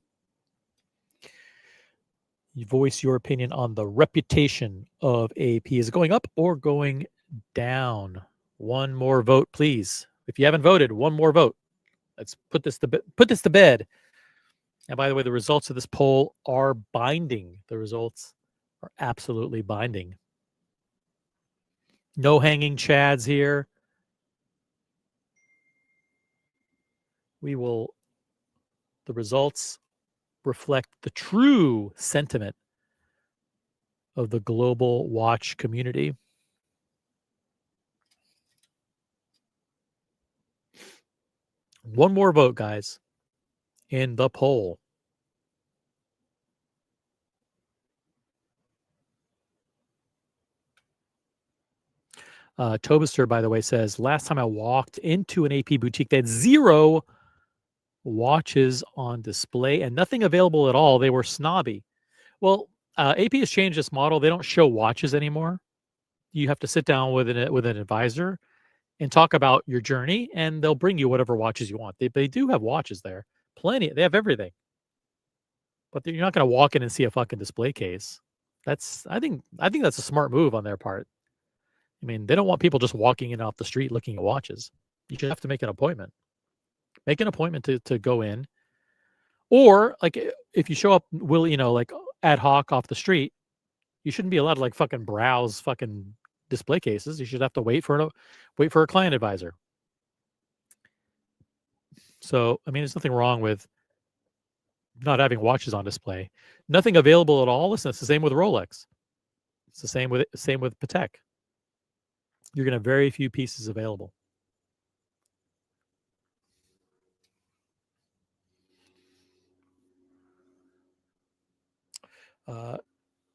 You voice your opinion on the reputation of AP. Is it going up or going down? One more vote, please. If you haven't voted, one more vote. Let's put this to bed. And by the way, the results of this poll are binding. The results are absolutely binding. No hanging chads here. The results reflect the true sentiment of the Global Watch community. One more vote, guys, in the poll. Tobister, by the way, says, last time I walked into an AP boutique, they had 0 watches on display and nothing available at all. They were snobby. Well, AP has changed its model. They don't show watches anymore. You have to sit down with an advisor and talk about your journey, and they'll bring you whatever watches you want. They do have watches there. Plenty. They have everything. But you're not going to walk in and see a fucking display case. I think that's a smart move on their part. I mean, they don't want people just walking in off the street looking at watches. You should have to make an appointment. Make an appointment to go in. Or like if you show up like ad hoc off the street, you shouldn't be allowed to like fucking browse fucking display cases. You should have to wait for a client advisor. So, I mean, there's nothing wrong with not having watches on display. Nothing available at all. Listen, it's the same with Rolex. It's the same with Patek. You're going to have very few pieces available.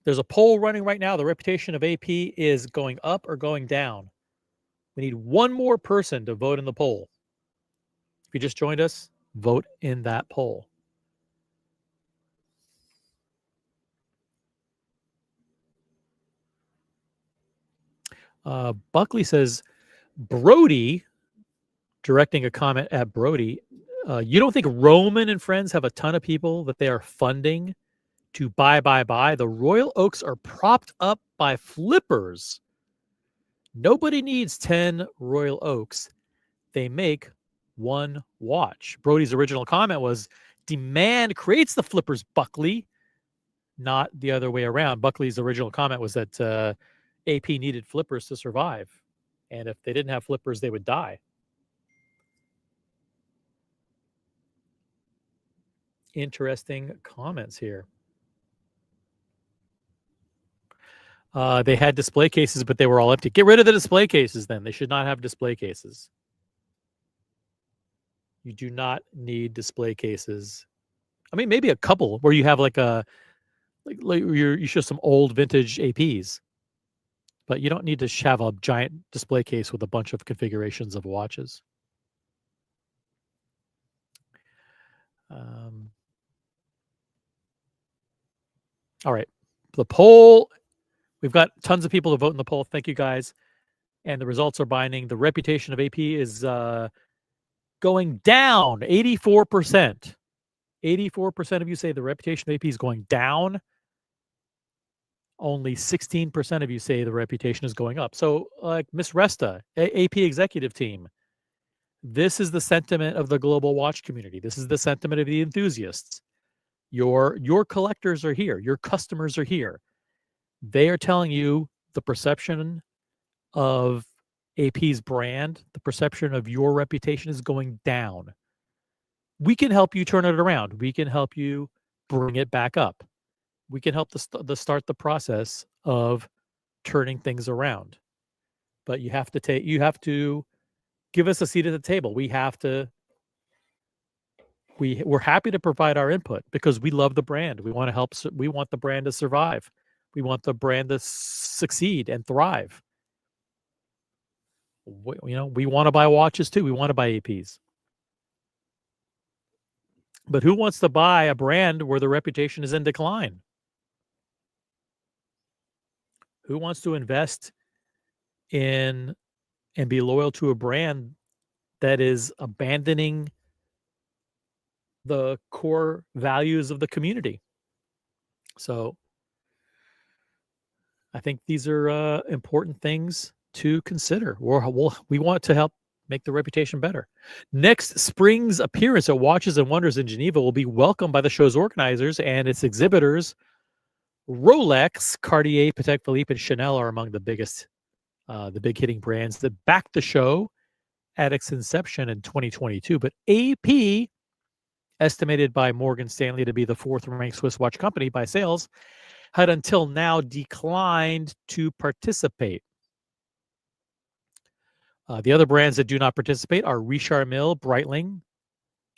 There's a poll running right now. The reputation of AP is going up or going down. We need one more person to vote in the poll. If you just joined us, vote in that poll. Buckley says, Brody, directing a comment at Brody, you don't think Roman and friends have a ton of people that they are funding to buy? The Royal Oaks are propped up by flippers. Nobody needs 10 Royal Oaks. They make one watch. Brody's original comment was, demand creates the flippers, Buckley, not the other way around. Buckley's original comment was that AP needed flippers to survive. And if they didn't have flippers, they would die. Interesting comments here. They had display cases, but they were all empty. Get rid of the display cases then. They should not have display cases. You do not need display cases. I mean, maybe a couple where you have like you show some old vintage APs, but you don't need to have a giant display case with a bunch of configurations of watches. All right. The poll, we've got tons of people to vote in the poll. Thank you, guys. And the results are binding. The reputation of AP is going down 84%. 84% of you say the reputation of AP is going down. Only 16% of you say the reputation is going up. So, like Miss Resta, AP executive team, this is the sentiment of the Global Watch community. This is the sentiment of the enthusiasts. Your collectors are here. Your customers are here. They are telling you the perception of AP's brand, the perception of your reputation is going down. We can help you turn it around. We can help you bring it back up. We can help start the process of turning things around. but you have to give us a seat at the table. We're happy to provide our input because we love the brand. We want to help. We want the brand to survive. We want the brand to succeed and thrive. We want to buy watches too. We want to buy APs. But who wants to buy a brand where the reputation is in decline? Who wants to invest in and be loyal to a brand that is abandoning the core values of the community? So I think these are important things to consider. We want to help make the reputation better. Next spring's appearance at Watches and Wonders in Geneva will be welcomed by the show's organizers and its exhibitors. Rolex, Cartier, Patek Philippe, and Chanel are among the big hitting brands that backed the show at its inception in 2022. But AP, estimated by Morgan Stanley to be the fourth-ranked Swiss watch company by sales, had until now declined to participate. The other brands that do not participate are Richard Mille, Breitling,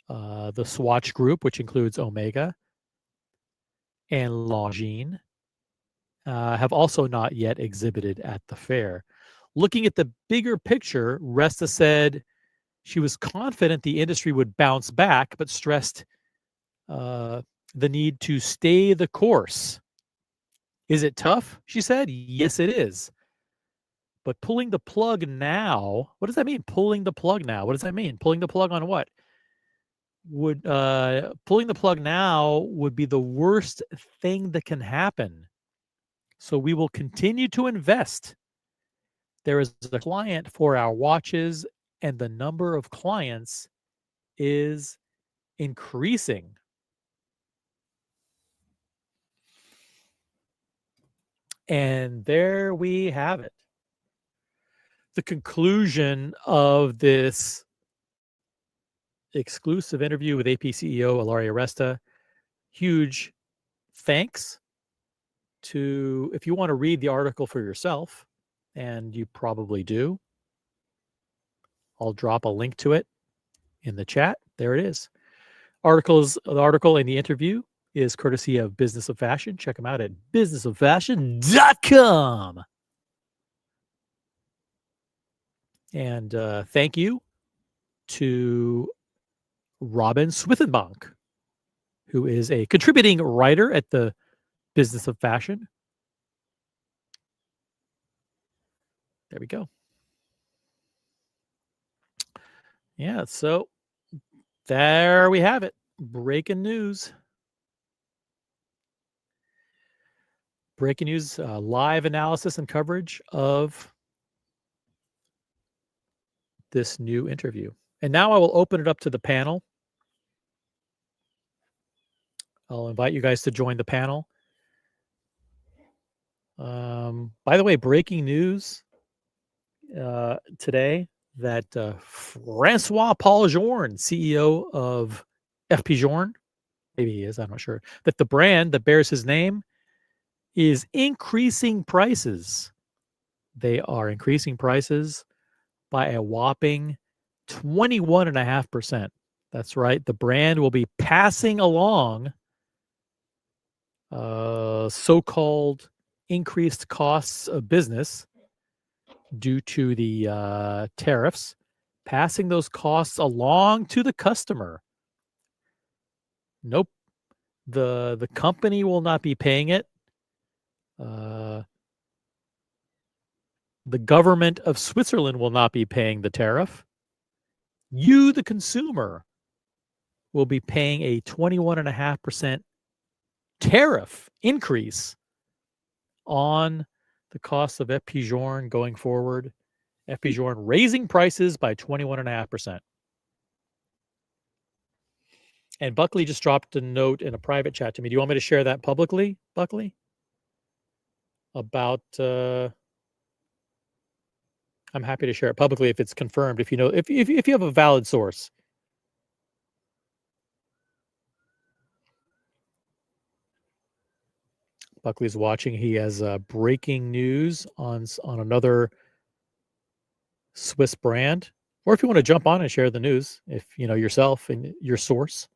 the Swatch Group, which includes Omega, and Longines, have also not yet exhibited at the fair. Looking at the bigger picture, Resta said she was confident the industry would bounce back, but stressed the need to stay the course. Is it tough? She said, yes, it is. But pulling the plug now, what does that mean? Pulling the plug now. What does that mean? Pulling the plug on what? Pulling the plug now would be the worst thing that can happen. So we will continue to invest. There is a client for our watches, and the number of clients is increasing. And there we have it. The conclusion of this exclusive interview with AP CEO Ilaria Resta. Huge thanks to, if you want to read the article for yourself, and you probably do, I'll drop a link to it in the chat. There it is. The article and the interview is courtesy of Business of Fashion. Check them out at businessofashion.com. And thank you to Robin Swithenbank, who is a contributing writer at the Business of Fashion. There we go. Yeah, so there we have it. Breaking news. Breaking news, live analysis and coverage of this new interview. And now I will open it up to the panel. I'll invite you guys to join the panel. By the way, breaking news today that Francois Paul Journe, CEO of FP Journe, maybe he is, I'm not sure, that the brand that bears his name is increasing prices. They are increasing prices by a whopping 21.5%. That's right. The brand will be passing along so-called increased costs of business due to the tariffs, passing those costs along to the customer. Nope. The company will not be paying it. The government of Switzerland will not be paying the tariff. You, the consumer, will be paying a 21.5% tariff increase on the cost of FP Journe going forward. FP Journe raising prices by 21.5%. And Buckley just dropped a note in a private chat to me. Do you want me to share that publicly, Buckley? About I'm happy to share it publicly if it's confirmed. If you know, if you have a valid source. Buckley's watching. He has breaking news on another Swiss brand. Or if you want to jump on and share the news, if you know yourself and your source,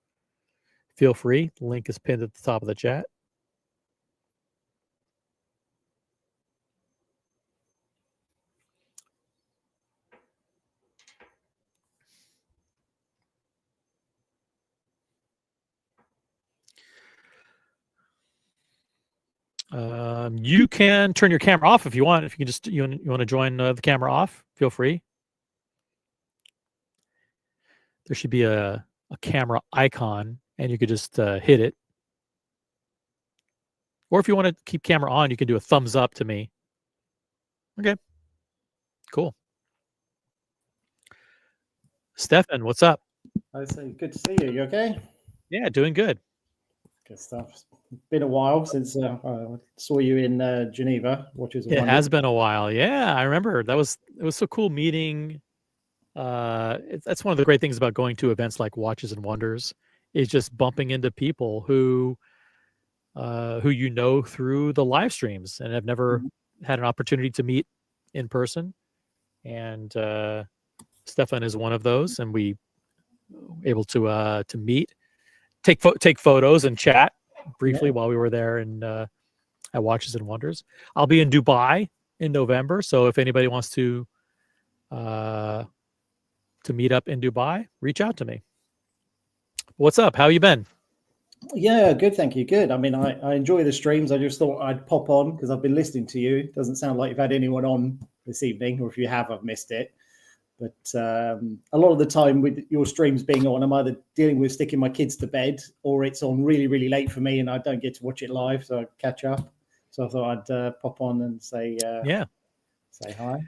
feel free. The link is pinned at the top of the chat. You can turn your camera off if you want. If you can just you want to join the camera off, feel free. There should be a camera icon, and you could just hit it. Or if you want to keep camera on, you can do a thumbs up to me. Okay, cool. Stefan, what's up? I say, good to see you. You okay? Yeah, doing good. Good stuff. It's been a while since I saw you in Geneva, which is it has been a while. Yeah, I remember it was so cool meeting. That's one of the great things about going to events like Watches and Wonders is just bumping into people who you know through the live streams and have never had an opportunity to meet in person. And Stefan is one of those, and we able to meet, take photos and chat briefly while we were there and at Watches and Wonders. I'll be in Dubai in November, so if anybody wants to meet up in Dubai, reach out to me. What's up? How you been? Yeah, good. Thank you. Good. I mean, I enjoy the streams. I just thought I'd pop on because I've been listening to you. It doesn't sound like you've had anyone on this evening, or if you have, I've missed it. But a lot of the time with your streams being on, I'm either dealing with sticking my kids to bed, or it's on really, really late for me and I don't get to watch it live, so I catch up. So I thought I'd pop on and say say hi.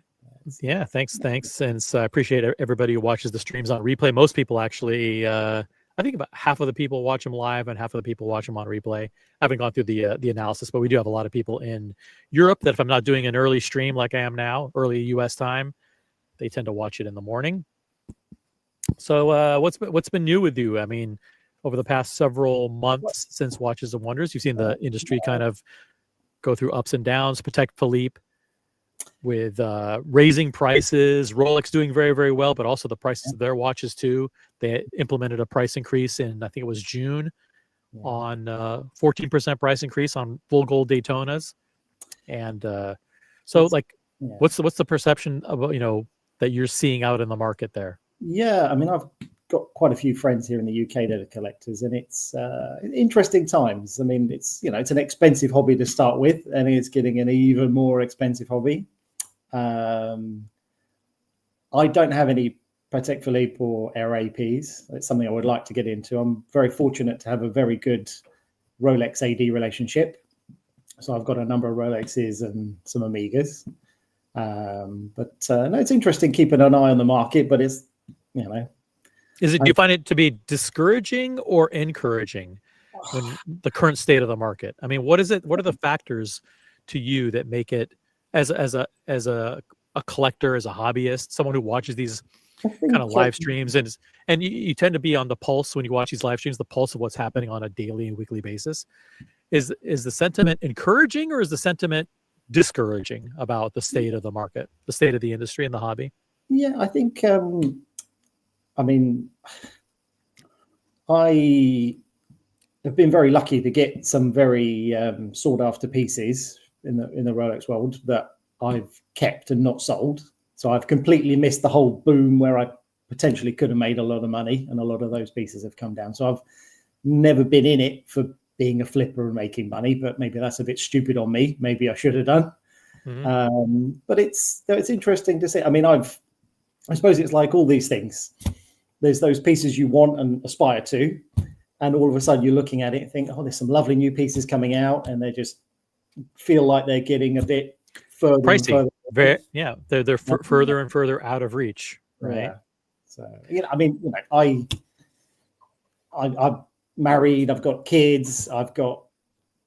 Yeah, thanks. And I appreciate everybody who watches the streams on replay. Most people actually, I think about half of the people watch them live and half of the people watch them on replay. I haven't gone through the analysis, but we do have a lot of people in Europe that if I'm not doing an early stream like I am now, early US time, they tend to watch it in the morning. So what's been new with you? I mean, over the past several months since Watches and Wonders, you've seen the industry kind of go through ups and downs. Patek Philippe with raising prices, Rolex doing very, very well, but also the prices of their watches too. They implemented a price increase in, I think it was June, on 14% price increase on full gold Daytonas. And what's the perception of, that you're seeing out in the market there? Yeah, I mean, I've got quite a few friends here in the UK that are collectors, and it's interesting times. I mean, it's an expensive hobby to start with, and it's getting an even more expensive hobby. I don't have any Patek Philippe or RAPs. It's something I would like to get into. I'm very fortunate to have a very good Rolex AD relationship. So I've got a number of Rolexes and some Omegas. No, it's interesting keeping an eye on the market, but it's, do you find it to be discouraging or encouraging when the current state of the market? I mean, what are the factors to you that make it as a collector, as a hobbyist, someone who watches these kind of live streams and you tend to be on the pulse when you watch these live streams, the pulse of what's happening on a daily and weekly basis. Is the sentiment encouraging or is the sentiment discouraging about the state of the market, the state of the industry and the hobby? Yeah, I think, I have been very lucky to get some very sought after pieces in the Rolex world that I've kept and not sold. So I've completely missed the whole boom where I potentially could have made a lot of money, and a lot of those pieces have come down. So I've never been in it for being a flipper and making money, but maybe that's a bit stupid on me. Maybe I should have done. But it's interesting to see. I mean, I suppose it's like all these things. There's those pieces you want and aspire to, and all of a sudden you're looking at it and think, oh, there's some lovely new pieces coming out, and they just feel like they're getting a bit further pricey. They're further and further out of reach, right? Yeah. So I mean, I'm married, I've got kids, I've got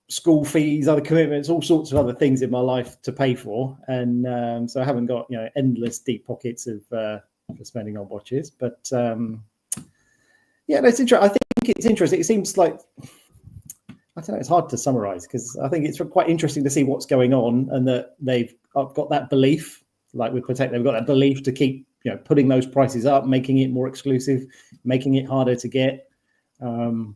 school fees, other commitments, all sorts of other things in my life to pay for, and so I haven't got endless deep pockets of for spending on watches. But that's interesting. I think it's interesting. It seems like, I don't know, it's hard to summarize because I think it's quite interesting to see what's going on, and that I've got that belief like with Patek, they've got that belief to keep, putting those prices up, making it more exclusive, making it harder to get. And,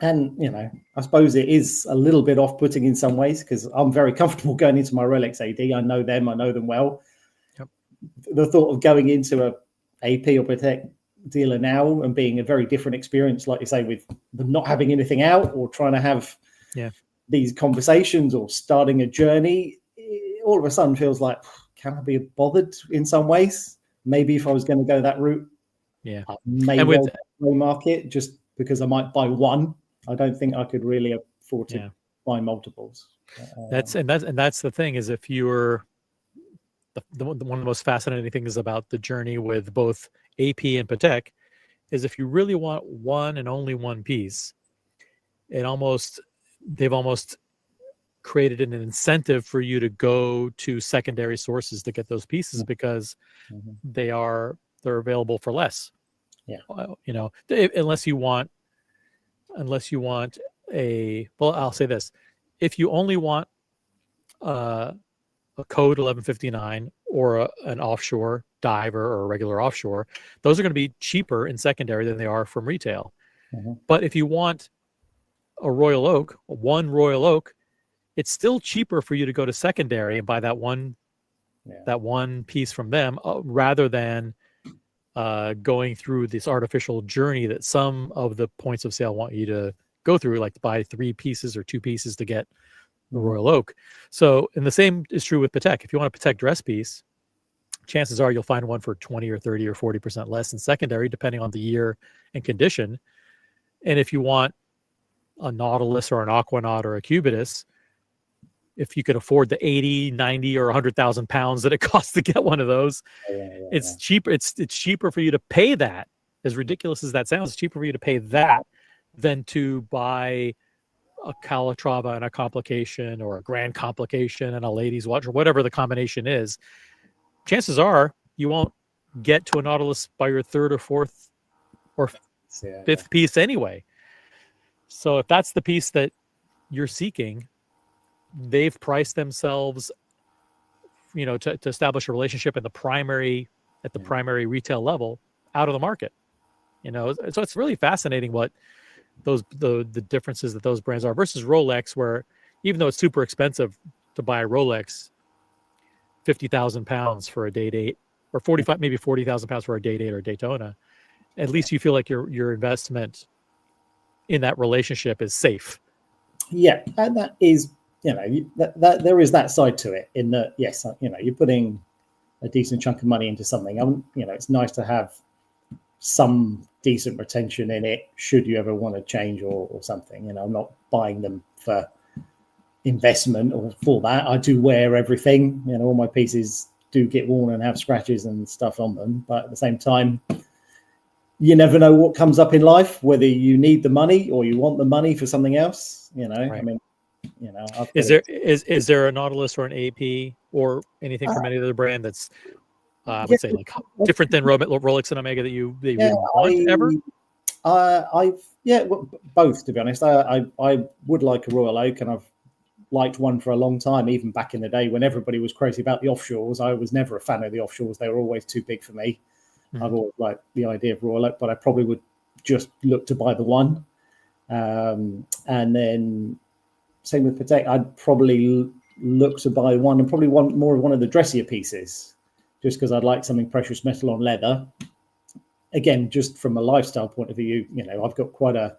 I suppose it is a little bit off-putting in some ways because I'm very comfortable going into my Rolex AD. I know them well. Yep. The thought of going into a AP or Patek dealer now and being a very different experience, like you say, with them not having anything out or trying to have these conversations or starting a journey, all of a sudden feels like, can I be bothered in some ways? Maybe if I was going to go that route, I may well market just because I might buy one. I don't think I could really afford to buy multiples. That's the thing is, if you're one of the most fascinating things about the journey with both AP and Patek is if you really want one and only one piece, they've almost created an incentive for you to go to secondary sources to get those pieces because they're available for less. Unless you want I'll say this: if you only want a code 1159 or an offshore diver or a regular offshore, those are going to be cheaper in secondary than they are from retail. But if you want a Royal Oak, it's still cheaper for you to go to secondary and buy that one piece from them rather than going through this artificial journey that some of the points of sale want you to go through, like to buy 3 pieces or 2 pieces to get the Royal Oak. So, and the same is true with Patek. If you want a Patek dress piece, chances are you'll find one for 20 or 30 or 40% less in secondary, depending on the year and condition. And if you want a Nautilus or an Aquanaut or a Cubitus, if you could afford the 80, 90, or 100,000 pounds that it costs to get one of those, it's cheaper. It's cheaper for you to pay that. As ridiculous as that sounds, it's cheaper for you to pay that than to buy a Calatrava and a complication, or a grand complication and a ladies watch, or whatever the combination is. Chances are you won't get to a Nautilus by your 3rd or 4th or 5th piece anyway. So if that's the piece that you're seeking, they've priced themselves, to establish a relationship at the primary retail level out of the market. So it's really fascinating what the differences that those brands are versus Rolex, where even though it's super expensive to buy a Rolex, 50,000 pounds for a day-date, or 40,000 pounds for a day-date or Daytona, at least you feel like your investment in that relationship is safe. Yeah, and that is, that there is that side to it, in that, yes, you're putting a decent chunk of money into something. It's nice to have some decent retention in it should you ever want to change or something. I'm not buying them for investment or for that. I do wear everything. All my pieces do get worn and have scratches and stuff on them, but at the same time, you never know what comes up in life, whether you need the money or you want the money for something else. Right. Is there a Nautilus or an AP or anything from any other brand that's I would say like different than Rolex and Omega that you wouldn't want ever? Both, to be honest. I would like a Royal Oak, and I've liked one for a long time, even back in the day when everybody was crazy about the offshores. I was never a fan of the offshores. They were always too big for me. I've always liked the idea of Royal Oak, but I probably would just look to buy the one. And then same with Patek, I'd probably look to buy one, and probably want more of one of the dressier pieces, just because I'd like something precious metal on leather. Again, just from a lifestyle point of view, I've got quite a,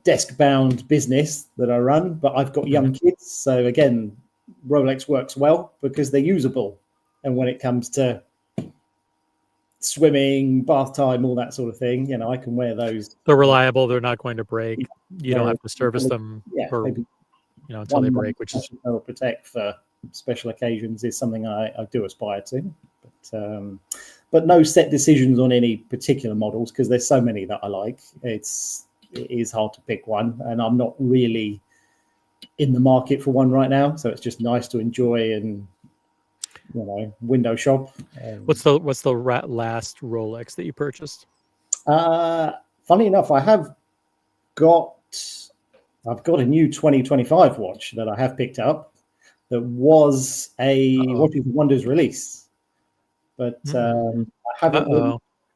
desk-bound business that I run, but I've got young kids. So again, Rolex works well because they're usable. And when it comes to swimming, bath time, all that sort of thing, I can wear those. They're reliable. They're not going to break. You don't have to service them until they break, which is Patek for special occasions is something I do aspire to. But no set decisions on any particular models, because there's so many that I like. It is hard to pick one, and I'm not really in the market for one right now, so it's just nice to enjoy and window shop. What's the last Rolex that you purchased? Funny enough, I've got a new 2025 watch that I have picked up. that was a Uh-oh. Watches and Wonders release, but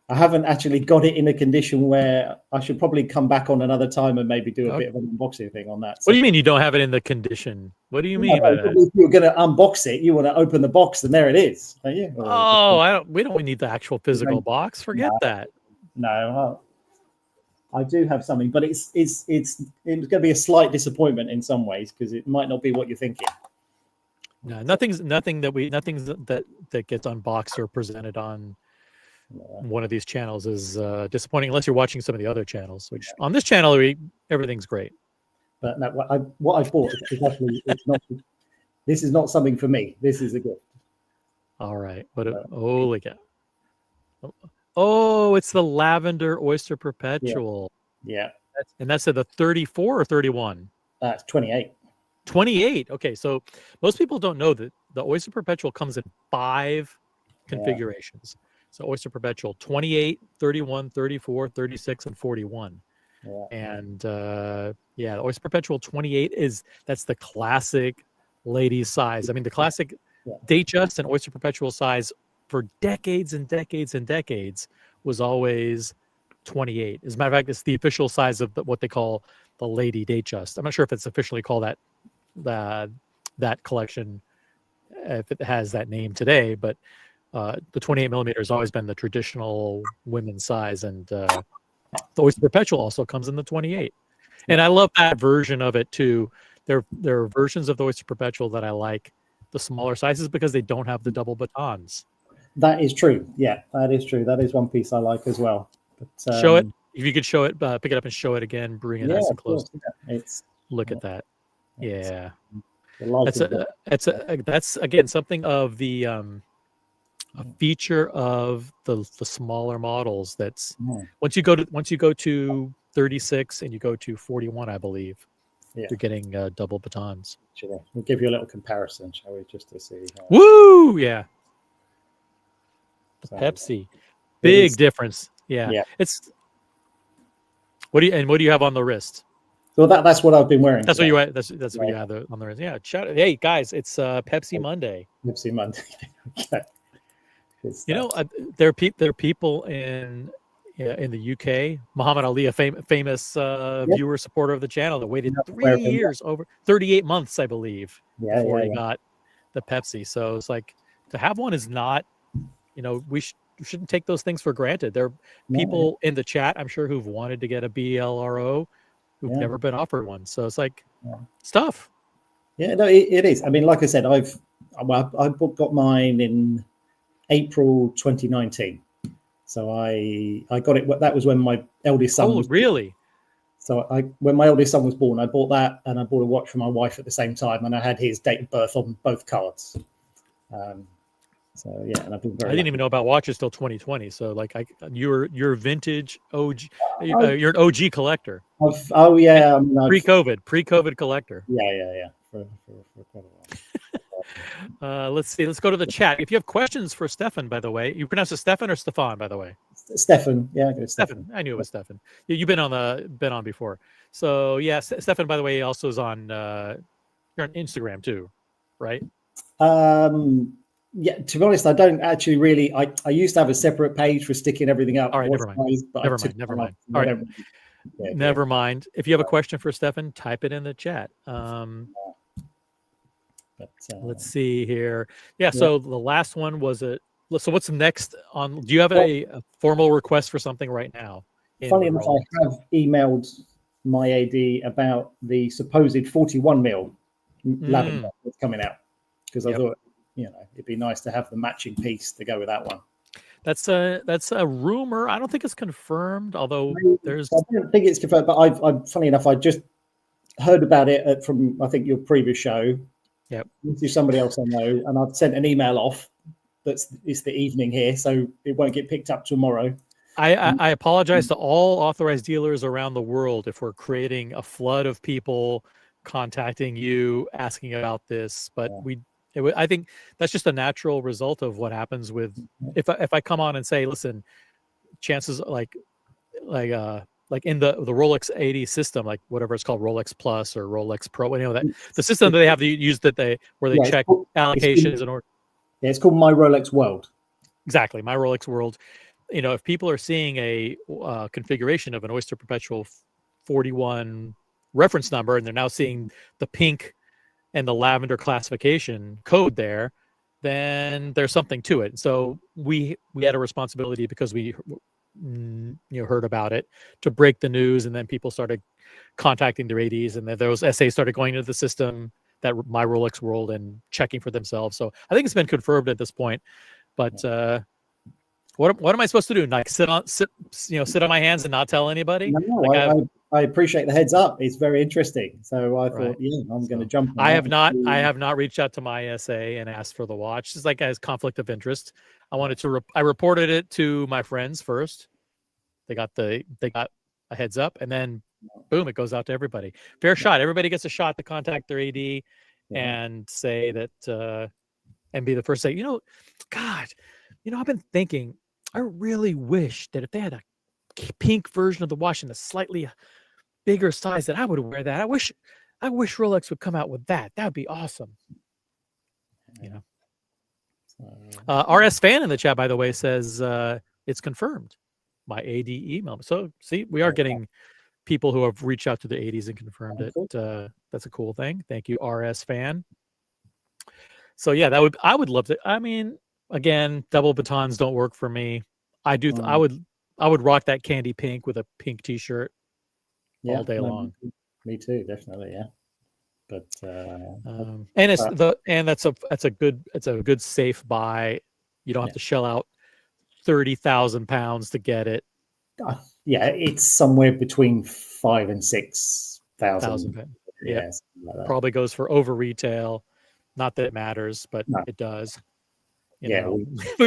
I haven't actually got it in a condition where I should probably come back on another time and maybe do a bit of an unboxing thing on that. What do you mean you don't have it in the condition? What do you mean by that? If you're going to unbox it, you want to open the box, and there it is. Oh, we don't need the actual physical box. Forget that. No, I do have something, but it's going to be a slight disappointment in some ways because it might not be what you're thinking. No, nothing that gets unboxed or presented on one of these channels is disappointing unless you're watching some of the other channels. Which on this channel, everything's great. But no, what I bought is actually it's not. This is not something for me. This is a gift. All right, holy cow! Oh, it's the Lavender Oyster Perpetual. Yeah. And that's at the 34 or 31? That's 28. 28. Okay, so most people don't know that the Oyster Perpetual comes in 5 configurations. So Oyster Perpetual 28, 31, 34, 36, and 41. Yeah. And the Oyster Perpetual 28 that's the classic ladies size. I mean, the classic Datejust and Oyster Perpetual size for decades and decades and decades was always 28. As a matter of fact, it's the official size of what they call the Lady Datejust. I'm not sure if it's officially called that collection, if it has that name today, but the 28 millimeter has always been the traditional women's size, and the Oyster Perpetual also comes in the 28. And I love that version of it too. There are versions of the Oyster Perpetual that I like, the smaller sizes, because they don't have the double batons. That is true. Yeah, that is true. That is one piece I like as well. But, show it. If you could show it, pick it up and show it again. Bring it nice and close. Look at that. Yeah. That's again something of the a feature of the smaller models. That's once you go to 36 and you go to 41, I believe, you're getting double batons. We'll give you a little comparison, shall we, just to see. Woo! Yeah. The Pepsi, big difference. Yeah. It's. What do you have on the wrist? So that's what I've been wearing. That's what you. That's what you have on the wrist. Yeah. Hey guys, it's Pepsi Monday. Pepsi Monday. Okay. You know, there are people in the UK. Muhammad Ali, a famous viewer supporter of the channel, that waited 3 years, over 38 months, I believe, before he got the Pepsi. So it's like, to have one is not, we shouldn't take those things for granted. There are people in the chat, I'm sure, who've wanted to get a BLRO, who've never been offered one. So it's like, it's tough. Yeah, no, it is. I mean, like I said, I got mine in April 2019. So I got it. That was when my eldest son. Oh, really? So when my eldest son was born, I bought that, and I bought a watch for my wife at the same time, and I had his date of birth on both cards. So yeah, and I've been very. I didn't even know about watches till 2020. So like, you're vintage OG. You're an OG collector. Pre-COVID collector. Yeah. For quite a while. Let's see. Let's go to the chat. If you have questions for Stefan, by the way, you pronounce it Stefan or Stefan, by the way? Stefan. Yeah, Stefan. I knew it was Stefan. You've been on before. So yeah, Stefan, by the way, also is on. You're on Instagram too, right? Yeah. To be honest, I don't actually really. I used to have a separate page for sticking everything up. All right, never mind. All right. Never mind. If you have a question for Stefan, type it in the chat. Let's see here. Yeah. So the last one was it. So what's next on? Do you have a formal request for something right now? Funny enough, I have emailed my AD about the supposed 41 mil lavender that's coming out, because I thought, it'd be nice to have the matching piece to go with that one. That's a rumor. I don't think it's confirmed, although there's. I don't think it's confirmed, but I've funny enough, I just heard about it from, I think, your previous show. Yep. To somebody else I know, and I've sent an email off. It's the evening here, so it won't get picked up tomorrow. I apologize to all authorized dealers around the world if we're creating a flood of people contacting you asking about this, but I think that's just a natural result of what happens with if I come on and say, listen, chances like like in the Rolex 80 system, like whatever it's called, Rolex Plus or Rolex Pro, you know, that the system that they have to use where they check allocations and order. Yeah, it's called My Rolex World. Exactly, My Rolex World. You know, if people are seeing a configuration of an Oyster Perpetual 41 reference number, and they're now seeing the pink and the lavender classification code there, then there's something to it. So we had a responsibility, because we heard about it, to break the news, and then people started contacting their ADs, and then those essays started going into the system, that My Rolex World, and checking for themselves. So I think it's been confirmed at this point. But what am I supposed to do? Like sit on my hands and not tell anybody? No, like I appreciate the heads up. It's very interesting. So I thought, I'm going to jump on I have not reached out to my SA and asked for the watch. It's like as conflict of interest. I wanted to I reported it to my friends first. They got a heads up, and then boom, it goes out to everybody. Fair shot. Everybody gets a shot to contact their AD and say that and be the first to say, God, I've been thinking, I really wish that if they had a pink version of the watch in a slightly bigger size, that I would wear that. I wish Rolex would come out with that. That would be awesome. RS Fan in the chat, by the way, says it's confirmed. My AD email. So see, we are getting people who have reached out to the ADs and confirmed it. That's a cool thing. Thank you, RS Fan. So yeah, I would love to. I mean, again, double batons don't work for me. I would rock that candy pink with a pink T-shirt all day long. Me too, definitely, yeah. But that's a good safe buy. You don't have to shell out 30,000 pounds to get it. Yeah, it's somewhere between 5,000 and 6,000. Yeah, like probably goes for over retail. Not that it matters, but it does. We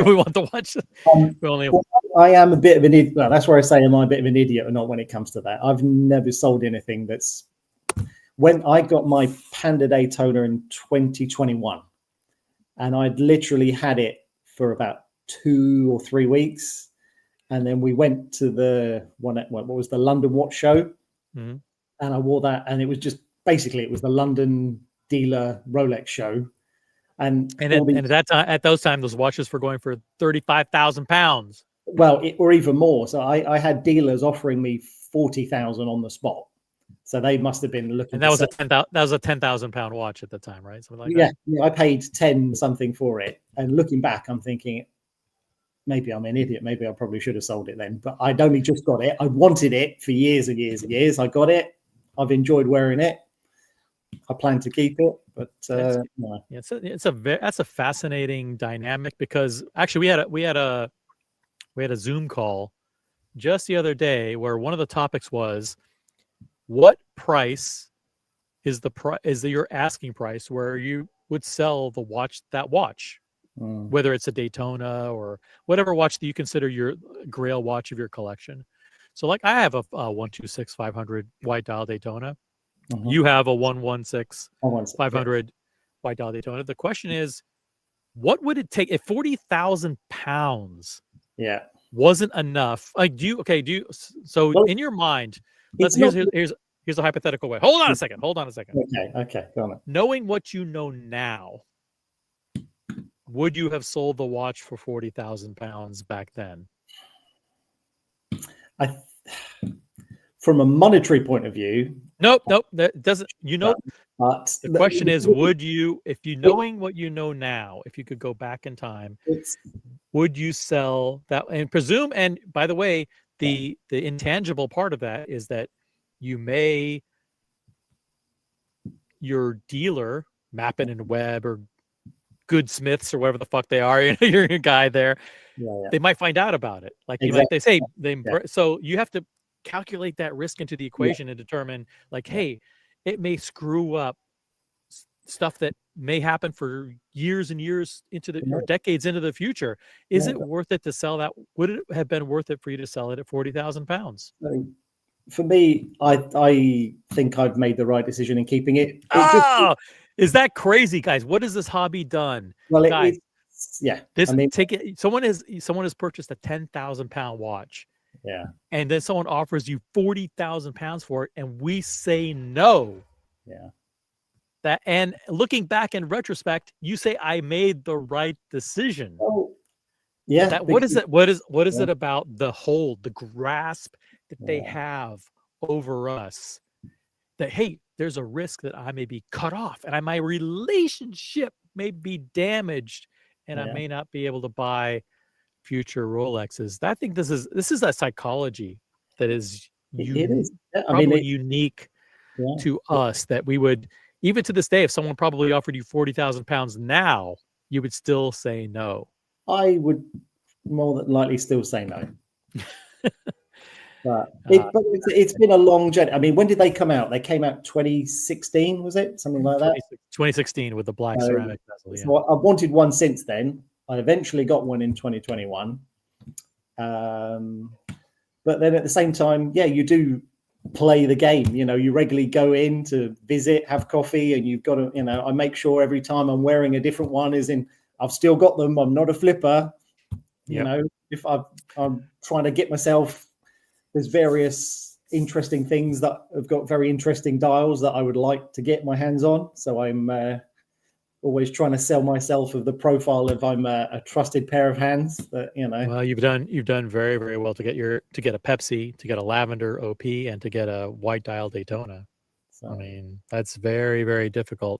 want to watch. I am a bit of an idiot. Well, that's where I say, am I a bit of an idiot or not when it comes to that? I've never sold anything that's. When I got my Panda Daytona in 2021, and I'd literally had it for about 2 or 3 weeks, and then we went to the what was the London Watch Show, and I wore that, and it was just basically it was the London dealer Rolex show. And at those times, those watches were going for 35,000 pounds. Well, or even more. So I had dealers offering me 40,000 on the spot. So they must have been looking. And that was a 10,000 pound watch at the time, right? Something like that. Yeah, I paid 10 something for it. And looking back, I'm thinking, maybe I'm an idiot. Maybe I probably should have sold it then. But I'd only just got it. I wanted it for years and years and years. I got it. I've enjoyed wearing it. I plan to keep it, but that's a fascinating dynamic, because actually we had a Zoom call just the other day where one of the topics was, what price is your asking price where you would sell that watch, whether it's a Daytona or whatever watch that you consider your grail watch of your collection. So like I have a 126 500 white dial Daytona. You have a 116 500 white dial Daytona. The question is, what would it take if 40,000 pounds wasn't enough? Like, in your mind, here's a hypothetical way. Hold on a second. Okay, go on. Knowing what you know now, would you have sold the watch for 40,000 pounds back then? From a monetary point of view, nope. That doesn't. But the question is, would you, knowing what you know now, if you could go back in time, would you sell that? And presume. And by the way, the intangible part of that is that your dealer, Mappin and Webb or Goodsmiths or whatever the fuck they are, you're a guy there. They might find out about it. Like they say, so you have to calculate that risk into the equation and determine, like, hey, it may screw up stuff that may happen for years and years or decades into the future. Is it worth it to sell that? Would it have been worth it for you to sell it at 40,000 pounds? For me, I think I've made the right decision in keeping it. Is that crazy, guys? What has this hobby done? Well, guys, someone has purchased a 10,000 pound watch. Yeah. And then someone offers you 40,000 pounds for it, and we say no. Yeah. That, and looking back in retrospect, you say I made the right decision. Oh, yeah. That what is it? What is Yeah. it about the hold, the grasp that they Yeah. have over us? That, hey, there's a risk that I may be cut off, and my relationship may be damaged, and I Yeah. may not be able to buy future Rolexes. I think this is a psychology that is It is. Yeah, I probably mean, unique yeah. to us, that we would, even to this day, if someone probably offered you 40,000 pounds now, you would still say no. I would more than likely still say no. But Uh, it's been a long journey. I mean, when did they come out? They came out 2016, was it? Something like that. 2016 with the black So, ceramic bezel. so I've wanted one since then. I eventually got one in 2021. But then at the same time, yeah, you do play the game. You know, you regularly go in to visit, have coffee, and you've got to, you know, I make sure every time I'm wearing a different one is in, I've still got them. I'm not a flipper. You Yep. know, if I'm trying to get myself, there's various interesting things that have got very interesting dials that I would like to get my hands on. So I'm always trying to sell myself of the profile of I'm a trusted pair of hands. That, you know. Well, you've done very, very well to get a Pepsi, to get a lavender OP, and to get a white dial Daytona. So, I mean, that's very, very difficult.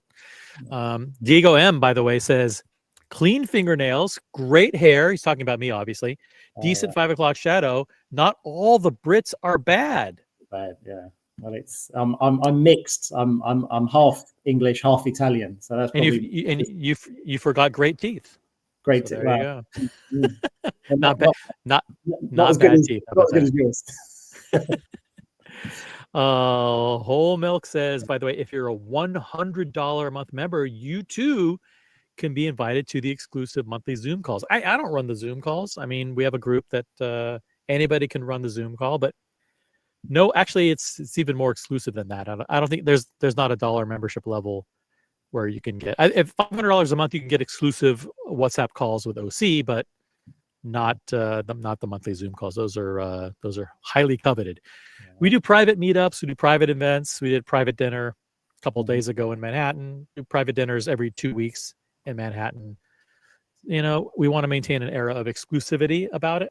Diego M, by the way, says clean fingernails, great hair. He's talking about me, obviously. Decent 5 o'clock shadow. Not all the Brits are bad. bad, yeah. Well, it's I'm mixed. I'm half English, half Italian. So that's And probably you forgot great teeth. great. So there you go. not Not as good bad as teeth. How not about as good that? as yours. Whole Milk says, by the way, if you're a $100 a month member, you too can be invited to the exclusive monthly Zoom calls. I don't run the Zoom calls. I mean, we have a group that anybody can run the Zoom call, but no, actually, it's even more exclusive than that. I don't think there's not a dollar membership level where you can get, if $500 a month, you can get exclusive WhatsApp calls with OC, but not the monthly Zoom calls. Those are highly coveted. Yeah. We do private meetups. We do private events. We did private dinner a couple of days ago in Manhattan. We do private dinners every 2 weeks in Manhattan. You know, we want to maintain an era of exclusivity about it.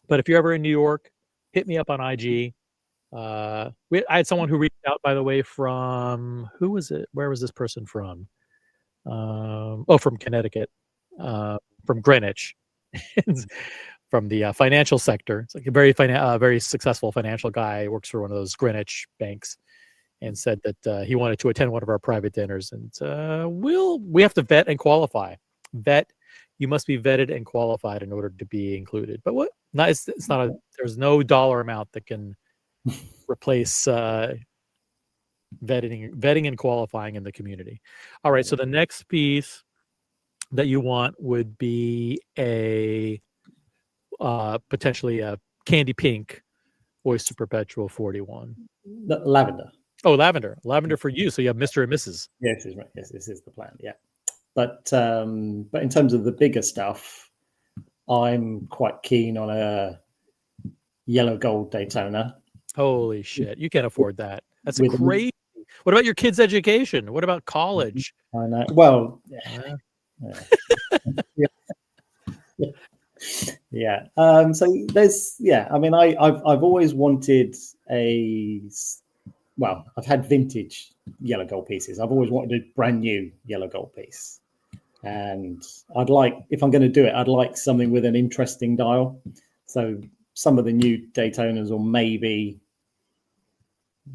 But if you're ever in New York, hit me up on IG. I had someone who reached out, by the way, from, who was it? Where was this person from? From Connecticut, from Greenwich. From the financial sector. It's like a very successful financial guy, works for one of those Greenwich banks, and said that he wanted to attend one of our private dinners. And we have to vet and qualify. You must be vetted and qualified in order to be included. But there's no dollar amount that can replace vetting and qualifying in the community. All right, so the next piece that you want would be a potentially a candy pink Oyster Perpetual 41. Lavender. Oh, lavender for you. So you have Mr. and Mrs. Yes, this is the plan. Yeah, but in terms of the bigger stuff, I'm quite keen on a yellow gold Daytona. Holy shit, you can't afford that. That's crazy. What about your kids' education? What about college? I know. Well, yeah. So there's, I mean, I've always wanted I've had vintage yellow gold pieces. I've always wanted a brand new yellow gold piece, and I'd like, if I'm going to do it, I'd like something with an interesting dial. So some of the new Daytonas, or maybe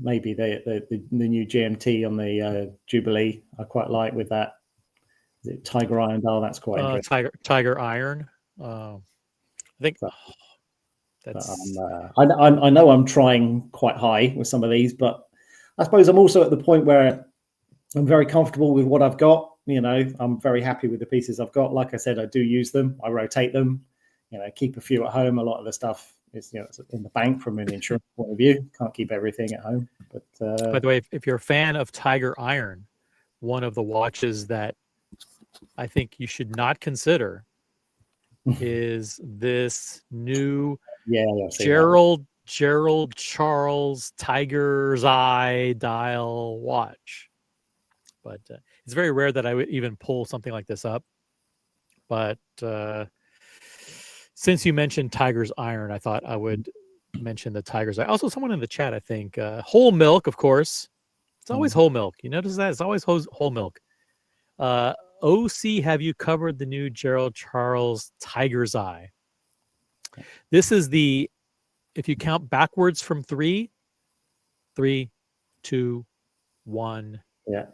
the new GMT on the Jubilee, I quite like with that. Is it Tiger Iron dial? That's quite interesting. Tiger Iron. I think that's. I know I'm trying quite high with some of these, but I suppose I'm also at the point where I'm very comfortable with what I've got. You know, I'm very happy with the pieces I've got. Like I said, I do use them. I rotate them. You know, keep a few at home. A lot of the stuff is, it's in the bank from an insurance point of view. Can't keep everything at home. But by the way, if you're a fan of Tiger Iron, one of the watches that I think you should not consider is this new Yeah, I've seen that. Gerald Charles Tiger's Eye dial watch. But it's very rare that I would even pull something like this up. But since you mentioned Tiger's Iron, I thought I would mention the Tiger's Eye. Also, someone in the chat, I think, whole milk, of course. It's always whole milk. You notice that? It's always whole milk. OC, have you covered the new Gerald Charles Tiger's Eye? This is the, if you count backwards from 3, 2, 1. Yeah.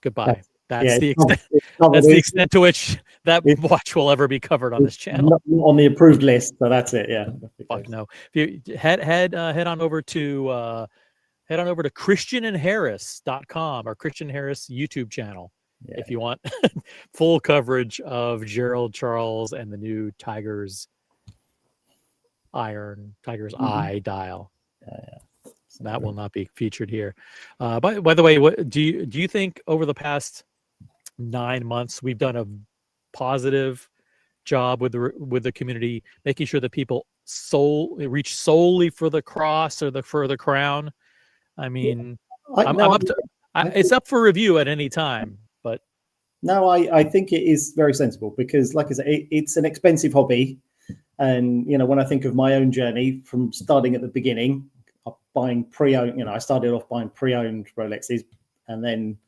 Goodbye. That's Yeah, the extent. That's the extent to which that watch will ever be covered on this channel. Not on the approved list, so that's it. Yeah. Fuck no. If you head on over to christianandharris.com or Christian Harris YouTube channel if you want full coverage of Gerald Charles and the new Tiger's Eye dial. So that will not be featured here. By the way, what do you think over the past 9 months we've done a positive job with the community, making sure that people reach solely for the cross or for the crown? I mean, it's up for review at any time, but no, I think it is very sensible because, like I said, it's an expensive hobby, and when I think of my own journey from starting at the beginning, buying pre-owned, I started off buying pre-owned Rolexes, and then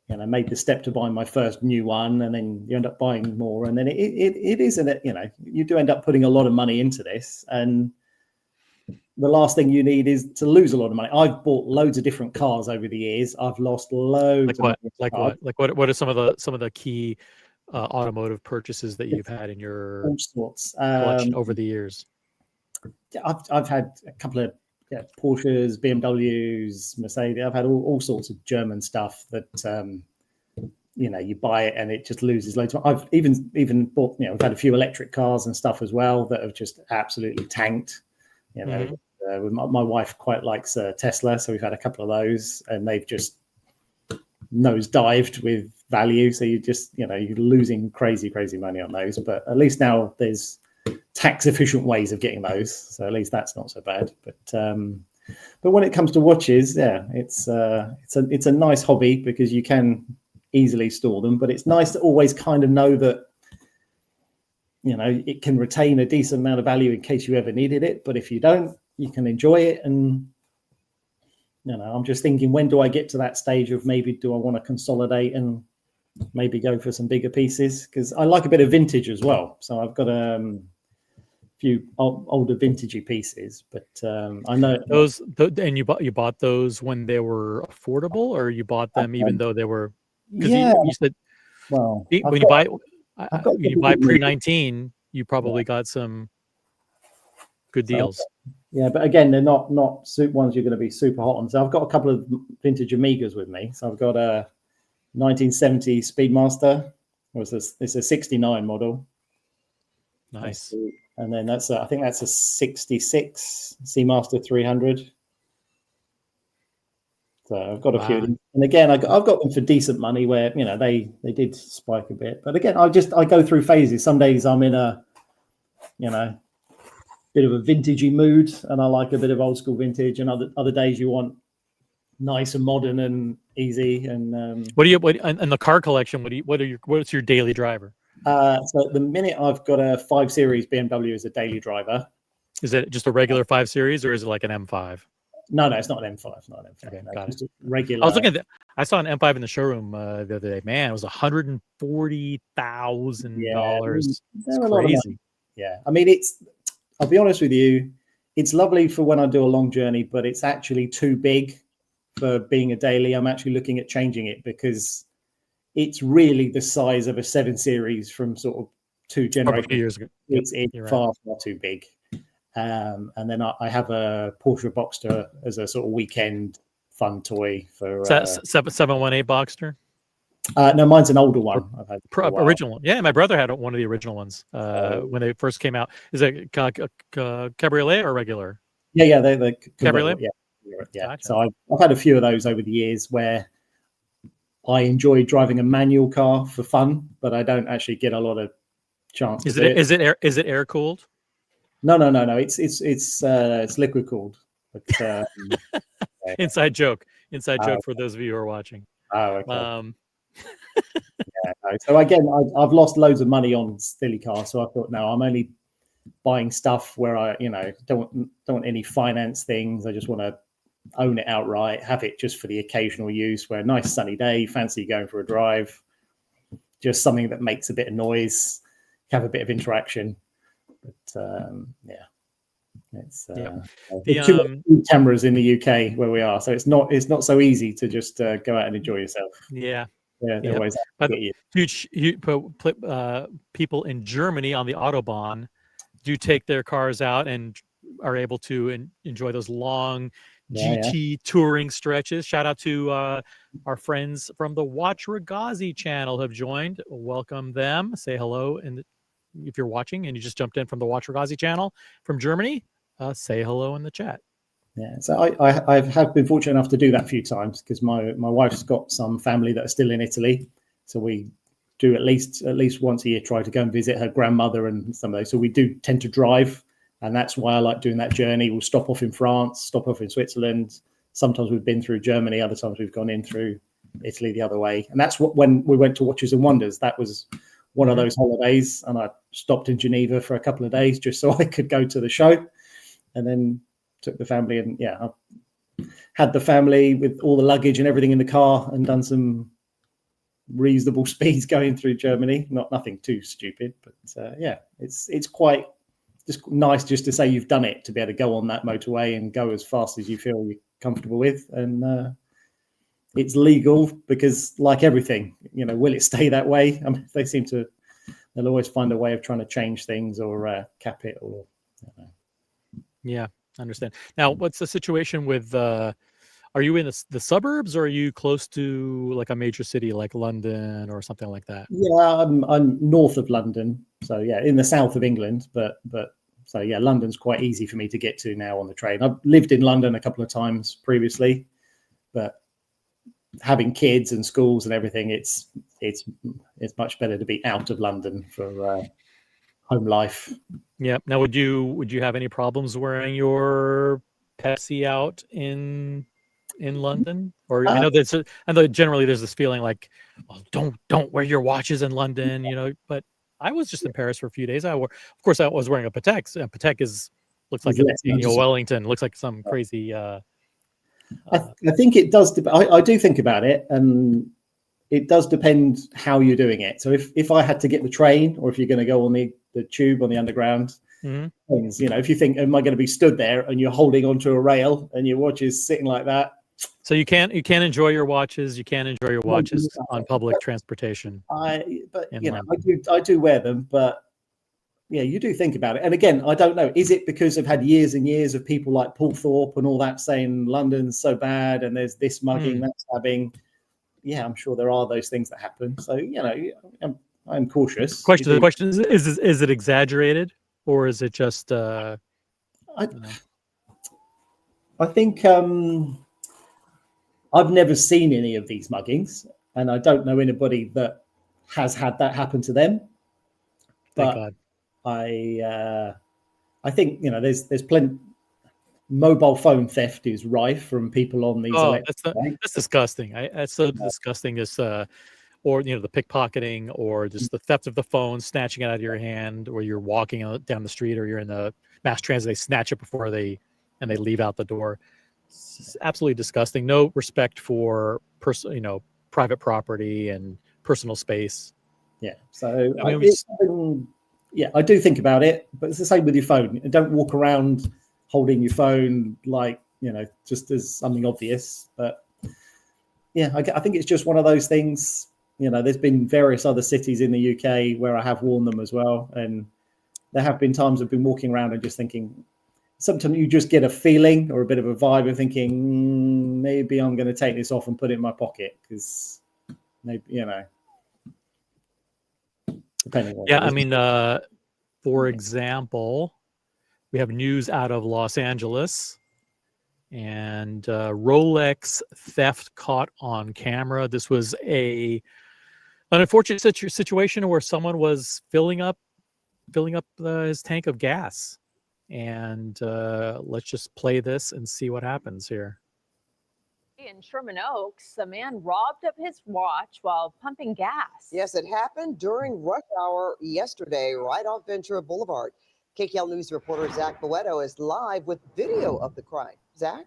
made the step to buying my first new one, and then you end up buying more, and then it isn't it, you do end up putting a lot of money into this, and the last thing you need is to lose a lot of money. I've bought loads of different cars over the years. I've lost loads. What are some of the key automotive purchases that you've had in your all sorts collection over the years? I've had a couple of Porsches, BMWs, Mercedes. I've had all sorts of German stuff that you buy it and it just loses loads. I've even bought, I've had a few electric cars and stuff as well that have just absolutely tanked. My wife quite likes Tesla, so we've had a couple of those, and they've just nosedived with value. So you're losing crazy money on those. But at least now there's tax efficient ways of getting those, so at least that's not so bad. But when it comes to watches, it's a nice hobby because you can easily store them. But it's nice to always kind of know that it can retain a decent amount of value in case you ever needed it. But if you don't, you can enjoy it. And I'm just thinking, when do I get to that stage of maybe do I want to consolidate and maybe go for some bigger pieces? Because I like a bit of vintage as well. So I've got a few older vintagey pieces, but I know those. And you bought those when they were affordable, or you bought them even though they were? You said, well, when you buy pre-19, you probably got some good deals. Yeah, but again, they're not ones you're going to be super hot on. So I've got a couple of vintage Amigas with me. So I've got a 1970 Speedmaster. It's a 69 model. Nice. And then I think that's a 66 Seamaster 300. So I've got a few of them. And again, I've got them for decent money where, they did spike a bit. But again, I go through phases. Some days I'm in a, bit of a vintagey mood and I like a bit of old school vintage, and other days you want nice and modern and easy. And and the car collection, what's your daily driver? So at the minute I've got a 5 Series BMW as a daily driver. Is it just a regular 5 Series or is it like an M5? No, it's not an M5. Okay, got it. Regular. I was looking at I saw an M5 in the showroom the other day. Man, it was $140,000. It's crazy. Yeah, I mean, I'll be honest with you, it's lovely for when I do a long journey, but it's actually too big for being a daily. I'm actually looking at changing it because it's really the size of a 7 Series from sort of 2 generations. A few years ago. It's far too big. And then I have a Porsche Boxster as a sort of weekend fun toy for 718 Boxster. No, mine's an older one. I've had original one. Yeah, my brother had one of the original ones when they first came out. Is it cabriolet or regular? Yeah, they're cabriolet. Yeah. Gotcha. So I've had a few of those over the years where I enjoy driving a manual car for fun, but I don't actually get a lot of chance. Is it air cooled? No. It's liquid cooled. But, yeah. Inside joke for those of you who are watching. Oh, okay. Um, No. So again, I've lost loads of money on silly cars. So I thought, no, I'm only buying stuff where I, don't want any finance things. I just want to own it outright, have it just for the occasional use. Where a nice sunny day, fancy going for a drive, just something that makes a bit of noise, have a bit of interaction. But it's two cameras in the UK where we are, so it's not so easy to just go out and enjoy yourself. They're always out to get you. Huge people in Germany on the Autobahn do take their cars out and are able to enjoy those long GT touring stretches. Shout out to our friends from the Watch Ragazzi channel who have joined. Welcome them. Say hello. And if you're watching and you just jumped in from the Watch Ragazzi channel from Germany, say hello in the chat. Yeah, so I have been fortunate enough to do that a few times because my wife's got some family that are still in Italy, so we do at least once a year try to go and visit her grandmother and some of those. So we do tend to drive, and that's why I like doing that journey. We'll stop off in France, stop off in Switzerland. Sometimes we've been through Germany, other times we've gone in through Italy the other way. And that's when we went to Watches and Wonders. That was one of those holidays, and I stopped in Geneva for a couple of days just so I could go to the show, and then took the family. And I had the family with all the luggage and everything in the car and done some reasonable speeds going through Germany. Nothing too stupid, but it's quite just nice just to say you've done it, to be able to go on that motorway and go as fast as you feel you're comfortable with. And it's legal because, like everything, will it stay that way? I mean, they'll always find a way of trying to change things or cap it or. Yeah, I understand. Now, what's the situation with? Are you in the suburbs, or are you close to like a major city like London or something like that? Yeah, I'm north of London, so in the south of England. But so London's quite easy for me to get to now on the train. I've lived in London a couple of times previously, but having kids and schools and everything, it's much better to be out of London for home life. Yeah. Now, would you have any problems wearing your Pepsi out in London? Or I know generally there's this feeling like, well, don't wear your watches in London, but I was just in Paris for a few days. I was wearing a Patek. Patek looks like Wellington. Looks like some crazy. I think it does. I do think about it, and it does depend how you're doing it. So if I had to get the train, or if you're going to go on the tube on the underground things, if you think, am I going to be stood there and you're holding onto a rail and your watch is sitting like that? So you can't enjoy your watches. You can't enjoy your watches on public transportation. I do wear them, but you do think about it. And again, I don't know. Is it because I've had years and years of people like Paul Thorpe and all that saying London's so bad and there's this mugging, that stabbing? Yeah, I'm sure there are those things that happen. So I'm cautious. The question is it exaggerated, or is it just? I think I've never seen any of these muggings, and I don't know anybody that has had that happen to them. Thank God. I think there's plenty. Mobile phone theft is rife from people on these. That's disgusting. That's so disgusting. Or the pickpocketing, or just the theft of the phone, snatching it out of your hand, or you're walking down the street, or you're in the mass transit, they snatch it before they leave out the door. It's absolutely disgusting. No respect for private property and personal space. Yeah. So I do think about it, but it's the same with your phone. Don't walk around holding your phone like just as something obvious. But I think it's just one of those things. There's been various other cities in the UK where I have worn them as well, and there have been times I've been walking around and just thinking. Sometimes you just get a feeling or a bit of a vibe of thinking maybe I'm going to take this off and put it in my pocket because maybe depending on. Yeah, I mean, for example, we have news out of Los Angeles, and Rolex theft caught on camera. This was an unfortunate situation where someone was filling up his tank of gas And let's just play this and see what happens here. In Sherman Oaks, a man robbed of his watch while pumping gas. Yes, it happened during rush hour yesterday, right off Ventura Boulevard. KKL News reporter Zach Boeto is live with video of the crime. Zach?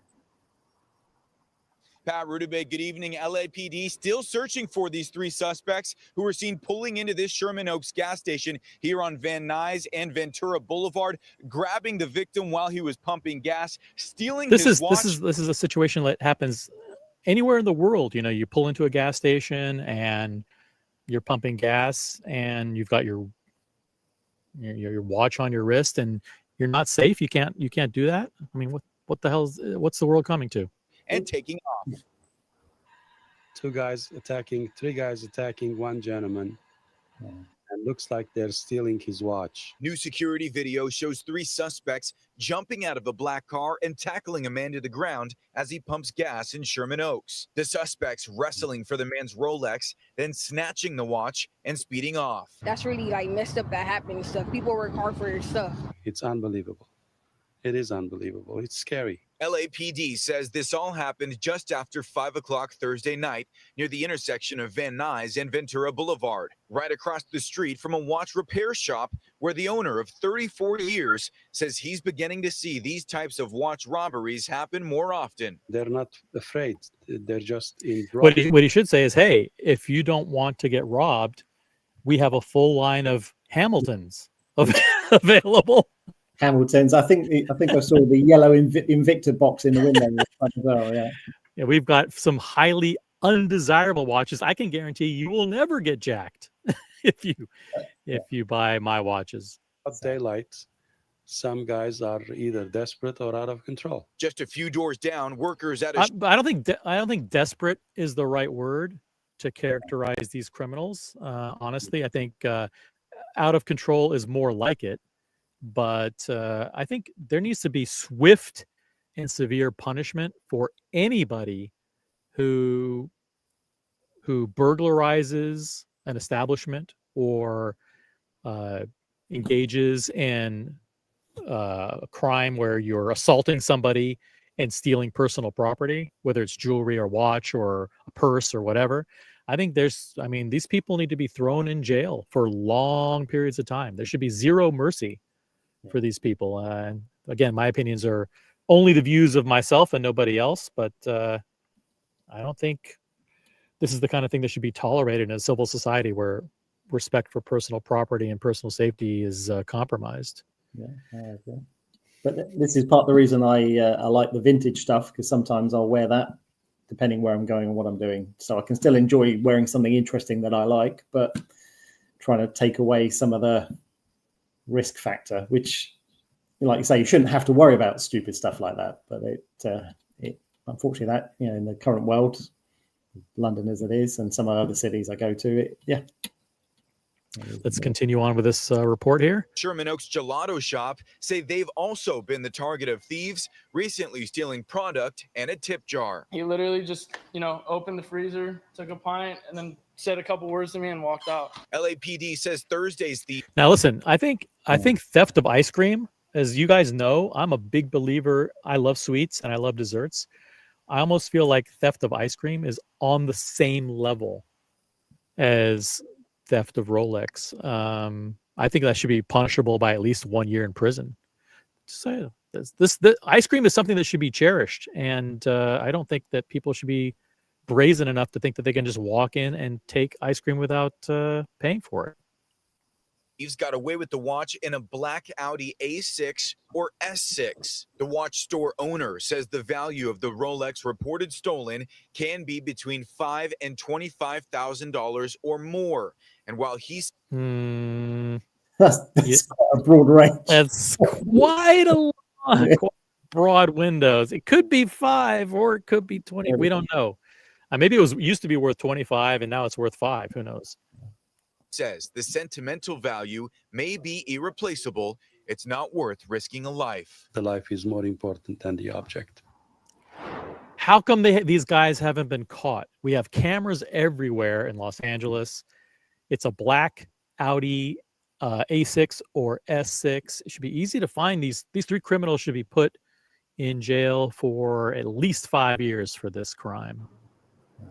Pat Rudabay, good evening. LAPD still searching for these three suspects who were seen pulling into this Sherman Oaks gas station here on Van Nuys and Ventura Boulevard, grabbing the victim while he was pumping gas, stealing his watch. This is a situation that happens anywhere in the world. You know, you pull into a gas station and you're pumping gas and you've got your watch on your wrist and you're not safe. You can't do that. I mean, what the hell's what's the world coming to? And taking off. Three guys attacking one gentleman. And looks like they're stealing his watch. New security video shows three suspects jumping out of a black car and tackling a man to the ground as he pumps gas in Sherman Oaks. The suspects wrestling for the man's Rolex, then snatching the watch and speeding off. That's really like messed up that happened and stuff. People work hard for their stuff. It's unbelievable. It is unbelievable. It's scary. LAPD says this all happened just after 5 o'clock Thursday night near the intersection of Van Nuys and Ventura Boulevard, right across the street from a watch repair shop where the owner of 34 years says he's beginning to see these types of watch robberies happen more often. They're not afraid. They're just in. What he should say is, hey, if you don't want to get robbed, we have a full line of Hamiltons available. Hamiltons. I think I saw the yellow Invicta box in the window as well. Yeah, we've got some highly undesirable watches. I can guarantee you will never get jacked if you buy my watches. Daylight. Some guys are either desperate or out of control. Just a few doors down, workers at a I don't think desperate is the right word to characterize these criminals. Honestly, I think out of control is more like it. But I think there needs to be swift and severe punishment for anybody who burglarizes an establishment or engages in a crime where you're assaulting somebody and stealing personal property, whether it's jewelry or watch or a purse or whatever. I think these people need to be thrown in jail for long periods of time. There should be zero mercy for these people. And again, my opinions are only the views of myself and nobody else, but I don't think this is the kind of thing that should be tolerated in a civil society where respect for personal property and personal safety is compromised. Yeah, I agree. But this is part of the reason I like the vintage stuff, because sometimes I'll wear that depending where I'm going and what I'm doing. So I can still enjoy wearing something interesting that I like, but trying to take away some of the risk factor, which, like you say, you shouldn't have to worry about stupid stuff like that. But it unfortunately, that, you know, in the current world, London as it is, and some other cities I go to, Let's continue on with this report here. Sherman Oaks Gelato Shop say they've also been the target of thieves, recently stealing product and a tip jar. He literally just, opened the freezer, took a pint, and then said a couple words to me and walked out. LAPD says Thursday's thief. Now, listen, I think theft of ice cream, as you guys know, I'm a big believer. I love sweets and I love desserts. I almost feel like theft of ice cream is on the same level as theft of Rolex. I think that should be punishable by at least 1 year in prison. So the ice cream is something that should be cherished, and I don't think that people should be brazen enough to think that they can just walk in and take ice cream without paying for it. Thieves got away with the watch in a black Audi A6 or S6. The watch store owner says the value of the Rolex reported stolen can be between $5,000 and $25,000 or more. And while he's that's quite a broad range. That's quite a lot, quite broad windows. It could be 5 or it could be 20. We don't know. Maybe it used to be worth 25 and now it's worth 5. Who knows? Says the sentimental value may be irreplaceable. It's not worth risking a life. The life is more important than the object. How come these guys haven't been caught? We have cameras everywhere in Los Angeles. It's a black Audi A6 or S6. It should be easy to find. These three criminals should be put in jail for at least 5 years for this crime.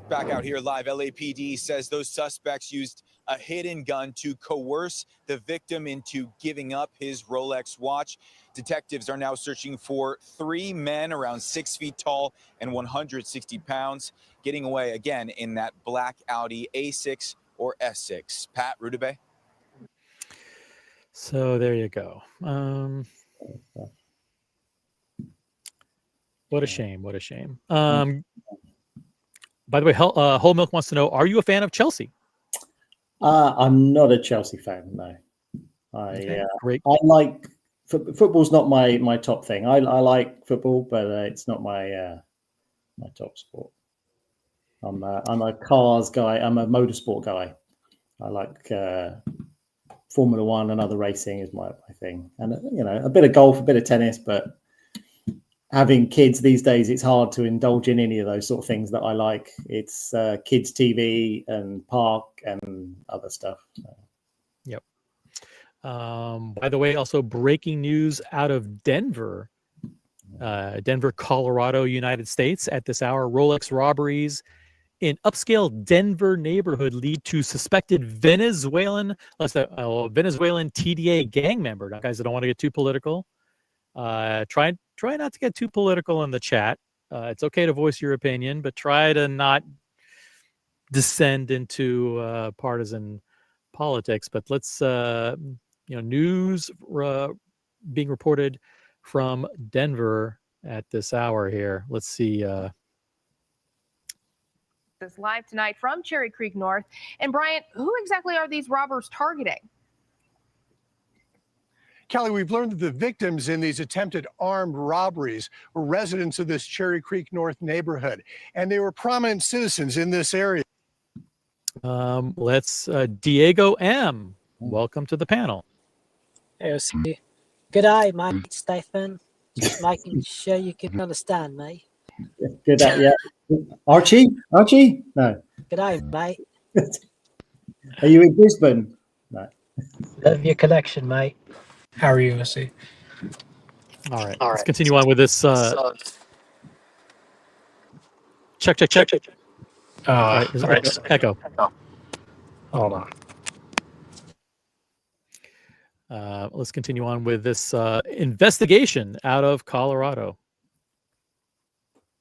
Back out here live, LAPD says those suspects used a hidden gun to coerce the victim into giving up his Rolex watch. Detectives are now searching for 3 men around 6 feet tall and 160 pounds, getting away again in that black Audi A6 or S6. Pat Rudabay. So there you go. What a shame. What a shame. By the way, Whole Milk wants to know, are you a fan of Chelsea? I'm not a Chelsea fan, no. Great. I like football's not my top thing. I like football, but it's not my top sport. I'm a cars guy. I'm a motorsport guy. I like Formula One and other racing is my thing, and a bit of golf, a bit of tennis. But having kids these days, it's hard to indulge in any of those sort of things that I like. It's kids TV and park and other stuff. Yep. By the way, also breaking news out of Denver, Colorado, United States. At this hour, Rolex robberies in upscale Denver neighborhood lead to suspected Venezuelan TDA gang member. Now, guys, I don't want to get too political. Try not to get too political in the chat. It's okay to voice your opinion, but try to not descend into partisan politics. But let's, news being reported from Denver at this hour here. Let's see. This live tonight from Cherry Creek North. And Bryant, who exactly are these robbers targeting? Kelly, we've learned that the victims in these attempted armed robberies were residents of this Cherry Creek North neighborhood, and they were prominent citizens in this area. Let's Diego M. Welcome to the panel. Hey, good day, mate, Stephen. Just making sure you can understand me. Good day, yeah. Archie? No. Good day, mate. Are you in Brisbane? No. Love your collection, mate. How are you, Missy? All right. Let's continue on with this. Check. All right. Echo. Hold on. Let's continue on with this investigation out of Colorado.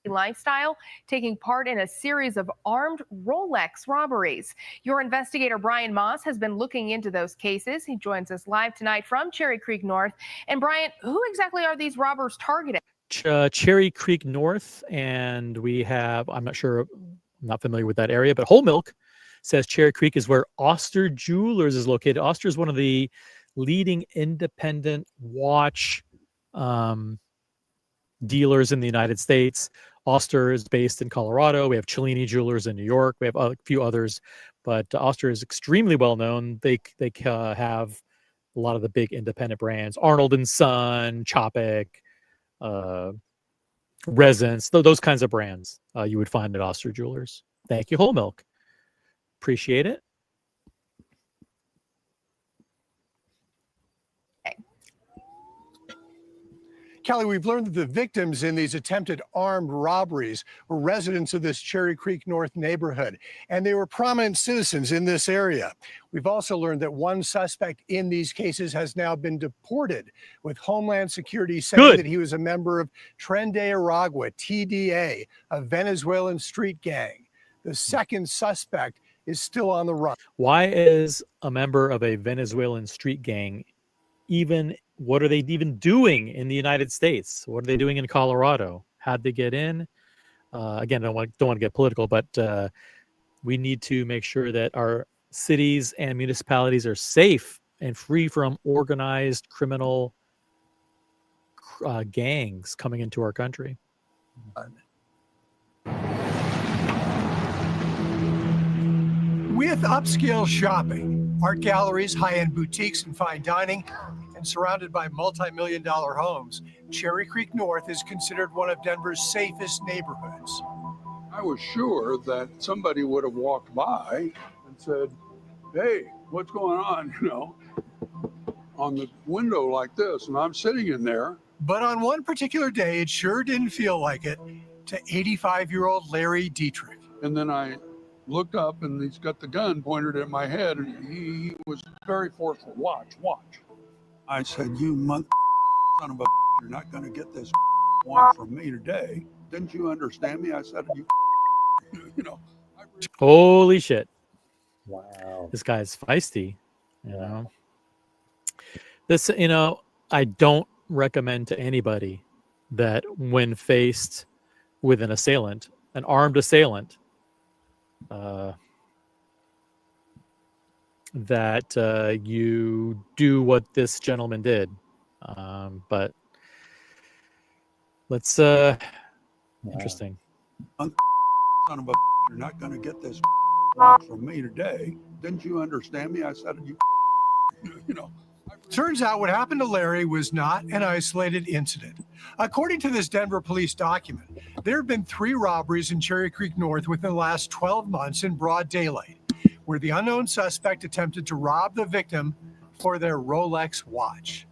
Lifestyle taking part in a series of armed Rolex robberies. Your investigator Brian Moss has been looking into those cases. He joins us live tonight from Cherry Creek North. And Brian, who exactly are these robbers targeting? Cherry Creek North, and we have, I'm not familiar with that area, but Whole Milk says Cherry Creek is where Oster Jewelers is located. Oster is one of the leading independent watch dealers in the United States. Oster is based in Colorado. We have Cellini Jewelers in New York. We have a few others, but Oster is extremely well known. They have a lot of the big independent brands: Arnold and Son, Chopik, Resence, those kinds of brands you would find at Oster Jewelers. Thank you, Whole Milk. Appreciate it. Kelly, we've learned that the victims in these attempted armed robberies were residents of this Cherry Creek North neighborhood, and they were prominent citizens in this area. We've also learned that one suspect in these cases has now been deported, with Homeland Security saying that he was a member of Tren de Aragua, TDA, a Venezuelan street gang. The second suspect is still on the run. Why is a member of a Venezuelan street gang what are they even doing in the United States? What are they doing in Colorado? How'd they get in? Again, I don't want to get political, but we need to make sure that our cities and municipalities are safe and free from organized criminal gangs coming into our country. With upscale shopping, art galleries, high-end boutiques, and fine dining, and surrounded by multi-million-dollar homes, Cherry Creek North is considered one of Denver's safest neighborhoods. I was sure that somebody would have walked by and said, "Hey, what's going on?" on the window like this, and I'm sitting in there. But on one particular day, it sure didn't feel like it to 85-year-old Larry Dietrich. And then I looked up, and he's got the gun pointed at my head, and he was very forceful. Watch. I said, you son of a, you're not going to get this watch from me today. Didn't you understand me? I said, you know. Holy shit. Wow. This guy's feisty, you know. This, you know, I don't recommend to anybody that when faced with an assailant, an armed assailant, that you do what this gentleman did. But let's interesting. Son of a, you're not going to get this watch from me today. Didn't you understand me? I said, you know. Turns out what happened to Larry was not an isolated incident. According to this Denver police document, there have been 3 robberies in Cherry Creek North within the last 12 months in broad daylight, where the unknown suspect attempted to rob the victim for their Rolex watch.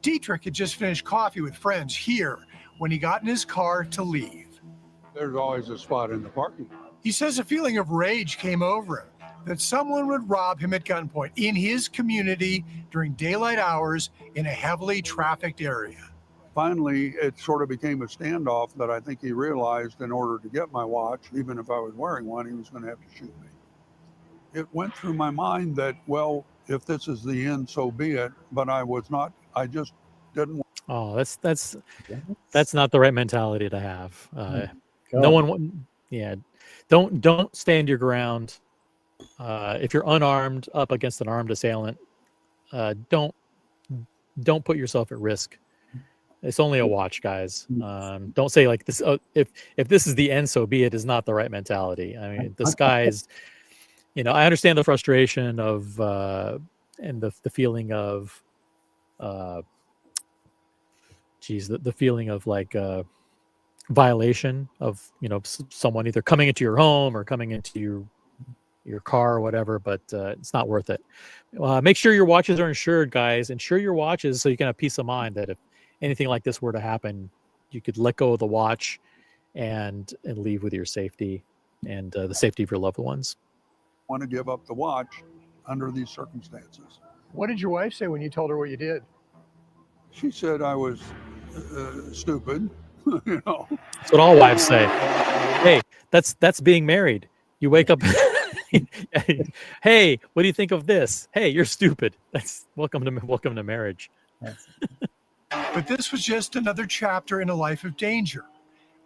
Dietrich had just finished coffee with friends here when he got in his car to leave. There's always a spot in the parking lot. He says a feeling of rage came over him, that someone would rob him at gunpoint in his community during daylight hours in a heavily trafficked area. Finally, it sort of became a standoff that I think he realized in order to get my watch, even if I was wearing one, he was going to have to shoot me. It went through my mind that, well, if this is the end, so be it. But I just didn't. Oh, that's not the right mentality to have. No one, yeah, don't stand your ground. If you're unarmed up against an armed assailant, don't put yourself at risk. It's only a watch, guys. Don't say like this. If this is the end, so be it. Is not the right mentality. I mean, this guy's. You know, I understand the frustration of and the feeling of, the feeling of like violation of, you know, someone either coming into your home or coming into your car or whatever, but it's not worth it. Make sure your watches are insured, guys. Insure your watches so you can have peace of mind that if anything like this were to happen, you could let go of the watch and leave with your safety and the safety of your loved ones. Want to give up the watch under these circumstances. What did your wife say when you told her what you did? She said I was stupid. You know, that's what all wives say. Hey, that's being married. You wake up. Hey, what do you think of this? Hey, you're stupid. That's welcome to marriage. But this was just another chapter in a life of danger.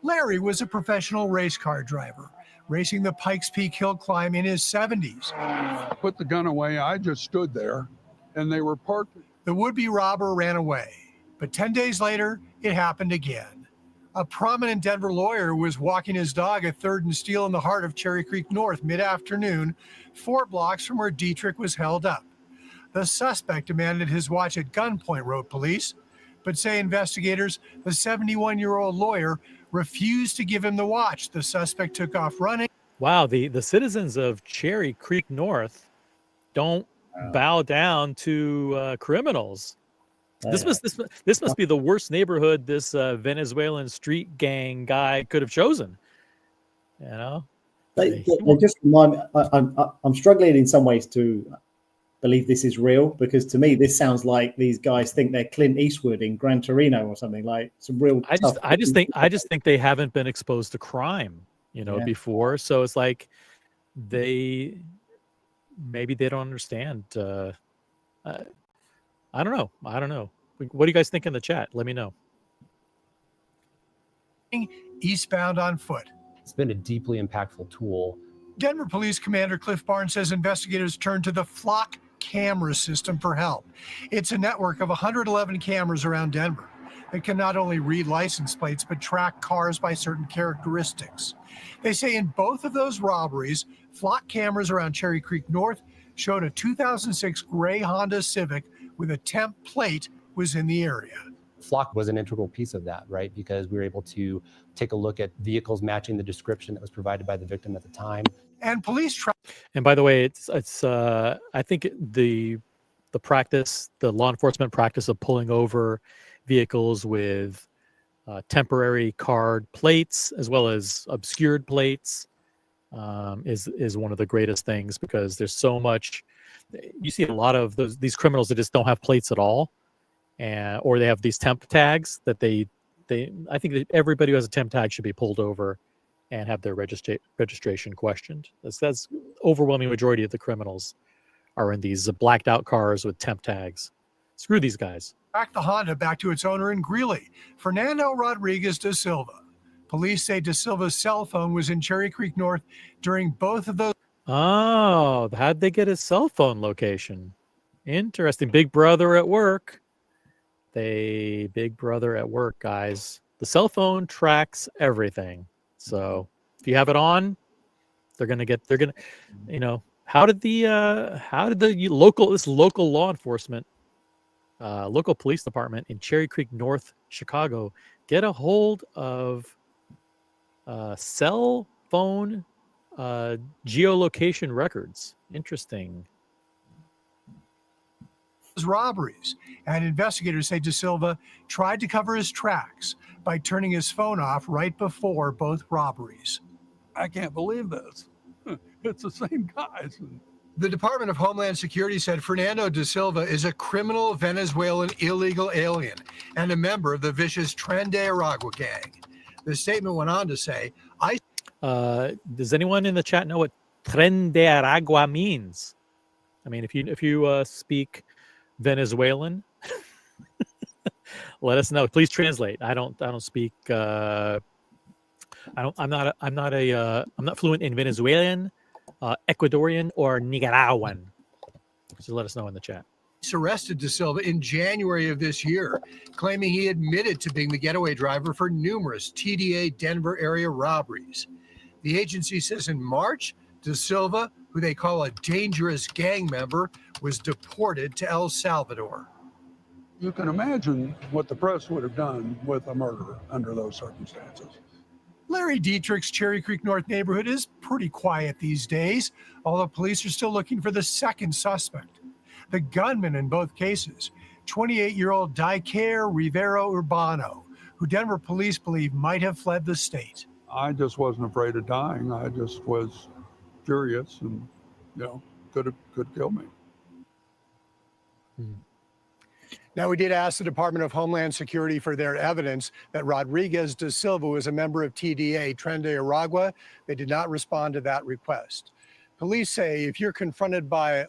Larry was a professional race car driver, racing the Pikes Peak hill climb in his 70s. Put the gun away. I just stood there, and they were parked. The would-be robber ran away, but 10 days later, it happened again. A prominent Denver lawyer was walking his dog at 3rd and Steel in the heart of Cherry Creek North mid-afternoon, 4 blocks from where Dietrich was held up. The suspect demanded his watch at gunpoint, wrote police, but say investigators, the 71-year-old lawyer refused to give him the watch. The suspect took off running. Wow, the citizens of Cherry Creek North don't bow down to criminals. This must be the worst neighborhood this Venezuelan street gang guy could have chosen. You know, they just remind me. I'm struggling in some ways to believe this is real, because to me this sounds like these guys think they're Clint Eastwood in Gran Torino or something, like some real. I just think they haven't been exposed to crime, you know, before. So it's like maybe they don't understand. I don't know. What do you guys think in the chat? Let me know. Eastbound on foot. It's been a deeply impactful tool. Denver Police Commander Cliff Barnes says investigators turned to the Flock camera system for help. It's a network of 111 cameras around Denver that can not only read license plates, but track cars by certain characteristics. They say in both of those robberies, Flock cameras around Cherry Creek North showed a 2006 gray Honda Civic with a temp plate was in the area. Flock was an integral piece of that, right? Because we were able to take a look at vehicles matching the description that was provided by the victim at the time. And police and by the way, it's I think the the law enforcement practice of pulling over vehicles with temporary card plates as well as obscured plates is one of the greatest things, because there's so much. You see a lot of these criminals that just don't have plates at all, or they have these temp tags that they I think that everybody who has a temp tag should be pulled over and have their registration questioned. That's overwhelming majority of the criminals are in these blacked out cars with temp tags. Screw these guys. Track the Honda back to its owner in Greeley, Fernando Rodriguez da Silva. Police say da Silva's cell phone was in Cherry Creek North during both of those. Oh, how'd they get his cell phone location? Interesting. Big Brother at work. Big Brother at work, guys. The cell phone tracks everything. So if you have it on, they're gonna, how did the local law enforcement, local police department in Cherry Creek North, Chicago, get a hold of cell phone geolocation records? Interesting. Robberies, and investigators say da Silva tried to cover his tracks by turning his phone off right before both robberies. I can't believe this. It's the same guys. The Department of Homeland Security said Fernando da Silva is a criminal Venezuelan illegal alien and a member of the vicious Tren de Aragua gang. The statement went on to say, does anyone in the chat know what Tren de Aragua means? I mean, if you speak Venezuelan, let us know. Please translate. I don't speak. I'm not fluent in Venezuelan, Ecuadorian, or Nicaraguan. So let us know in the chat. Arrested da Silva in January of this year, claiming he admitted to being the getaway driver for numerous TDA Denver area robberies. The agency says in March, da Silva, who they call a dangerous gang member, was deported to El Salvador. You can imagine what the press would have done with a murderer under those circumstances. Larry Dietrich's Cherry Creek North neighborhood is pretty quiet these days, although police are still looking for the second suspect. The gunman in both cases, 28-year-old Diker Rivero Urbano, who Denver police believe might have fled the state. I just wasn't afraid of dying. I just was furious and, could kill me. Now, we did ask the Department of Homeland Security for their evidence that Rodriguez da Silva was a member of TDA Tren de Aragua. They did not respond to that request. Police say if you're confronted by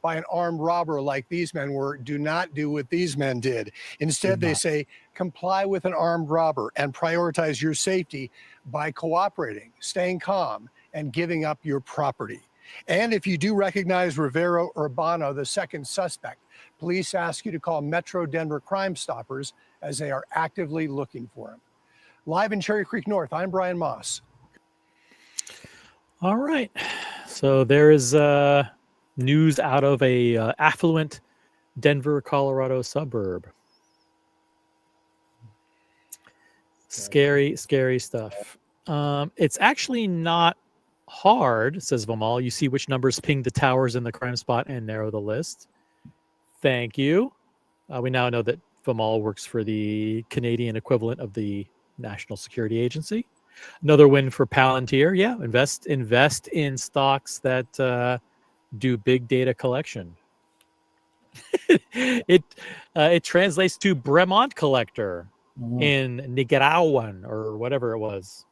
an armed robber like these men were, do not do what these men did. Instead, they say comply with an armed robber and prioritize your safety by cooperating, staying calm, and giving up your property. And if you do recognize Rivero Urbano, the second suspect, police ask you to call Metro Denver Crime Stoppers as they are actively looking for him. Live in Cherry Creek North, I'm Brian Moss. All right. So there is news out of a affluent Denver, Colorado suburb. Scary stuff. It's actually not hard, says Vamal. You see which numbers ping the towers in the crime spot and narrow the list. Thank you. We now know that Vamal works for the Canadian equivalent of the National Security Agency. Another win for Palantir. Yeah, invest in stocks that do big data collection. It translates to Bremont collector in Nicaraguan or whatever it was,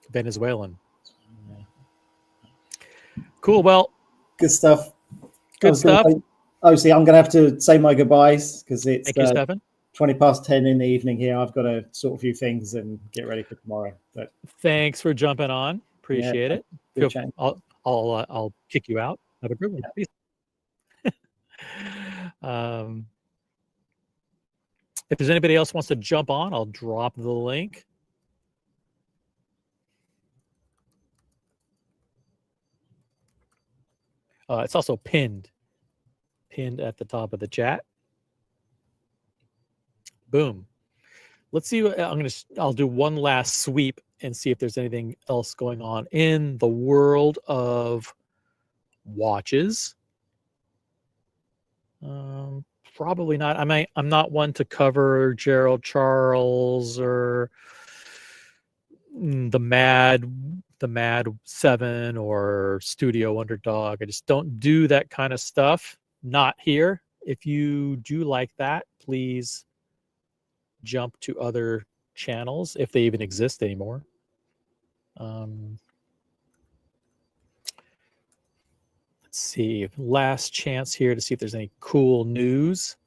Venezuelan. Cool. Well, good stuff. Good stuff. Obviously, I'm going to have to say my goodbyes because it's Thank you, Stefan. 20 past 10 in the evening here. I've got to sort a few things and get ready for tomorrow. But thanks for jumping on. Appreciate it. good chatting. I'll kick you out. Have a good one. If there's anybody else who wants to jump on, I'll drop the link. It's also pinned at the top of the chat. Boom. Let's see. I'll do one last sweep and see if there's anything else going on in the world of watches. Probably not. I'm not one to cover Gerald Charles or the Mad Seven or Studio Underdog. I just don't do that kind of stuff. Not here. If you do like that, please jump to other channels if they even exist anymore. Let's see. Last chance here to see if there's any cool news.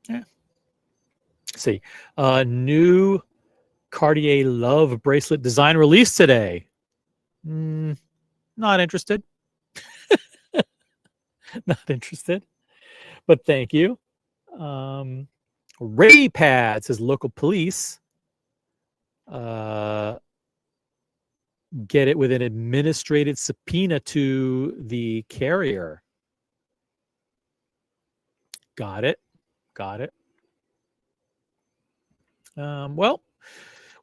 Yeah. Let's see. New Cartier Love bracelet design released today. Not interested. Not interested. But thank you. Raypad says local police get it with an administrative subpoena to the carrier. Got it. Got it. Well,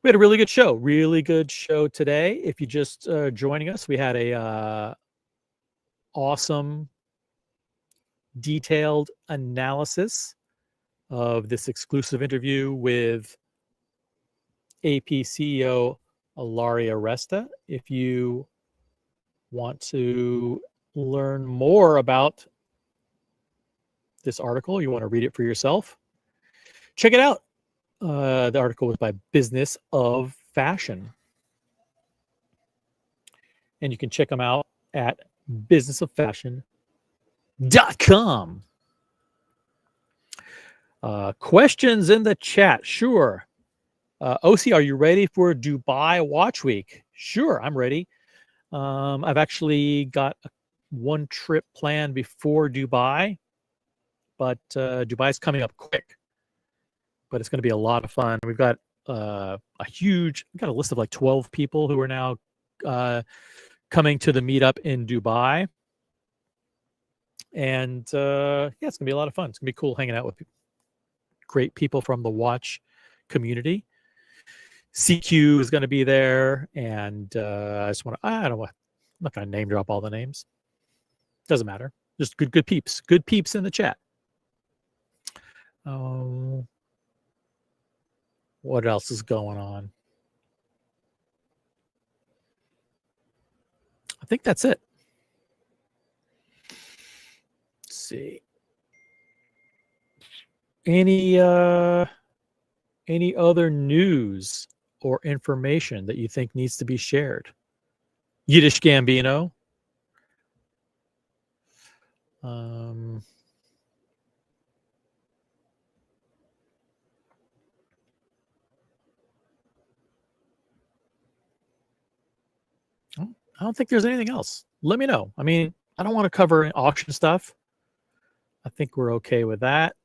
we had a really good show. Really good show today. If you just joining us, we had a awesome, detailed analysis of this exclusive interview with AP CEO Ilaria Resta. If you want to learn more about this article, you want to read it for yourself, check it out. The article was by Business of Fashion. And you can check them out at businessoffashion.com. Questions in the chat. Sure. OC, are you ready for Dubai Watch Week? Sure, I'm ready. I've actually got one trip planned before Dubai, but Dubai's coming up quick. But it's going to be a lot of fun. We've got we've got a list of like 12 people who are now coming to the meetup in Dubai. And yeah, it's going to be a lot of fun. It's going to be cool hanging out with great people from the watch community. CQ is going to be there. And I'm not going to name drop all the names. Doesn't matter. Just good peeps. Good peeps in the chat. What else is going on? I think that's it. Let's see. Any other news or information that you think needs to be shared? Yiddish Gambino. I don't think there's anything else. Let me know. I mean, I don't want to cover auction stuff. I think we're okay with that.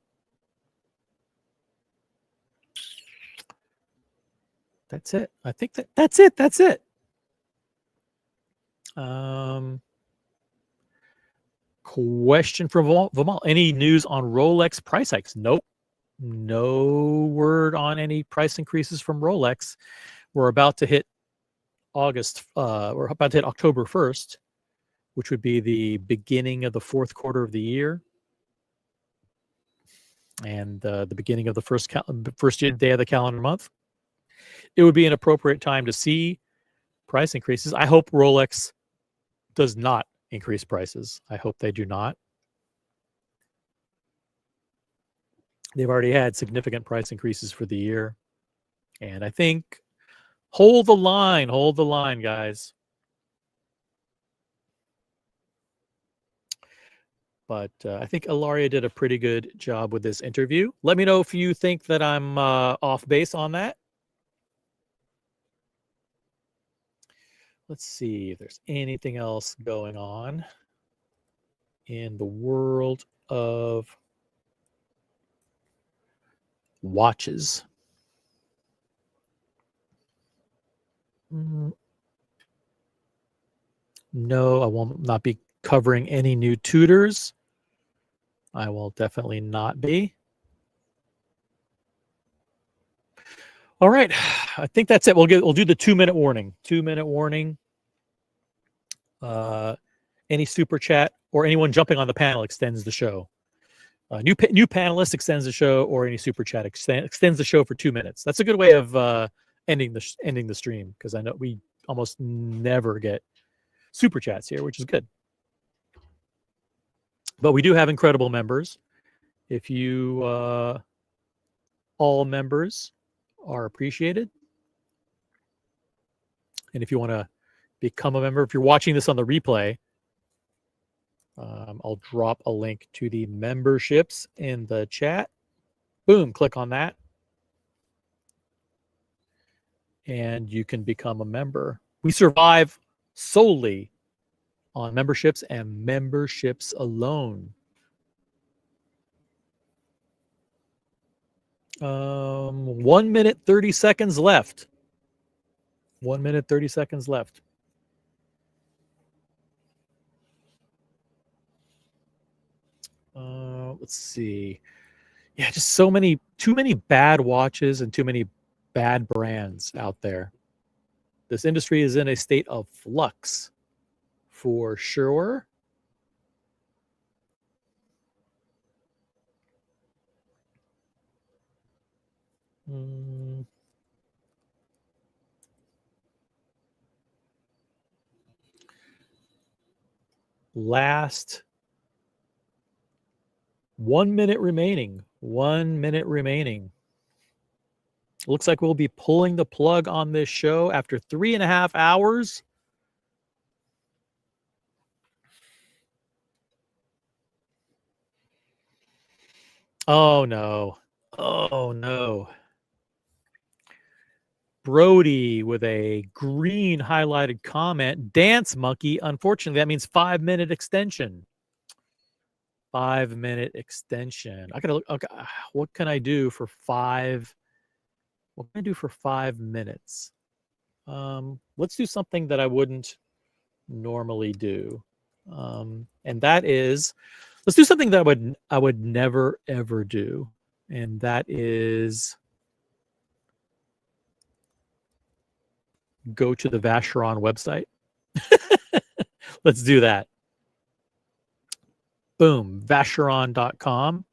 That's it. I think that's it. That's it. Question from Vimal. Any news on Rolex price hikes? Nope. No word on any price increases from Rolex. We're about to hit we're about to hit October 1st, which would be the beginning of the fourth quarter of the year. And the beginning of the first day of the calendar month. It would be an appropriate time to see price increases. I hope Rolex does not increase prices. I hope they do not. They've already had significant price increases for the year. And I think hold the line, guys. But I think Ilaria did a pretty good job with this interview. Let me know if you think that I'm off base on that. Let's see if there's anything else going on in the world of watches. No, I will not be covering any new Tudors. I will definitely not be. All right. I think that's it. We'll do the 2-minute warning. 2-minute warning. Any super chat or anyone jumping on the panel extends the show. New panelist extends the show, or any super chat extends the show for 2 minutes. That's a good way of ending the stream, because I know we almost never get super chats here, which is good. But we do have incredible members. If you all members are appreciated, and if you want to become a member, if you're watching this on the replay, I'll drop a link to the memberships in the chat. Boom, click on that. And you can become a member. We survive solely on memberships and memberships alone. 1 minute, 30 seconds left. 1 minute, 30 seconds left. Let's see. Yeah, just too many bad watches and too many bad brands out there. This industry is in a state of flux, for sure. Last 1 minute remaining. 1 minute remaining. Looks like we'll be pulling the plug on this show after 3.5 hours. Oh no. Oh no. Brody with a green highlighted comment. Dance Monkey. Unfortunately, that means 5-minute extension. 5-minute extension. I gotta look. Okay, what can I do for 5? What can I do for 5 minutes? Let's do something that I wouldn't normally do, and that is, let's do something that I would never ever do, and that is go to the Vacheron website. Let's do that. Boom, Vacheron.com.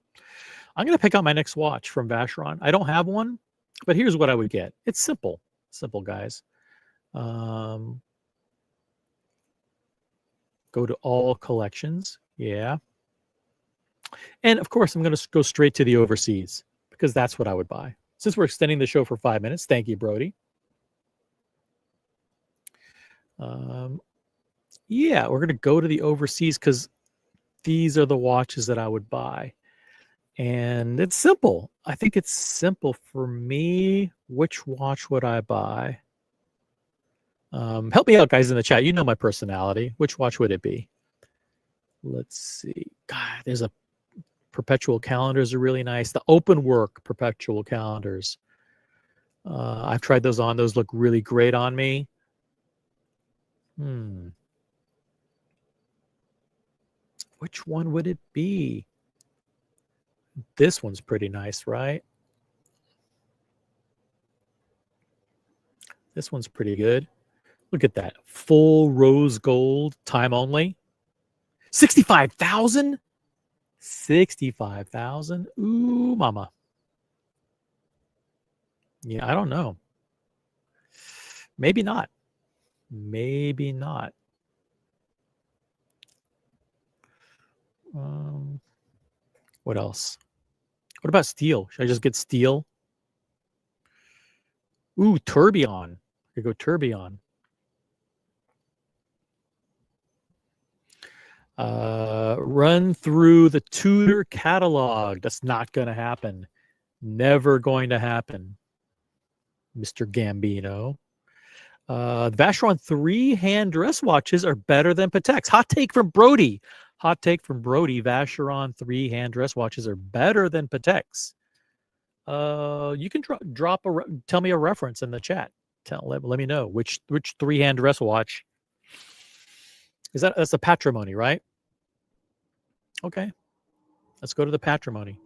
I'm going to pick out my next watch from Vacheron. I don't have one, but here's what I would get. It's simple. Simple, guys. Go to all collections. Yeah. And of course, I'm going to go straight to the overseas, because that's what I would buy. Since we're extending the show for 5 minutes, thank you, Brody. Yeah, we're going to go to the overseas because these are the watches that I would buy. And it's simple. I think it's simple for me. Which watch would I buy? Help me out, guys, in the chat. You know my personality. Which watch would it be? Let's see. God, there's a perpetual calendars are really nice. The open work perpetual calendars. I've tried those on. Those look really great on me. Which one would it be? This one's pretty nice, right? This one's pretty good. Look at that. Full rose gold, time only. 65,000? 65,000? Ooh, mama. Yeah, I don't know. Maybe not. Maybe not. What else? What about steel? Should I just get steel? Ooh, tourbillon. I could go tourbillon. Run through the Tudor catalog. That's not going to happen. Never going to happen, Mr. Gambino. The Vacheron 3 hand dress watches are better than Pateks. Hot take from Brody. Hot take from Brody. Vacheron 3 hand dress watches are better than Pateks. You can tell me a reference in the chat. Let me know which 3 hand dress watch. That's a Patrimony, right? Okay. Let's go to the Patrimony.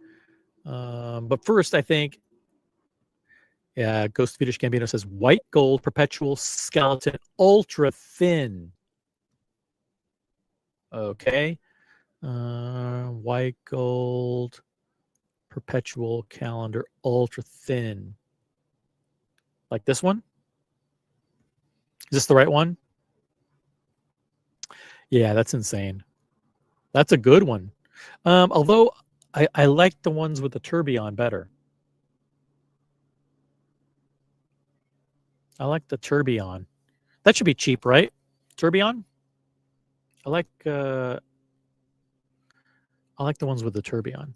But first, I think Yeah, Ghost Swedish Gambino says white gold perpetual skeleton, ultra thin. Okay. White gold perpetual calendar, ultra thin. Like this one? Is this the right one? Yeah, that's insane. That's a good one. Although I like the ones with the tourbillon better. I like the tourbillon. That should be cheap, right? Tourbillon? I like the ones with the tourbillon.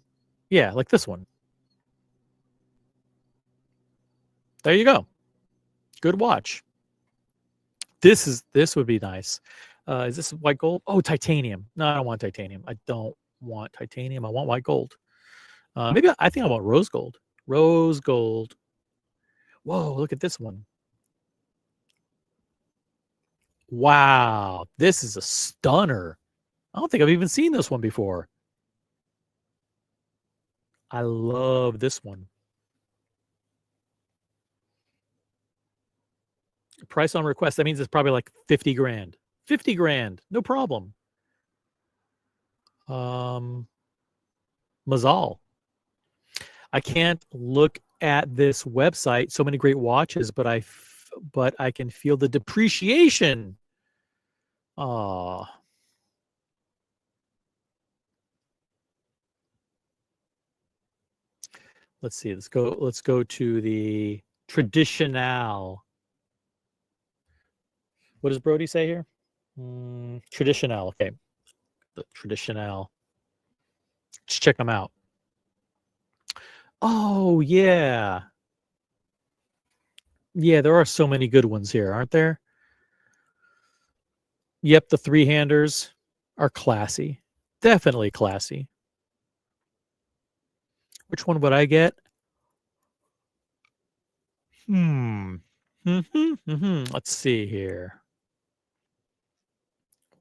Yeah, like this one. There you go. Good watch. This would be nice. Is this white gold? Oh, titanium. No, I don't want titanium. I don't want titanium. I want white gold. Maybe I think I want rose gold. Rose gold. Whoa, look at this one. Wow, this is a stunner. I don't think I've even seen this one before. I love this one. Price on request. That means it's probably like 50 grand. 50 grand. No problem. Mazal. I can't look at this website. So many great watches, but I can feel the depreciation. Ah. Let's see. Let's go to the Traditional. What does Brody say here? Traditional. Okay. The Traditional. Let's check them out. Oh, yeah. Yeah, there are so many good ones here, aren't there? Yep, the three-handers are classy. Definitely classy. Which one would I get? Let's see here.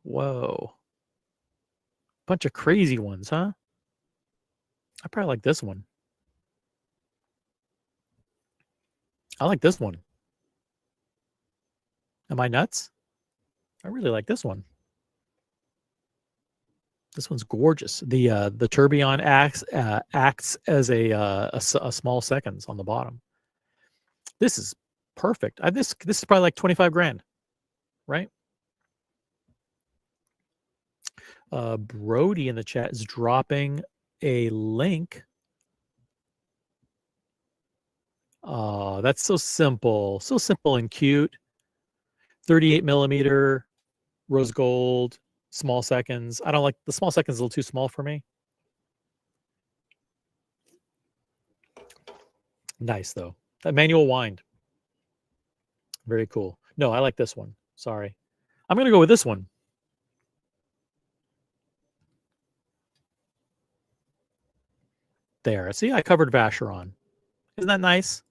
Whoa. Bunch of crazy ones, huh? I probably like this one. I like this one. Am I nuts? I really like this one. This one's gorgeous. The tourbillon acts as a small seconds on the bottom. This is perfect. This is probably like 25 grand, right? Brody in the chat is dropping a link. Oh, that's so simple and cute. 38 millimeter rose gold, small seconds. I don't like the small seconds, a little too small for me. Nice though. That manual wind. Very cool. No, I like this one. Sorry. I'm going to go with this one. There. See, I covered Vacheron. Isn't that nice?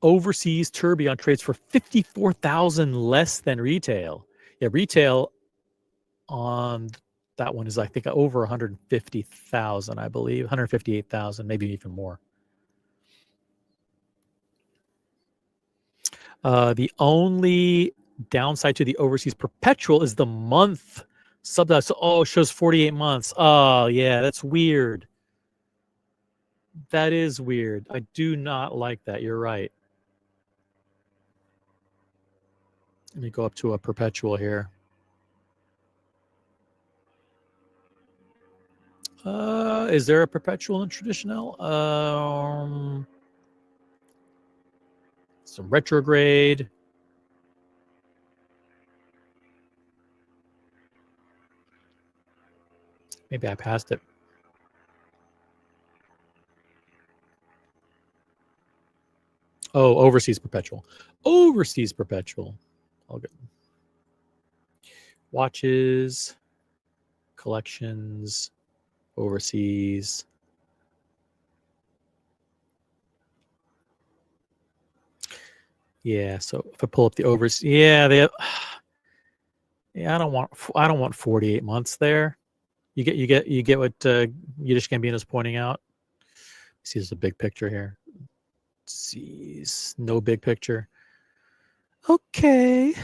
Overseas tourbillon trades for 54,000 less than retail. Yeah, retail on that one is, I think, over 150,000, I believe. 158,000, maybe even more. The only downside to the overseas perpetual is the month subsidy. So, oh, it shows 48 months. Oh, yeah, that's weird. That is weird. I do not like that. You're right. Let me go up to a perpetual here. Is there a perpetual in Traditional? Some retrograde. Maybe I passed it. Oh, overseas perpetual. Overseas perpetual. All good. Watches, collections, overseas. Yeah, so if I pull up the overseas, yeah, I don't want 48 months there. You get what Yiddish Gambino's pointing out. See, there's a big picture here. Let's see, no big picture. Okay.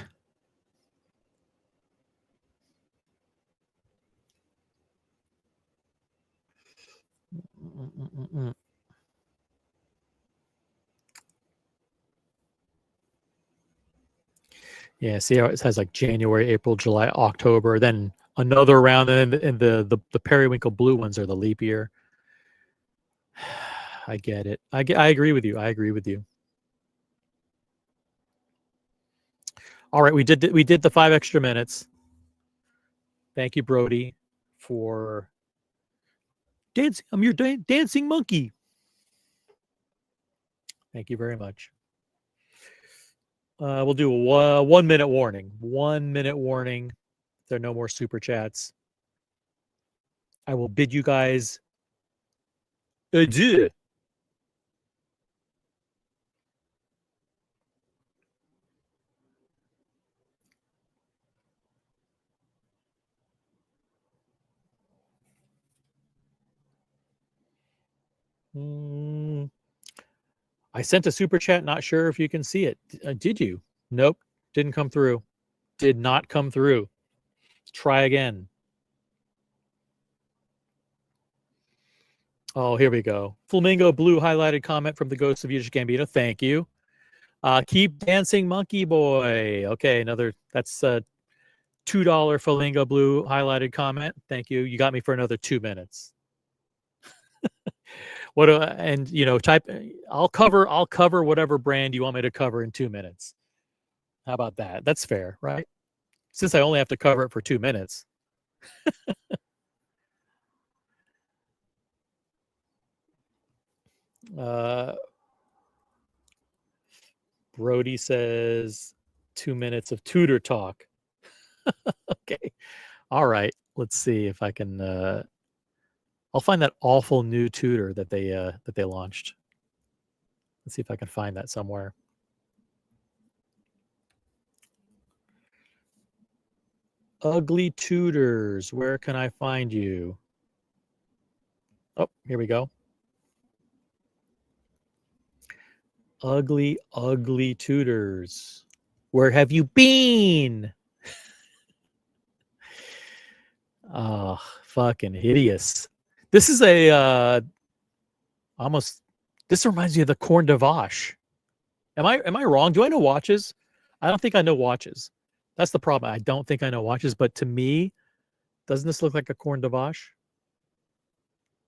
Yeah, see how it has like January, April, July, October, then another round, and then the periwinkle blue ones are the leap year. I get it. I agree with you. I agree with you. All right, we did the 5 extra minutes. Thank you, Brody, for dancing. I'm your dancing monkey. Thank you very much. We'll do a 1 minute warning. 1 minute warning. If there are no more super chats, I will bid you guys adieu. I sent a super chat. Not sure if you can see it. Did you? Nope. Didn't come through. Did not come through. Try again. Oh, here we go. Flamingo Blue highlighted comment from the Ghost of Yiddish Gambino. Thank you. Keep dancing, monkey boy. Okay, another. That's a $2 Flamingo Blue highlighted comment. Thank you. You got me for another 2 minutes. And type. I'll cover whatever brand you want me to cover in 2 minutes. How about that? That's fair, right? Since I only have to cover it for 2 minutes. Brody says 2 minutes of tutor talk. Okay. All right. Let's see if I can I'll find that awful new tutor that they launched. Let's see if I can find that somewhere. Ugly tutors. Where can I find you? Oh, here we go. Ugly, ugly tutors. Where have you been? Oh, fucking hideous. This is a this reminds me of the Corn de Vache. Am I wrong? Do I know watches? I don't think I know watches. That's the problem. I don't think I know watches, but to me, doesn't this look like a Corn de Vache?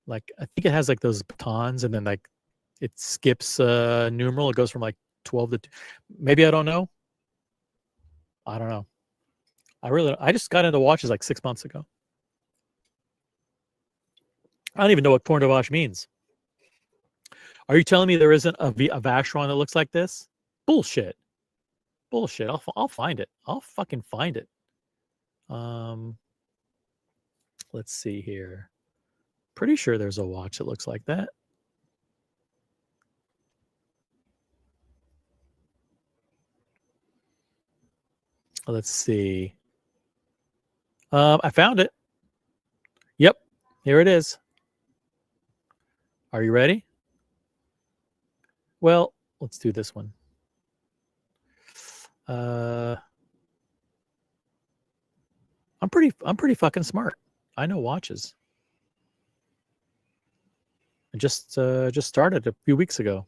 Like, I think it has like those batons, and then like it skips a numeral. It goes from like 12 to 2. Maybe I don't know. I don't know. I just got into watches like 6 months ago. I don't even know what Corn de Vache means. Are you telling me there isn't a Vacheron that looks like this? Bullshit. Bullshit. I'll find it. I'll fucking find it. Let's see here. Pretty sure there's a watch that looks like that. Let's see. I found it. Yep. Here it is. Are you ready? Well, let's do this one. I'm pretty fucking smart. I know watches. I just started a few weeks ago.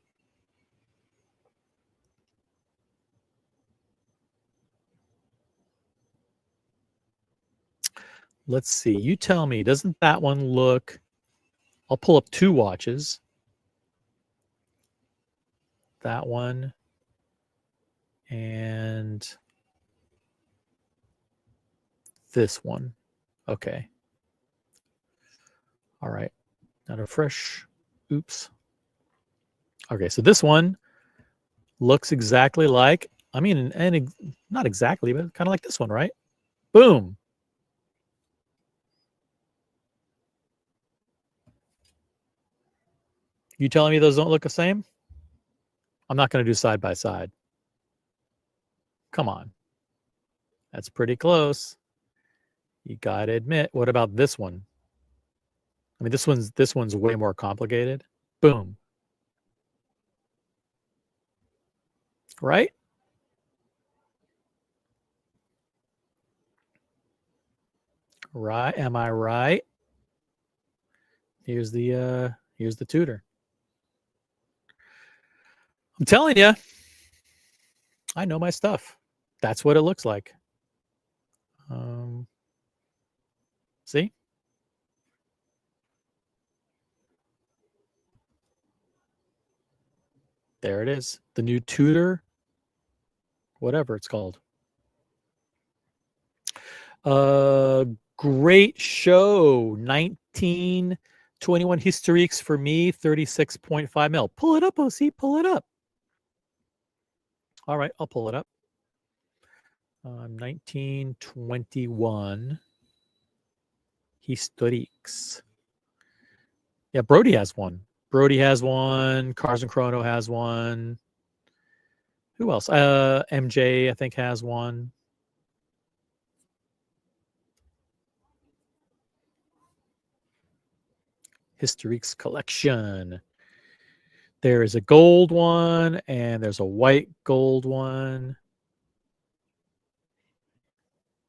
Let's see. You tell me, doesn't that one look... I'll pull up 2 watches. That one. And this one. Okay. All right. Not a fresh. Oops. Okay, so this one looks exactly like, I mean, and not exactly, but kind of like this one, right? Boom. You telling me those don't look the same? I'm not going to do side by side. Come on. That's pretty close. You got to admit. What about this one? I mean, this one's way more complicated. Boom. Right? Right? Am I right? Here's the tutor. I'm telling you, I know my stuff. That's what it looks like. See? There it is. The new tutor, whatever it's called. Great show. 1921 Historiques for me, 36.5 mil. Pull it up, OC. Pull it up. All right, I'll pull it up. 1921 Historiques. Yeah, Brody has one. Brody has one. Cars and Chrono has one. Who else? MJ, I think, has one. Historiques collection. There is a gold one and there's a white gold one.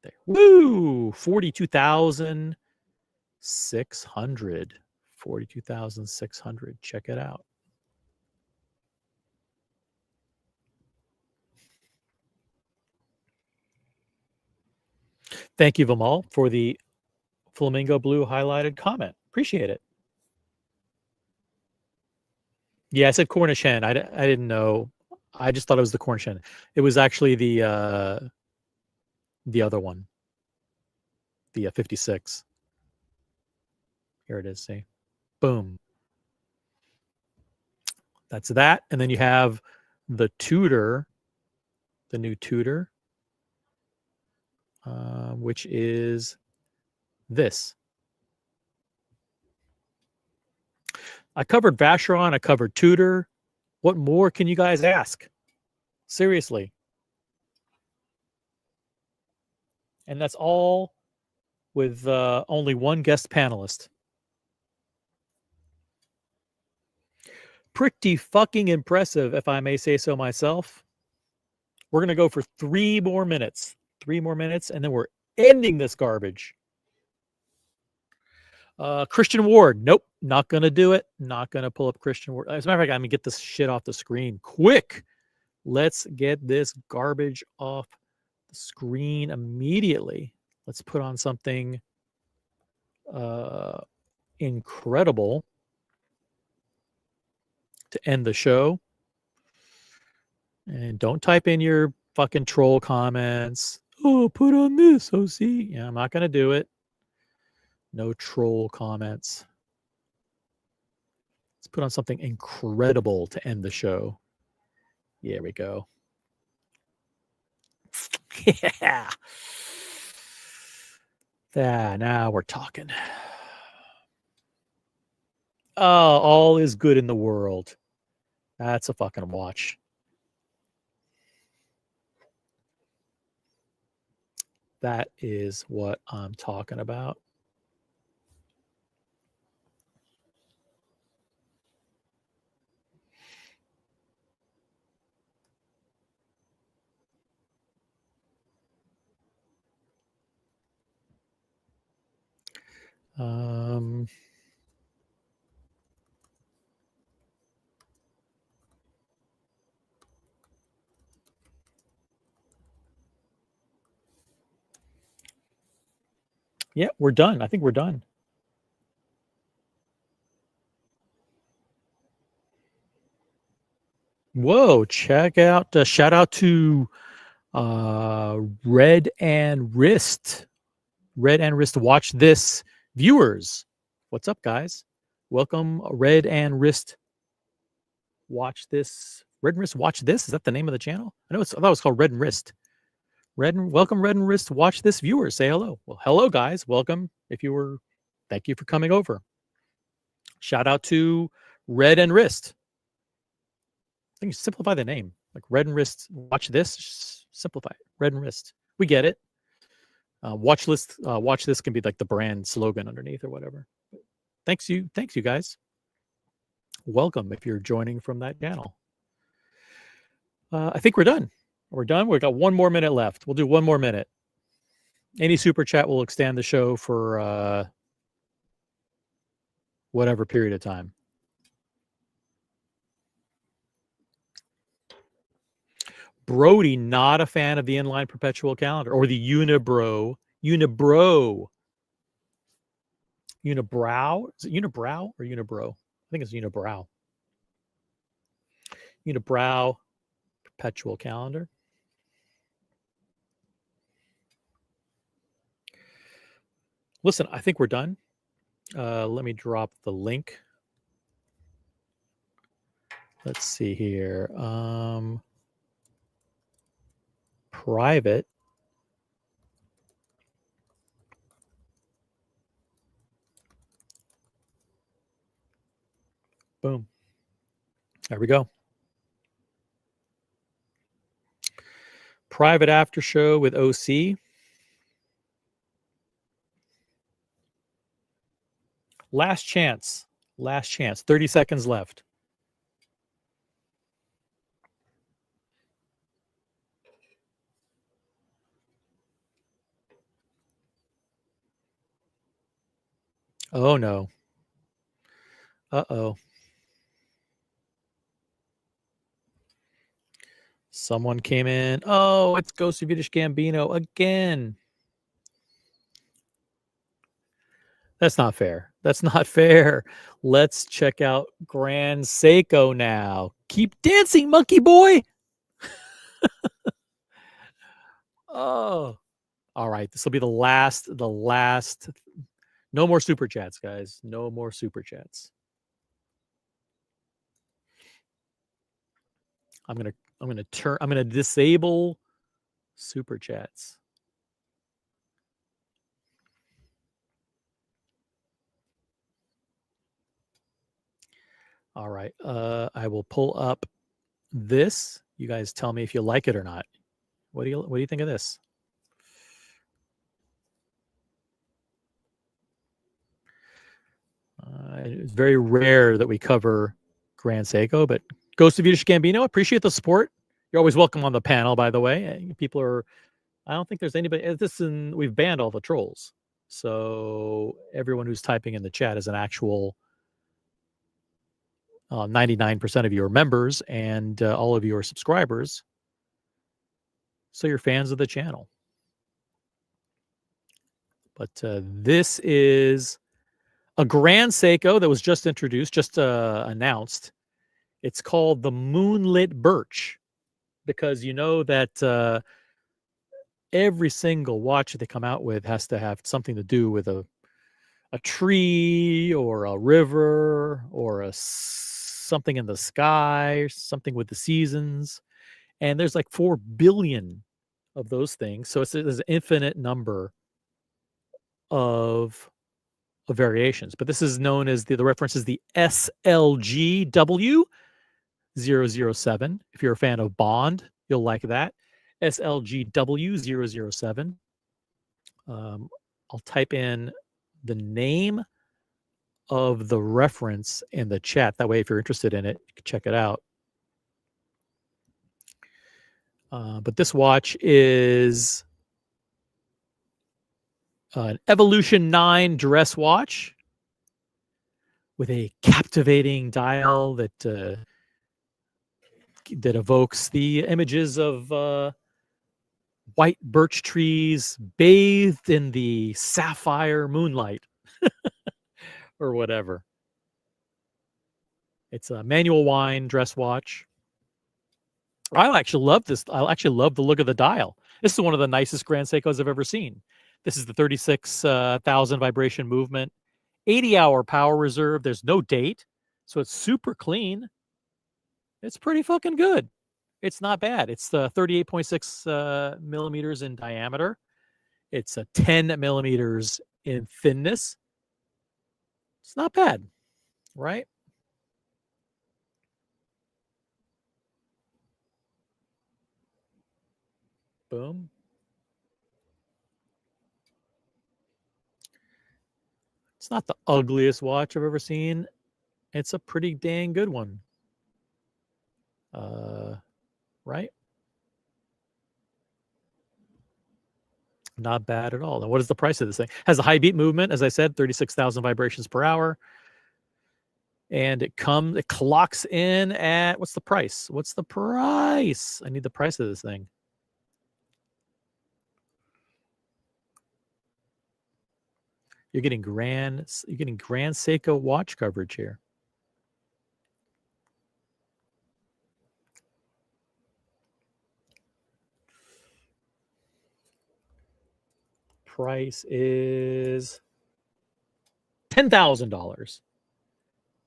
There. Woo! 42,600. 42,600. Check it out. Thank you, Vimal, for the flamingo blue highlighted comment. Appreciate it. Yeah, I said Cornish hen. I didn't know. I just thought it was the Cornish hen. It was actually the other one, the 56. Here it is. See, boom. That's that, and then you have the tutor, the new tutor, which is this. I covered Vacheron. I covered Tudor. What more can you guys ask? Seriously. And that's all with only one guest panelist. Pretty fucking impressive, if I may say so myself. We're going to go for 3 more minutes. 3 more minutes, and then we're ending this garbage. Christian Ward. Nope, not going to do it. Not going to pull up Christian Ward. As a matter of fact, I'm going to get this shit off the screen. Quick. Let's get this garbage off the screen immediately. Let's put on something incredible to end the show. And don't type in your fucking troll comments. Oh, put on this, OC. Yeah, I'm not going to do it. No troll comments. Let's put on something incredible to end the show. Here we go. Yeah. Now we're talking. Oh, all is good in the world. That's a fucking watch. That is what I'm talking about. Yeah, we're done. I think we're done. Whoa, check out, shout out to Red and Wrist. Red and Wrist, watch this. Viewers, what's up, guys? Welcome, Red and Wrist. Watch this. Red and Wrist, watch this. Is that the name of the channel? I thought it was called Red and Wrist. Welcome, Red and Wrist. Watch this. Viewers, say hello. Well, hello, guys. Welcome. Thank you for coming over. Shout out to Red and Wrist. I think you simplify the name, like Red and Wrist. Watch this. Just simplify it. Red and Wrist. We get it. Watch this can be like the brand slogan underneath or whatever. Thanks you guys. Welcome if you're joining from that channel. I think we're done. We're done. We've got 1 more minute left. We'll do 1 more minute. Any super chat will extend the show for whatever period of time. Brody, not a fan of the inline perpetual calendar or the Unibrow. Unibrow. Is it Unibrow or Unibrow? I think it's Unibrow. Unibrow perpetual calendar. Listen, I think we're done. Let me drop the link. Let's see here. Private. Boom. There we go. Private after show with OC. Last chance. Last chance. 30 seconds left. Oh, no. Uh-oh. Someone came in. Oh, it's Ghost of Yiddish Gambino again. That's not fair. That's not fair. Let's check out Grand Seiko now. Keep dancing, monkey boy. Oh. All right. This will be the last. No more super chats, guys. No more super chats. I'm gonna disable super chats. All right. I will pull up this. You guys tell me if you like it or not. What do you think of this? It's very rare that we cover Grand Seiko, but Ghost of Yiddish Gambino, appreciate the support. You're always welcome on the panel, by the way. People are, I don't think there's anybody, we've banned all the trolls. So everyone who's typing in the chat is an actual 99% of you are members and all of you are subscribers. So you're fans of the channel. But this is a Grand Seiko that was just introduced, just announced. It's called the Moonlit Birch because you know that every single watch that they come out with has to have something to do with a tree or a river or something in the sky, or something with the seasons. And there's like 4 billion of those things. So there's an infinite number of variations. But this is known as the reference is the SLGW 007. If you're a fan of Bond, you'll like that. SLGW 007. I'll type in the name of the reference in the chat. That way, if you're interested in it, you can check it out. But this watch is an Evolution 9 dress watch with a captivating dial that evokes the images of white birch trees bathed in the sapphire moonlight or whatever. It's a manual wind dress watch. I actually love this. I actually love the look of the dial. This is one of the nicest Grand Seikos I've ever seen. This is the 36,000 vibration movement, 80-hour power reserve. There's no date, so it's super clean. It's pretty fucking good. It's not bad. It's 38.6 millimeters in diameter. It's 10 millimeters in thinness. It's not bad, right? Boom. It's It's not the ugliest watch I've ever seen. It's a pretty dang good one. Right? Not bad at all. And what is the price of this thing? Has a high beat movement, as I said, 36,000 vibrations per hour. And it clocks in at, what's the price? What's the price? I need the price of this thing. You're getting Grand Seiko watch coverage here. Price is $10,000.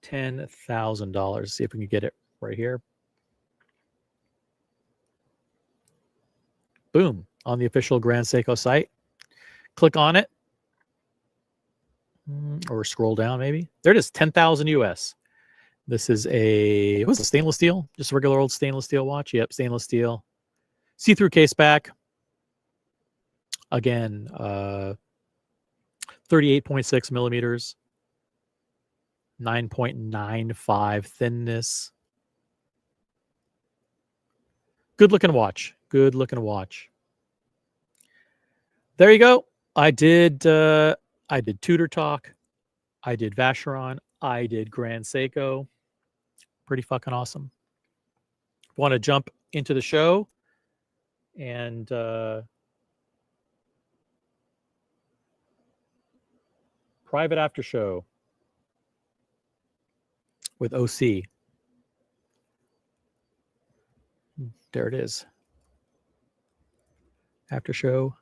$10,000. See if we can get it right here. Boom. On the official Grand Seiko site. Click on it. Or scroll down maybe. There it is. 10,000 US. This is a, what's it, stainless steel? Just a regular old stainless steel watch. Yep, stainless steel. See-through case back. Again, 38.6 millimeters. 9.95 thinness. Good looking watch. Good looking watch. There you go. I did Tudor Talk. I did Vacheron. I did Grand Seiko. Pretty fucking awesome. Want to jump into the show and private after show with OC. There it is. After show.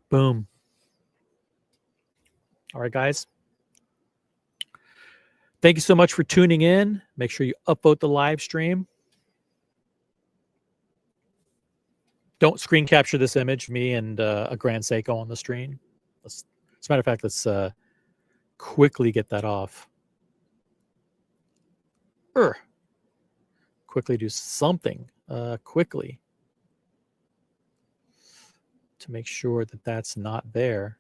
Boom. All right, guys. Thank you so much for tuning in. Make sure you upvote the live stream. Don't screen capture this image, me and a Grand Seiko on the screen. As a matter of fact, let's quickly get that off. Quickly do something quickly to make sure that that's not there.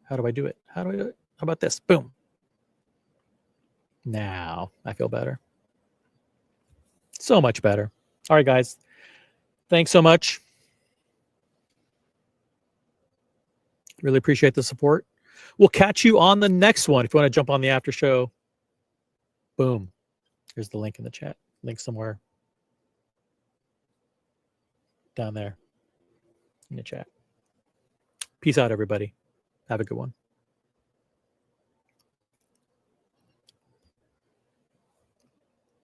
How do I do it? How do I do it? How about this? Boom. Now I feel better. So much better. All right, guys. Thanks so much. Really appreciate the support. We'll catch you on the next one. If you want to jump on the after show, boom. Here's the link in the chat. Link somewhere down there in the chat. Peace out, everybody. Have a good one.